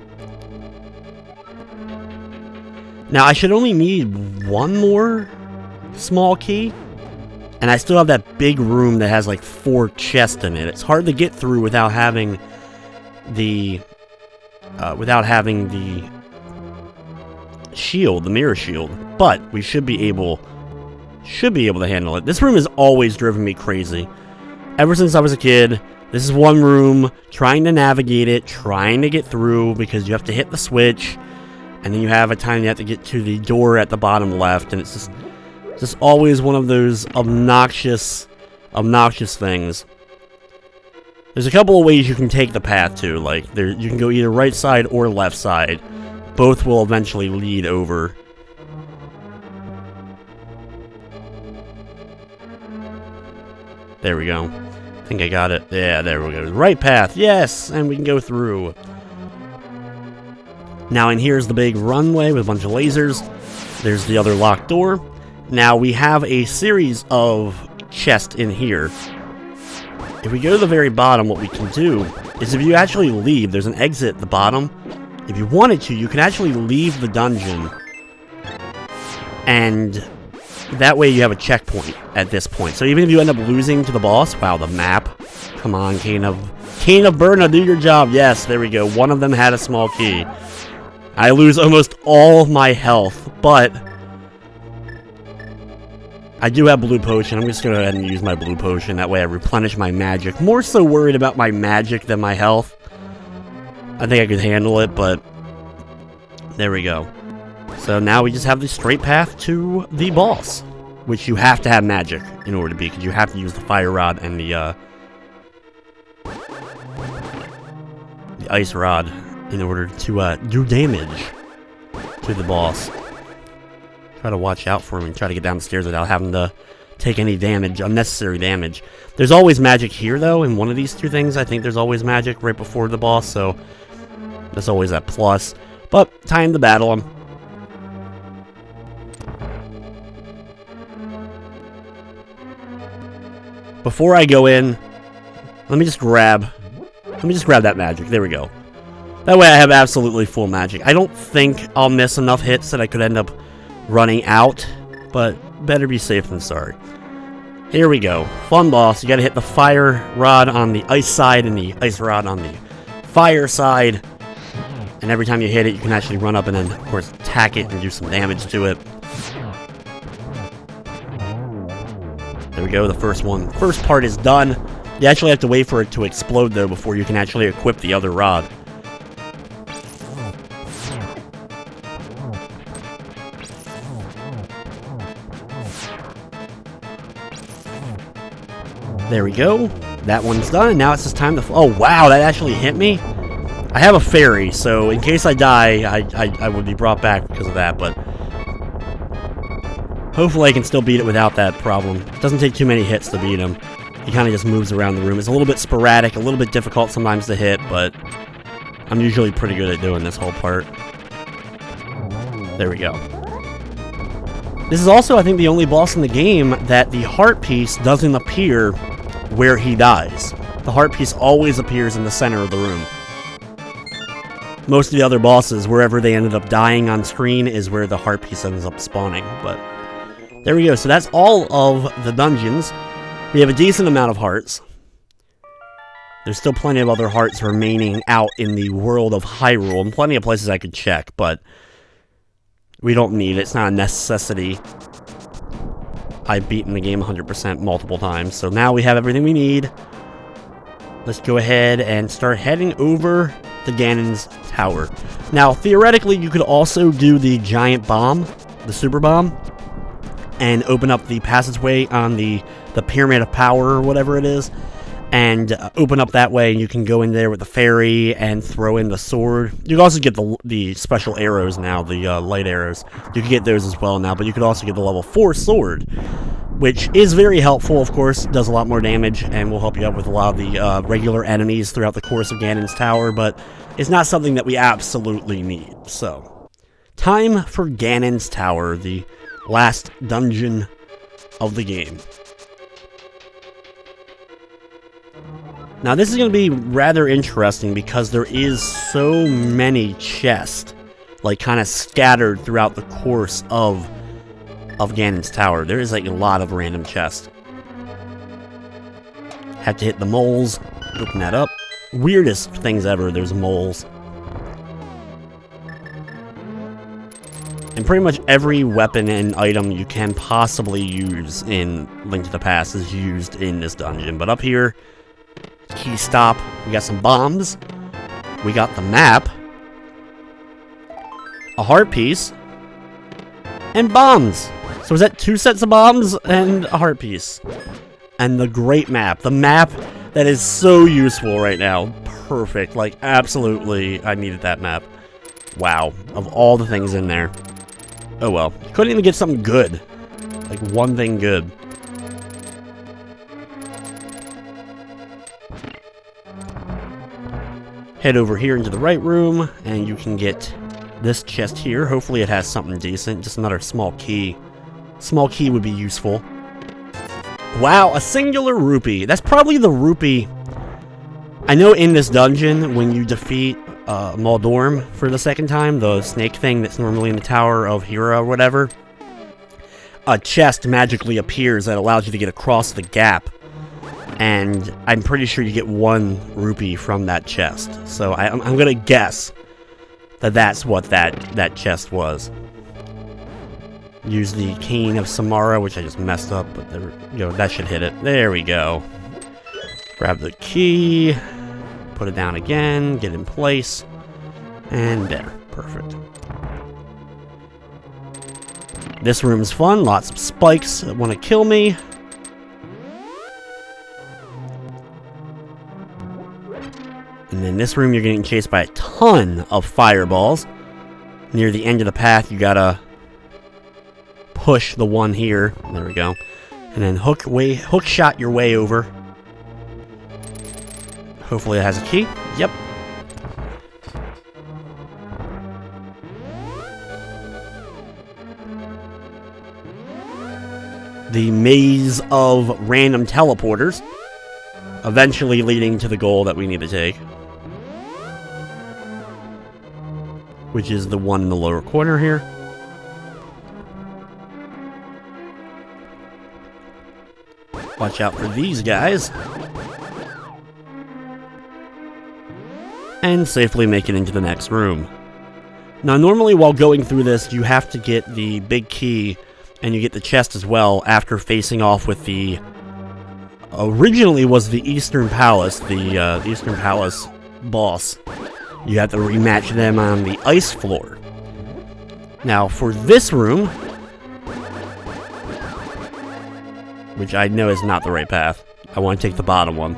Now, I should only need one more small key. And I still have that big room that has like 4 chests in it. It's hard to get through without having the shield, the mirror shield. But we should be able to handle it. This room has always driven me crazy. Ever since I was a kid, this is one room, trying to navigate it, trying to get through, because you have to hit the switch, and then you have a time you have to get to the door at the bottom left, and it's just always one of those obnoxious things. There's a couple of ways you can take the path to, like, you can go either right side or left side. Both will eventually lead over. There we go. I think I got it. Yeah, there we go. Right path, yes! And we can go through. Now, and here's the big runway with a bunch of lasers. There's the other locked door. Now, we have a series of chests in here. If we go to the very bottom, what we can do is if you actually leave, there's an exit at the bottom. If you wanted to, you can actually leave the dungeon. And that way you have a checkpoint at this point. So even if you end up losing to the boss, wow, the map. Come on, Cane of Burna, do your job. Yes, there we go. One of them had a small key. I lose almost all of my health, but I do have blue potion. I'm just going to go ahead and use my blue potion. That way I replenish my magic. More so worried about my magic than my health. I think I could handle it, but there we go. So now we just have the straight path to the boss, which you have to have magic in order to beat, because you have to use the fire rod and the ice rod in order to do damage to the boss. Try to watch out for him and try to get down the stairs without having to take any damage, unnecessary damage. There's always magic here, though, in one of these two things. I think there's always magic right before the boss, so that's always a plus. But time to battle him. Before I go in, let me just grab that magic. There we go. That way I have absolutely full magic. I don't think I'll miss enough hits that I could end up running out, but better be safe than sorry. Here we go. Fun boss. You gotta hit the fire rod on the ice side and the ice rod on the fire side. And every time you hit it, you can actually run up and then, of course, attack it and do some damage to it. There we go, the first one. First part is done. You actually have to wait for it to explode, though, before you can actually equip the other rod. There we go. That one's done, and now it's just time to... Oh, wow, that actually hit me? I have a fairy, so in case I die, I would be brought back because of that, but... Hopefully I can still beat it without that problem. It doesn't take too many hits to beat him. He kind of just moves around the room. It's a little bit sporadic, a little bit difficult sometimes to hit, but... I'm usually pretty good at doing this whole part. There we go. This is also, I think, the only boss in the game that the heart piece doesn't appear where he dies. The heart piece always appears in the center of the room. Most of the other bosses, wherever they ended up dying on screen, is where the heart piece ends up spawning. But there we go. So that's all of the dungeons. We have a decent amount of hearts. There's still plenty of other hearts remaining out in the world of Hyrule, and plenty of places I could check, but we don't need it. It's not a necessity. I've beaten the game 100% multiple times, so now we have everything we need. Let's go ahead and start heading over to Ganon's tower. Now, theoretically, you could also do the giant bomb, the super bomb, and open up the passageway on the Pyramid of Power or whatever it is, and open up that way, and you can go in there with the fairy and throw in the sword. You can also get the special arrows now, the light arrows. You can get those as well now, but you could also get the level 4 sword, which is very helpful, of course. Does a lot more damage, and will help you out with a lot of the regular enemies throughout the course of Ganon's tower, but it's not something that we absolutely need. So, time for Ganon's tower, the last dungeon of the game. Now, this is going to be rather interesting because there is so many chests, like, kind of scattered throughout the course of Ganon's tower. There is, like, a lot of random chests. Have to hit the moles, open that up. Weirdest things ever, there's moles. And pretty much every weapon and item you can possibly use in Link to the Past is used in this dungeon. But up here, key stop, we got some bombs, we got the map, a heart piece, and bombs. So is that 2 sets of bombs and a heart piece? And the great map, the map that is so useful right now. Perfect, like absolutely, I needed that map. Wow, of all the things in there. Oh well, couldn't even get something good, like one thing good. Head over here into the right room, and you can get this chest here. Hopefully it has something decent. Just another small key. Small key would be useful. Wow, a singular rupee. That's probably the rupee. I know in this dungeon, when you defeat Moldorm for the second time, the snake thing that's normally in the Tower of Hyrule or whatever, a chest magically appears that allows you to get across the gap. And I'm pretty sure you get 1 rupee from that chest. So I'm going to guess that that's what that chest was. Use the Cane of Samara, which I just messed up, but there we go. That should hit it. There we go. Grab the key, put it down again, get in place, and there. Perfect. This room's fun. Lots of spikes that want to kill me. And in this room, you're getting chased by a ton of fireballs. Near the end of the path, you gotta push the one here. There we go. And then hook shot your way over. Hopefully it has a key. Yep. The maze of random teleporters, eventually leading to the goal that we need to take, which is the one in the lower corner here. Watch out for these guys. And safely make it into the next room. Now, normally while going through this, you have to get the big key, and you get the chest as well after facing off with the... Originally was the Eastern Palace, the Eastern Palace boss. You have to rematch them on the ice floor. Now, for this room, which I know is not the right path, I want to take the bottom one.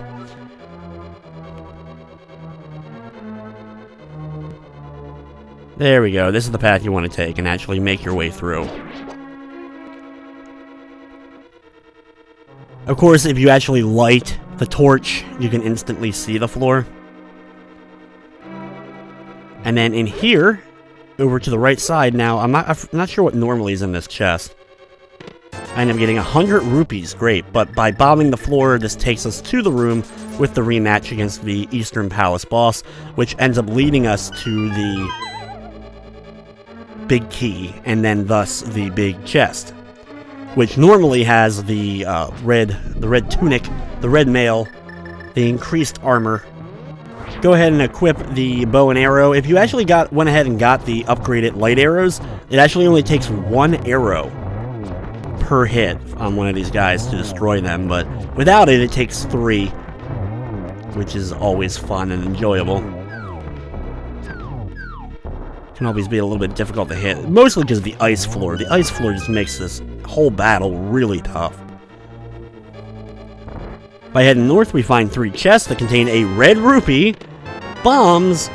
There we go. This is the path you want to take and actually make your way through. Of course, if you actually light the torch, you can instantly see the floor. And then in here, over to the right side now, I'm not sure what normally is in this chest. I end up getting 100 rupees, great, but by bombing the floor, this takes us to the room with the rematch against the Eastern Palace boss, which ends up leading us to the big key, and then thus the big chest, which normally has the red tunic, the red mail, the increased armor. Go ahead and equip the bow and arrow. If you actually went ahead and got the upgraded light arrows, it actually only takes 1 arrow per hit on one of these guys to destroy them, but without it, it takes 3, which is always fun and enjoyable. Can always be a little bit difficult to hit, mostly because of the ice floor. The ice floor just makes this whole battle really tough. By heading north, we find 3 chests that contain a red rupee, bombs,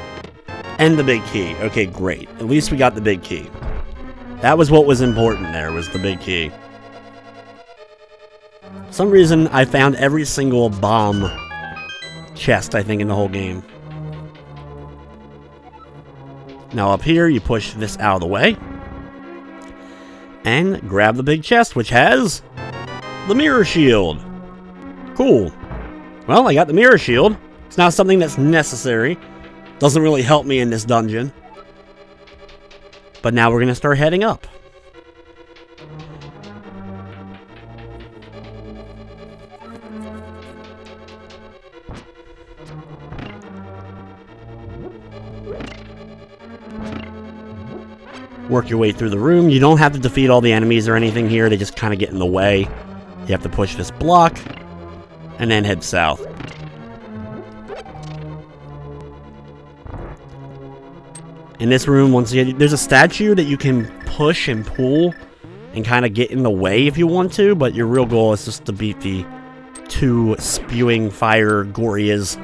and the big key. Okay, great. At least we got the big key. That was what was important there, was the big key. For some reason, I found every single bomb chest, I think, in the whole game. Now up here, you push this out of the way. And grab the big chest, which has the mirror shield. Cool. Well, I got the mirror shield. It's not something that's necessary. Doesn't really help me in this dungeon. But now we're going to start heading up. Work your way through the room. You don't have to defeat all the enemies or anything here. They just kind of get in the way. You have to push this block and then head south. In this room, once again, there's a statue that you can push and pull and kind of get in the way if you want to, but your real goal is just to beat the 2 spewing fire Gorias.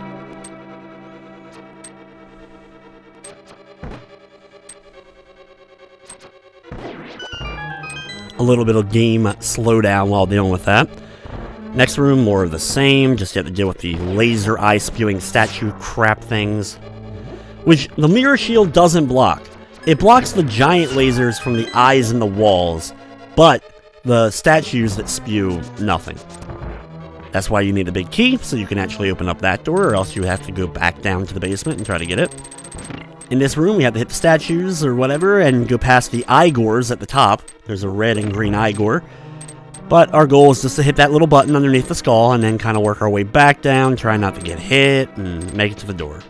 A little bit of game slowdown while dealing with that. Next room, more of the same, just you have to deal with the laser eye spewing statue crap things, which the mirror shield doesn't block. It blocks the giant lasers from the eyes in the walls, but the statues that spew, nothing. That's why you need a big key, so you can actually open up that door, or else you have to go back down to the basement and try to get it. In this room, we have to hit the statues or whatever and go past the Igors at the top. There's a red and green Igor. But our goal is just to hit that little button underneath the skull and then kind of work our way back down, try not to get hit, and make it to the door.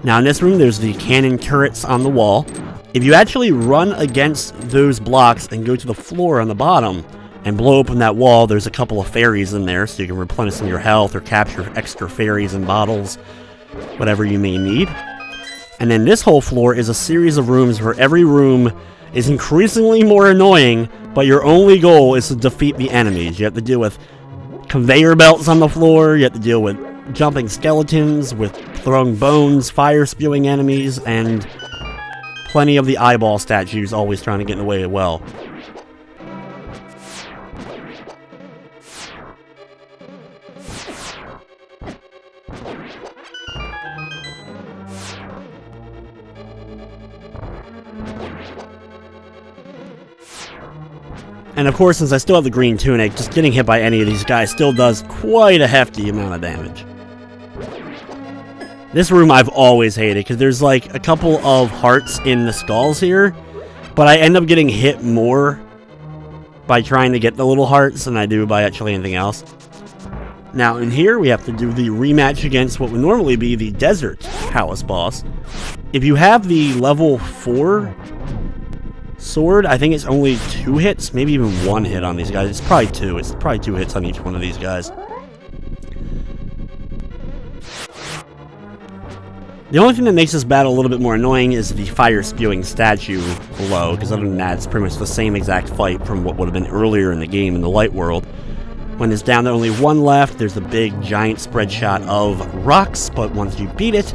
Now in this room, there's the cannon turrets on the wall. If you actually run against those blocks and go to the floor on the bottom, and blow open that wall, there's a couple of fairies in there, so you can replenish your health or capture extra fairies in bottles, whatever you may need. And then this whole floor is a series of rooms where every room is increasingly more annoying, but your only goal is to defeat the enemies. You have to deal with conveyor belts on the floor, you have to deal with jumping skeletons, with throwing bones, fire-spewing enemies, and plenty of the eyeball statues always trying to get in the way as well. And of course, since I still have the green tunic, just getting hit by any of these guys still does quite a hefty amount of damage. This room I've always hated, because there's like a couple of hearts in the skulls here, but I end up getting hit more by trying to get the little hearts than I do by actually anything else. Now in here, we have to do the rematch against what would normally be the Desert Palace boss. If you have the level 4 sword, I think it's only 2 hits, maybe even 1 hit on these guys. It's probably 2. It's probably 2 hits on each one of these guys. The only thing that makes this battle a little bit more annoying is the fire-spewing statue below, because other than that, it's pretty much the same exact fight from what would have been earlier in the game in the light world. When it's down to only 1 left, there's a big giant spread shot of rocks, but once you beat it,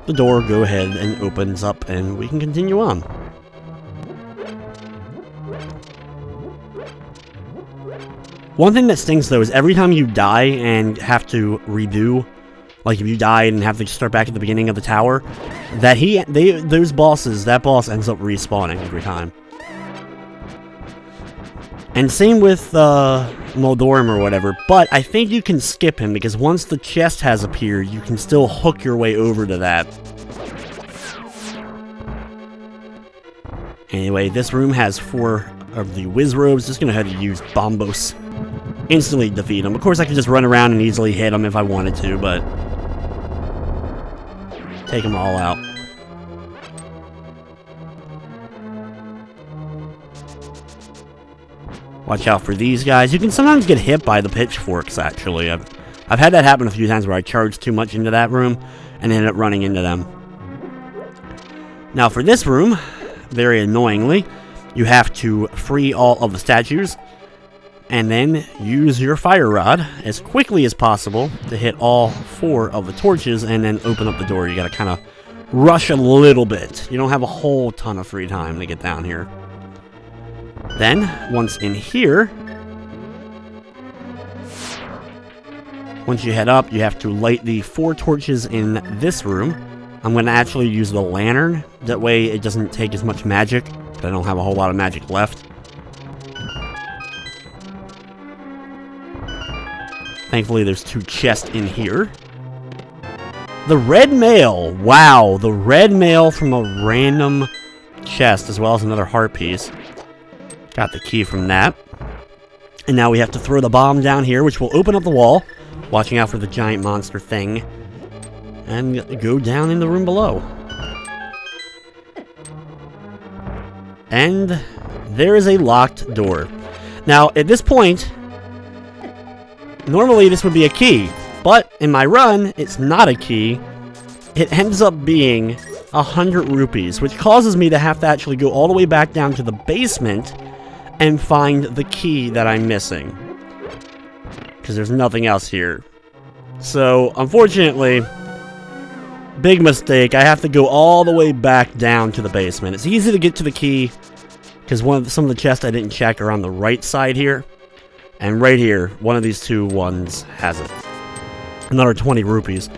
the door go ahead and opens up and we can continue on. One thing that stings though is every time you die and have to redo like if you died and have to start back at the beginning of the tower, that those bosses, that boss ends up respawning every time. And same with Moldorum or whatever, but I think you can skip him because once the chest has appeared, you can still hook your way over to that. Anyway, this room has 4 of the Whiz Robes. Just gonna have to use Bombos. Instantly defeat him. Of course, I could just run around and easily hit him if I wanted to, but take them all out. Watch out for these guys. You can sometimes get hit by the pitchforks, actually. I've had that happen a few times where I charged too much into that room and ended up running into them. Now for this room, very annoyingly, you have to free all of the statues and then use your fire rod as quickly as possible to hit all 4 of the torches and then open up the door. You gotta kind of rush a little bit. You don't have a whole ton of free time to get down here. Then, once in here, once you head up, you have to light the 4 torches in this room. I'm going to actually use the lantern. That way it doesn't take as much magic. I don't have a whole lot of magic left. Thankfully, there's 2 chests in here. The red mail. Wow, the red mail from a random chest, as well as another heart piece. Got the key from that. And now we have to throw the bomb down here, which will open up the wall. Watching out for the giant monster thing. And go down in the room below. And there is a locked door. Now, at this point, normally this would be a key. But in my run, it's not a key. It ends up being 100 rupees, which causes me to have to actually go all the way back down to the basement and find the key that I'm missing. Because there's nothing else here. So, unfortunately, big mistake. I have to go all the way back down to the basement. It's easy to get to the key, because some of the chests I didn't check are on the right side here. And right here, one of these 2 ones has it. Another 20 rupees.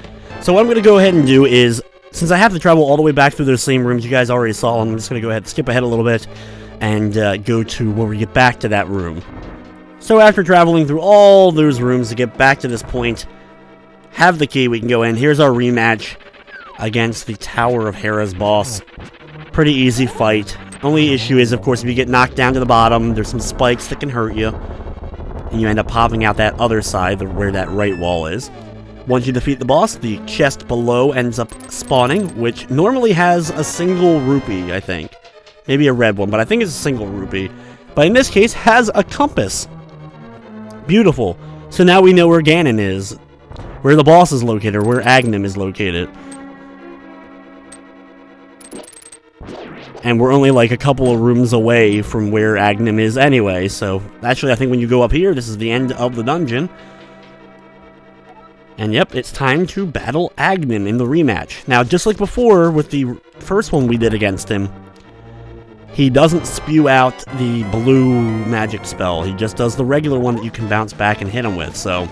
So what I'm going to go ahead and do is, since I have to travel all the way back through those same rooms you guys already saw, I'm just going to go ahead and skip ahead a little bit and go to where we get back to that room. So after traveling through all those rooms to get back to this point, have the key, we can go in. Here's our rematch against the Tower of Hera's boss. Pretty easy fight. Only issue is, of course, if you get knocked down to the bottom, there's some spikes that can hurt you. And you end up popping out that other side where that right wall is. Once you defeat the boss, the chest below ends up spawning, which normally has a single rupee, I think. Maybe a red one, but I think it's a single rupee. But in this case, has a compass. Beautiful. So now we know where Ganon is, where the boss is located, or where Agnem is located. And we're only like a couple of rooms away from where Agnem is anyway, so actually I think when you go up here, this is the end of the dungeon. And yep, it's time to battle Agnem in the rematch. Now, just like before with the first one we did against him, he doesn't spew out the blue magic spell. He just does the regular one that you can bounce back and hit him with, so...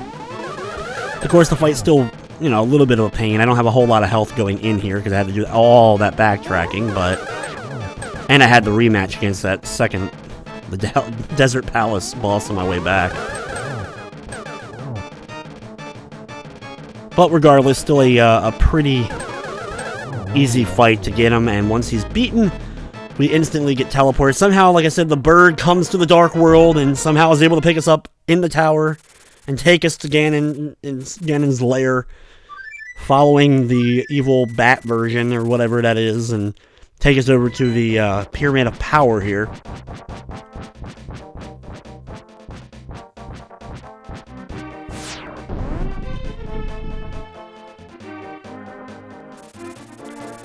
Of course, the fight's still, you know, a little bit of a pain. I don't have a whole lot of health going in here because I had to do all that backtracking, but... And I had the rematch against that second, the Desert Palace boss on my way back. But regardless, still a pretty easy fight to get him, and once he's beaten, we instantly get teleported. Somehow, like I said, the bird comes to the Dark World and somehow is able to pick us up in the tower and take us to Ganon's lair, following the evil bat version or whatever that is, and take us over to the Pyramid of Power here.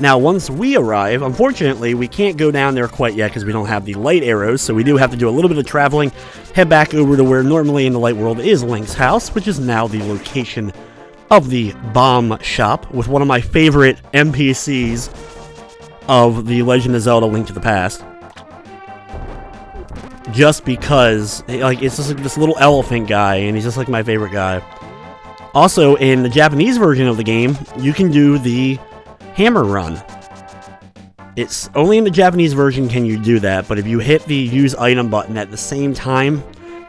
Now, once we arrive, unfortunately, we can't go down there quite yet because we don't have the light arrows, so we do have to do a little bit of traveling, head back over to where normally in the light world is Link's house, which is now the location of the bomb shop, with one of my favorite NPCs of the Legend of Zelda Link to the Past. Just because, like, it's just like this little elephant guy, and he's just like my favorite guy. Also, in the Japanese version of the game, you can do the hammer run. It's only in the Japanese version can you do that, but if you hit the use item button at the same time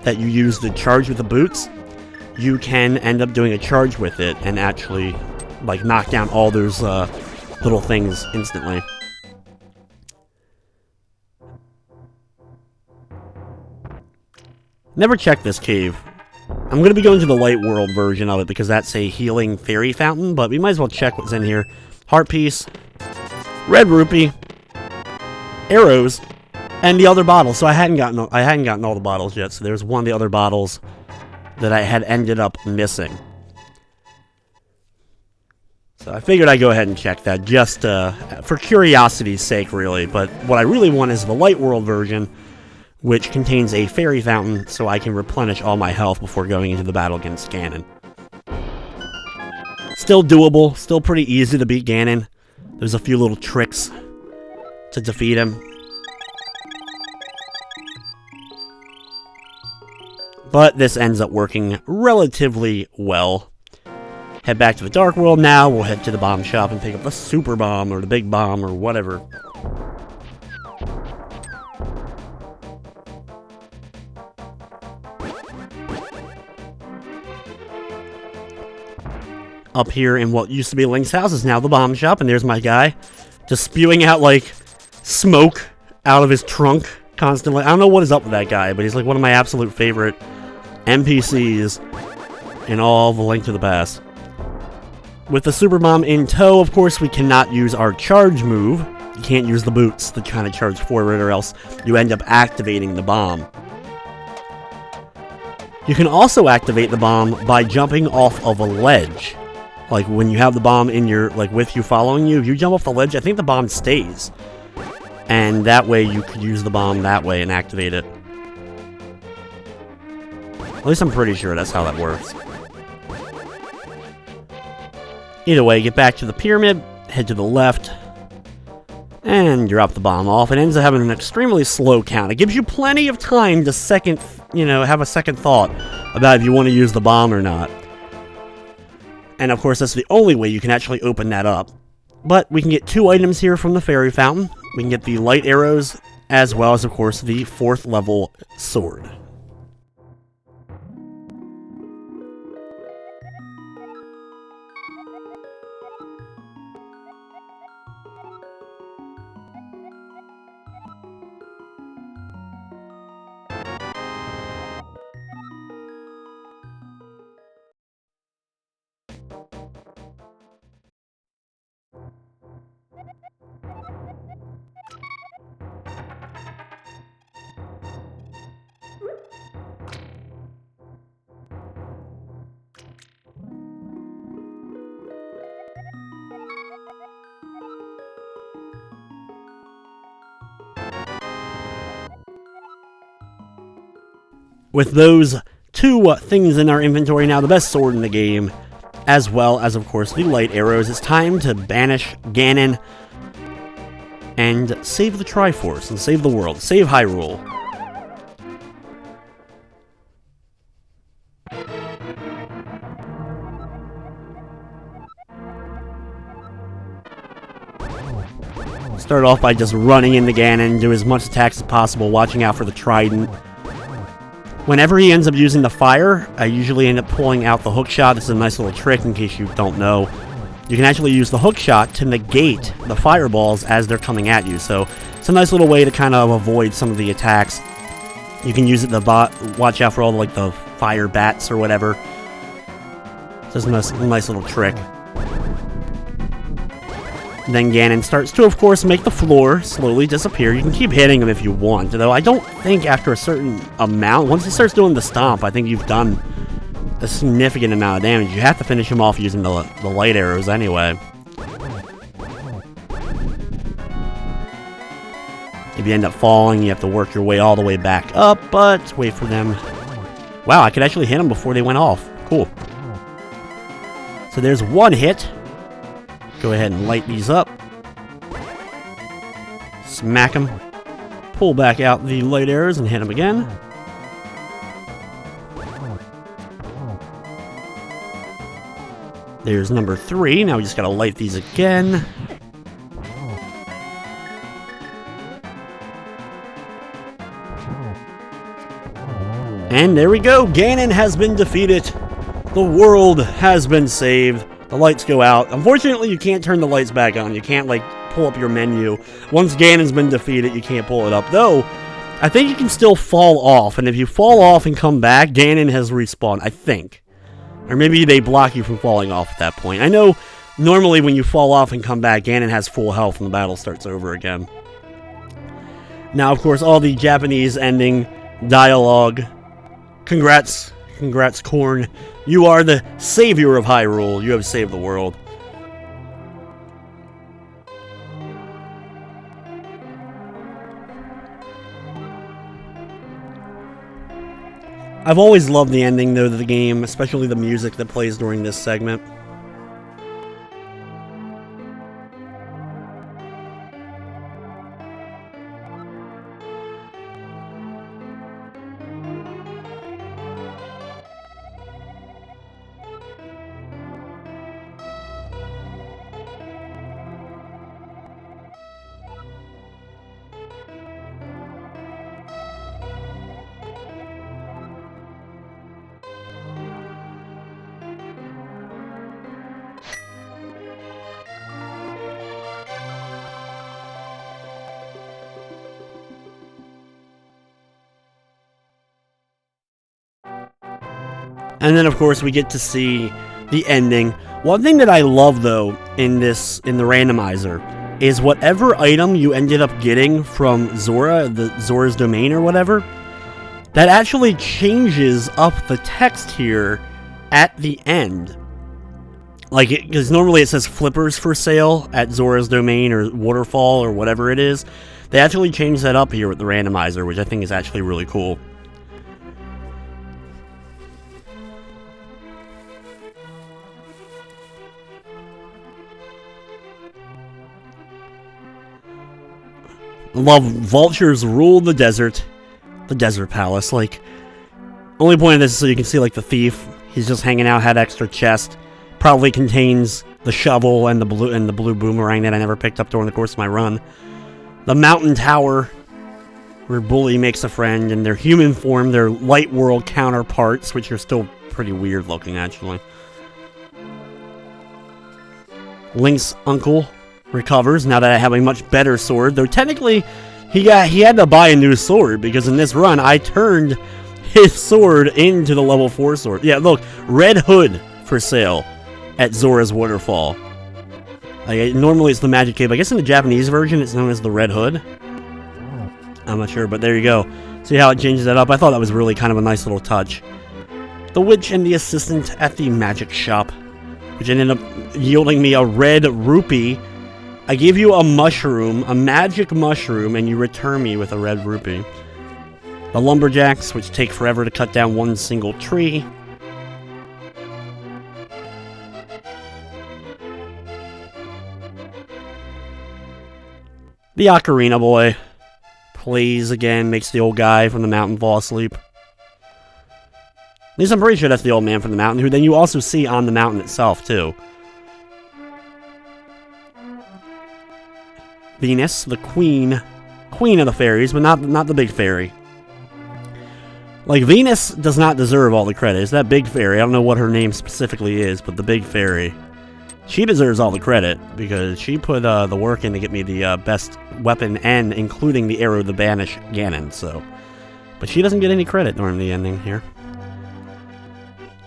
that you use the charge with the boots, you can end up doing a charge with it and actually, like, knock down all those little things instantly. Never checked this cave. I'm going to be going to the Light World version of it because that's a healing fairy fountain, but we might as well check what's in here. Heart piece, red rupee, arrows, and the other bottle. So I hadn't gotten all the bottles yet, so there's one of the other bottles that I had ended up missing. So I figured I'd go ahead and check that just for curiosity's sake, really. But what I really want is the Light World version, which contains a fairy fountain, so I can replenish all my health before going into the battle against Ganon. Still doable, still pretty easy to beat Ganon. There's a few little tricks to defeat him. But this ends up working relatively well. Head back to the Dark World now. We'll head to the bomb shop and pick up the super bomb or the big bomb or whatever. Up here in what used to be Link's house is now the bomb shop, and there's my guy just spewing out like smoke out of his trunk constantly. I don't know what is up with that guy, but he's like one of my absolute favorite NPCs in all of the Link to the Past. With the super bomb in tow, of course, we cannot use our charge move. You can't use the boots to kind of charge forward, or else you end up activating the bomb. You can also activate the bomb by jumping off of a ledge. Like, when you have the bomb in your, like, with you following you, if you jump off the ledge, I think the bomb stays. And that way you could use the bomb that way and activate it. At least I'm pretty sure that's how that works. Either way, get back to the pyramid, head to the left, and drop the bomb off. It ends up having an extremely slow count. It gives you plenty of time to have a second thought about if you want to use the bomb or not. And of course, that's the only way you can actually open that up. But we can get 2 items here from the fairy fountain. We can get the light arrows, as well as, of course, the 4th level sword. With those 2 things in our inventory now, the best sword in the game, as well as, of course, the light arrows, it's time to banish Ganon and save the Triforce and save the world, save Hyrule. Start off by just running into Ganon, do as much attacks as possible, watching out for the trident. Whenever he ends up using the fire, I usually end up pulling out the hook shot. This is a nice little trick in case you don't know. You can actually use the hook shot to negate the fireballs as they're coming at you. So it's a nice little way to kind of avoid some of the attacks. You can use it to watch out for all the fire bats or whatever. So it's a nice little trick. Then Ganon starts to, of course, make the floor slowly disappear. You can keep hitting him if you want, though I don't think after a certain amount, once he starts doing the stomp, I think you've done a significant amount of damage. You have to finish him off using the light arrows anyway. If you end up falling, you have to work your way all the way back up, but wait for them. Wow, I could actually hit them before they went off. Cool. So there's 1 hit. Go ahead and light these up. Smack them. Pull back out the light arrows and hit them again. There's number 3. Now we just gotta light these again. And there we go. Ganon has been defeated. The world has been saved. The lights go out. Unfortunately, you can't turn the lights back on. You can't, like, pull up your menu. Once Ganon's been defeated, you can't pull it up. Though, I think you can still fall off. And if you fall off and come back, Ganon has respawned, I think. Or maybe they block you from falling off at that point. I know normally when you fall off and come back, Ganon has full health and the battle starts over again. Now, of course, all the Japanese ending dialogue. Congrats, Corn. You are the savior of Hyrule. You have saved the world. I've always loved the ending, though, to the game, especially the music that plays during this segment. And then, of course, we get to see the ending. One thing that I love, though, in the randomizer, is whatever item you ended up getting from Zora, Zora's domain or whatever, that actually changes up the text here at the end. Like, because normally it says flippers for sale at Zora's domain or waterfall or whatever it is. They actually changed that up here with the randomizer, which I think is actually really cool. Love vultures rule the desert palace. Like, only point of this is so you can see, like, the thief. He's just hanging out, had extra chest. Probably contains the shovel and the blue boomerang that I never picked up during the course of my run. The mountain tower, where Bully makes a friend, and their human form, their light world counterparts, which are still pretty weird looking, actually. Link's uncle recovers now that I have a much better sword, though technically he had to buy a new sword because in this run I turned his sword into the level 4 sword. Yeah, look, Red Hood for sale at Zora's Waterfall. Normally it's the Magic Cape. I guess in the Japanese version it's known as the Red Hood. I'm not sure, but there you go. See how it changes that up? I thought that was really kind of a nice little touch. The witch and the assistant at the magic shop, which ended up yielding me a red rupee. I give you a mushroom, a magic mushroom, and you return me with a red rupee. The lumberjacks, which take forever to cut down one single tree. The ocarina boy plays again, makes the old guy from the mountain fall asleep. At least I'm pretty sure that's the old man from the mountain, who then you also see on the mountain itself, too. Venus, the queen of the fairies, but not the big fairy. Like, Venus does not deserve all the credit. It's that big fairy. I don't know what her name specifically is, but the big fairy. She deserves all the credit, because she put the work in to get me the best weapon, and including the arrow to banish Ganon, so. But she doesn't get any credit during the ending here.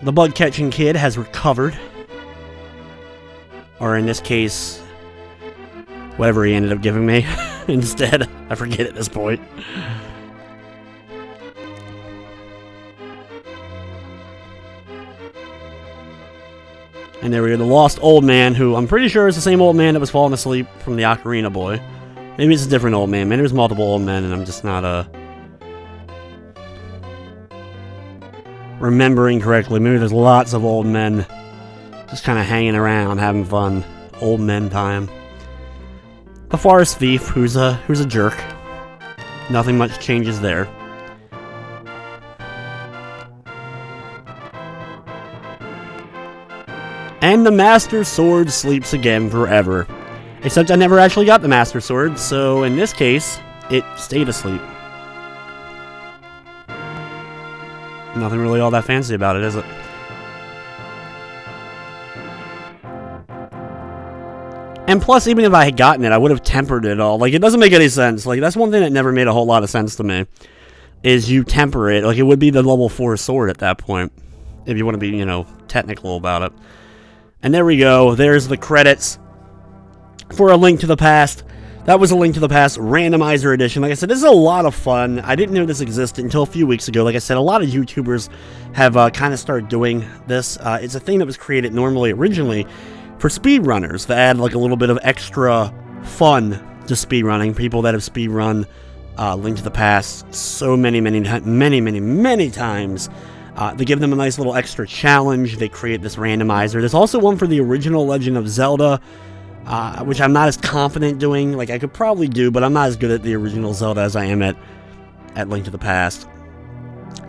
The bug-catching kid has recovered. Or in this case, whatever he ended up giving me instead. I forget at this point. And there we go, the lost old man, who I'm pretty sure is the same old man that was falling asleep from the ocarina boy. Maybe it's a different old man. Maybe there's multiple old men and I'm just not remembering correctly. Maybe there's lots of old men just kind of hanging around, having fun. Old men time. The forest thief, who's a jerk. Nothing much changes there. And the Master Sword sleeps again forever. Except I never actually got the Master Sword, so in this case, it stayed asleep. Nothing really all that fancy about it, is it? And plus, even if I had gotten it, I would have tempered it all. Like, it doesn't make any sense. Like, that's one thing that never made a whole lot of sense to me. Is you temper it. Like, it would be the level 4 sword at that point. If you want to be, you know, technical about it. And there we go. There's the credits for A Link to the Past. That was A Link to the Past Randomizer Edition. Like I said, this is a lot of fun. I didn't know this existed until a few weeks ago. Like I said, a lot of YouTubers have kind of started doing this. It's a thing that was created originally for speedrunners that add like a little bit of extra fun to speedrunning. People that have speedrun Link to the Past so many times. They give them a nice little extra challenge. They create this randomizer. There's also one for the original Legend of Zelda, which I'm not as confident doing. Like, I could probably do, but I'm not as good at the original Zelda as I am at Link to the Past.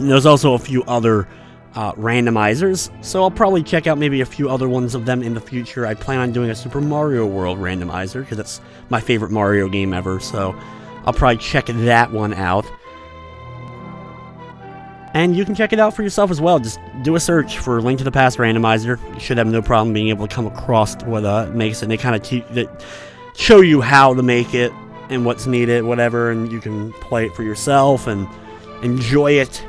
And there's also a few other randomizers, so I'll probably check out maybe a few other ones of them in the future. I plan on doing a Super Mario World randomizer, because that's my favorite Mario game ever, so I'll probably check that one out. And you can check it out for yourself as well. Just do a search for Link to the Past Randomizer. You should have no problem being able to come across what makes it. And they kind of show you how to make it and what's needed, whatever. And you can play it for yourself and enjoy it.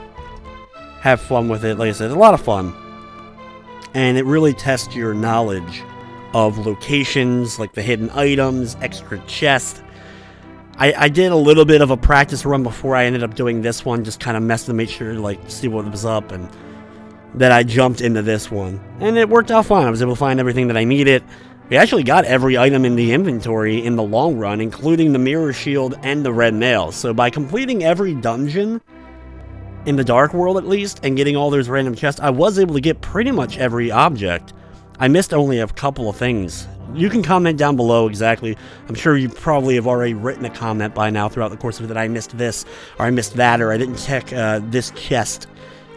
Have fun with it. Like I said, it's a lot of fun. And it really tests your knowledge of locations, like the hidden items, extra chests. I did a little bit of a practice run before I ended up doing this one, just kind of messing to make sure to like see what was up, and then I jumped into this one. And it worked out fine. I was able to find everything that I needed. We actually got every item in the inventory in the long run, including the mirror shield and the red nail. So by completing every dungeon, in the Dark World at least, and getting all those random chests, I was able to get pretty much every object. I missed only a couple of things. You can comment down below exactly. I'm sure you probably have already written a comment by now throughout the course of it that I missed this, or I missed that, or I didn't check this chest,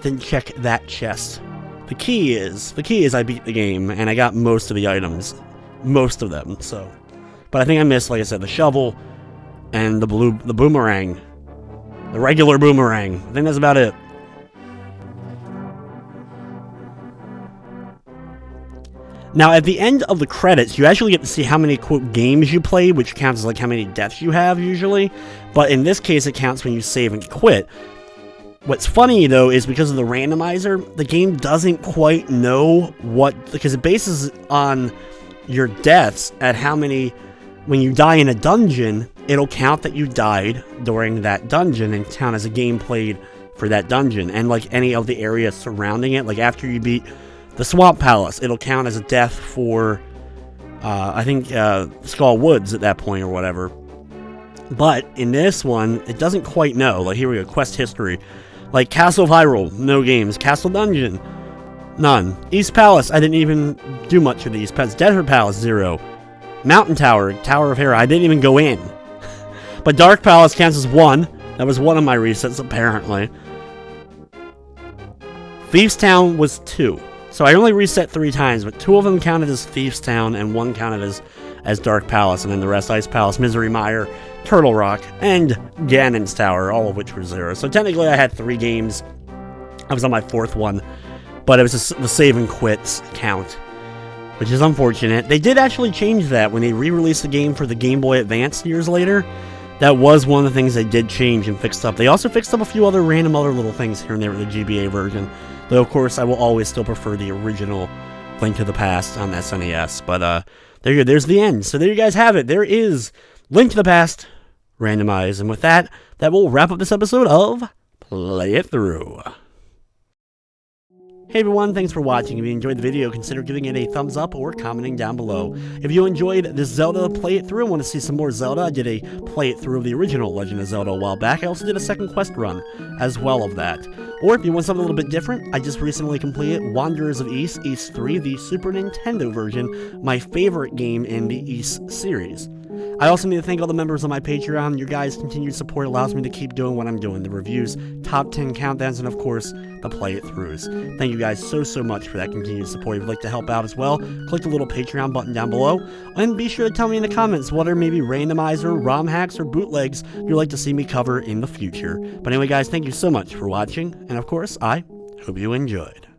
didn't check that chest. The key is I beat the game, and I got most of the items. Most of them, so. But I think I missed, like I said, the shovel, and the boomerang. The regular boomerang. I think that's about it. Now, at the end of the credits, you actually get to see how many, quote, games you played, which counts as, like, how many deaths you have, usually. But in this case, it counts when you save and quit. What's funny, though, is because of the randomizer, the game doesn't quite know because it bases on your deaths at how many, when you die in a dungeon, it'll count that you died during that dungeon and count as a game played for that dungeon. And, like, any of the areas surrounding it, like, after you beat the Swamp Palace, it'll count as a death for, I think, Skull Woods at that point or whatever. But in this one, it doesn't quite know. Like, here we go, quest history. Like, Castle of Hyrule, no games. Castle Dungeon, none. East Palace, I didn't even do much of the East Palace. Desert Palace, 0. Mountain Tower, Tower of Hera, I didn't even go in. But Dark Palace counts as 1. That was one of my resets, apparently. Thieves Town was 2. So I only reset 3 times, but 2 of them counted as Thieves Town, and 1 counted as Dark Palace, and then the rest Ice Palace, Misery Mire, Turtle Rock, and Ganon's Tower, all of which were 0. So technically I had 3 games. I was on my 4th one, but it was the save and quits count, which is unfortunate. They did actually change that when they re-released the game for the Game Boy Advance years later. That was one of the things they did change and fixed up. They also fixed up a few other random little things here and there with the GBA version. Though, of course, I will always still prefer the original Link to the Past on SNES. But there you go. There's the end. So there you guys have it. There is Link to the Past randomized. And with that, that will wrap up this episode of Play It Through. Hey everyone, thanks for watching. If you enjoyed the video, consider giving it a thumbs up or commenting down below. If you enjoyed this Zelda Play It Through and want to see some more Zelda, I did a Play It Through of the original Legend of Zelda a while back. I also did a second quest run as well of that. Or if you want something a little bit different, I just recently completed Wanderers of Ys 3, the Super Nintendo version, my favorite game in the Ys series. I also need to thank all the members of my Patreon. Your guys' continued support allows me to keep doing what I'm doing. The reviews, top 10 countdowns, and of course, the play it throughs. Thank you guys so much for that continued support. If you'd like to help out as well, click the little Patreon button down below. And be sure to tell me in the comments what are maybe randomizer, ROM hacks, or bootlegs you'd like to see me cover in the future. But anyway guys, thank you so much for watching. And of course, I hope you enjoyed.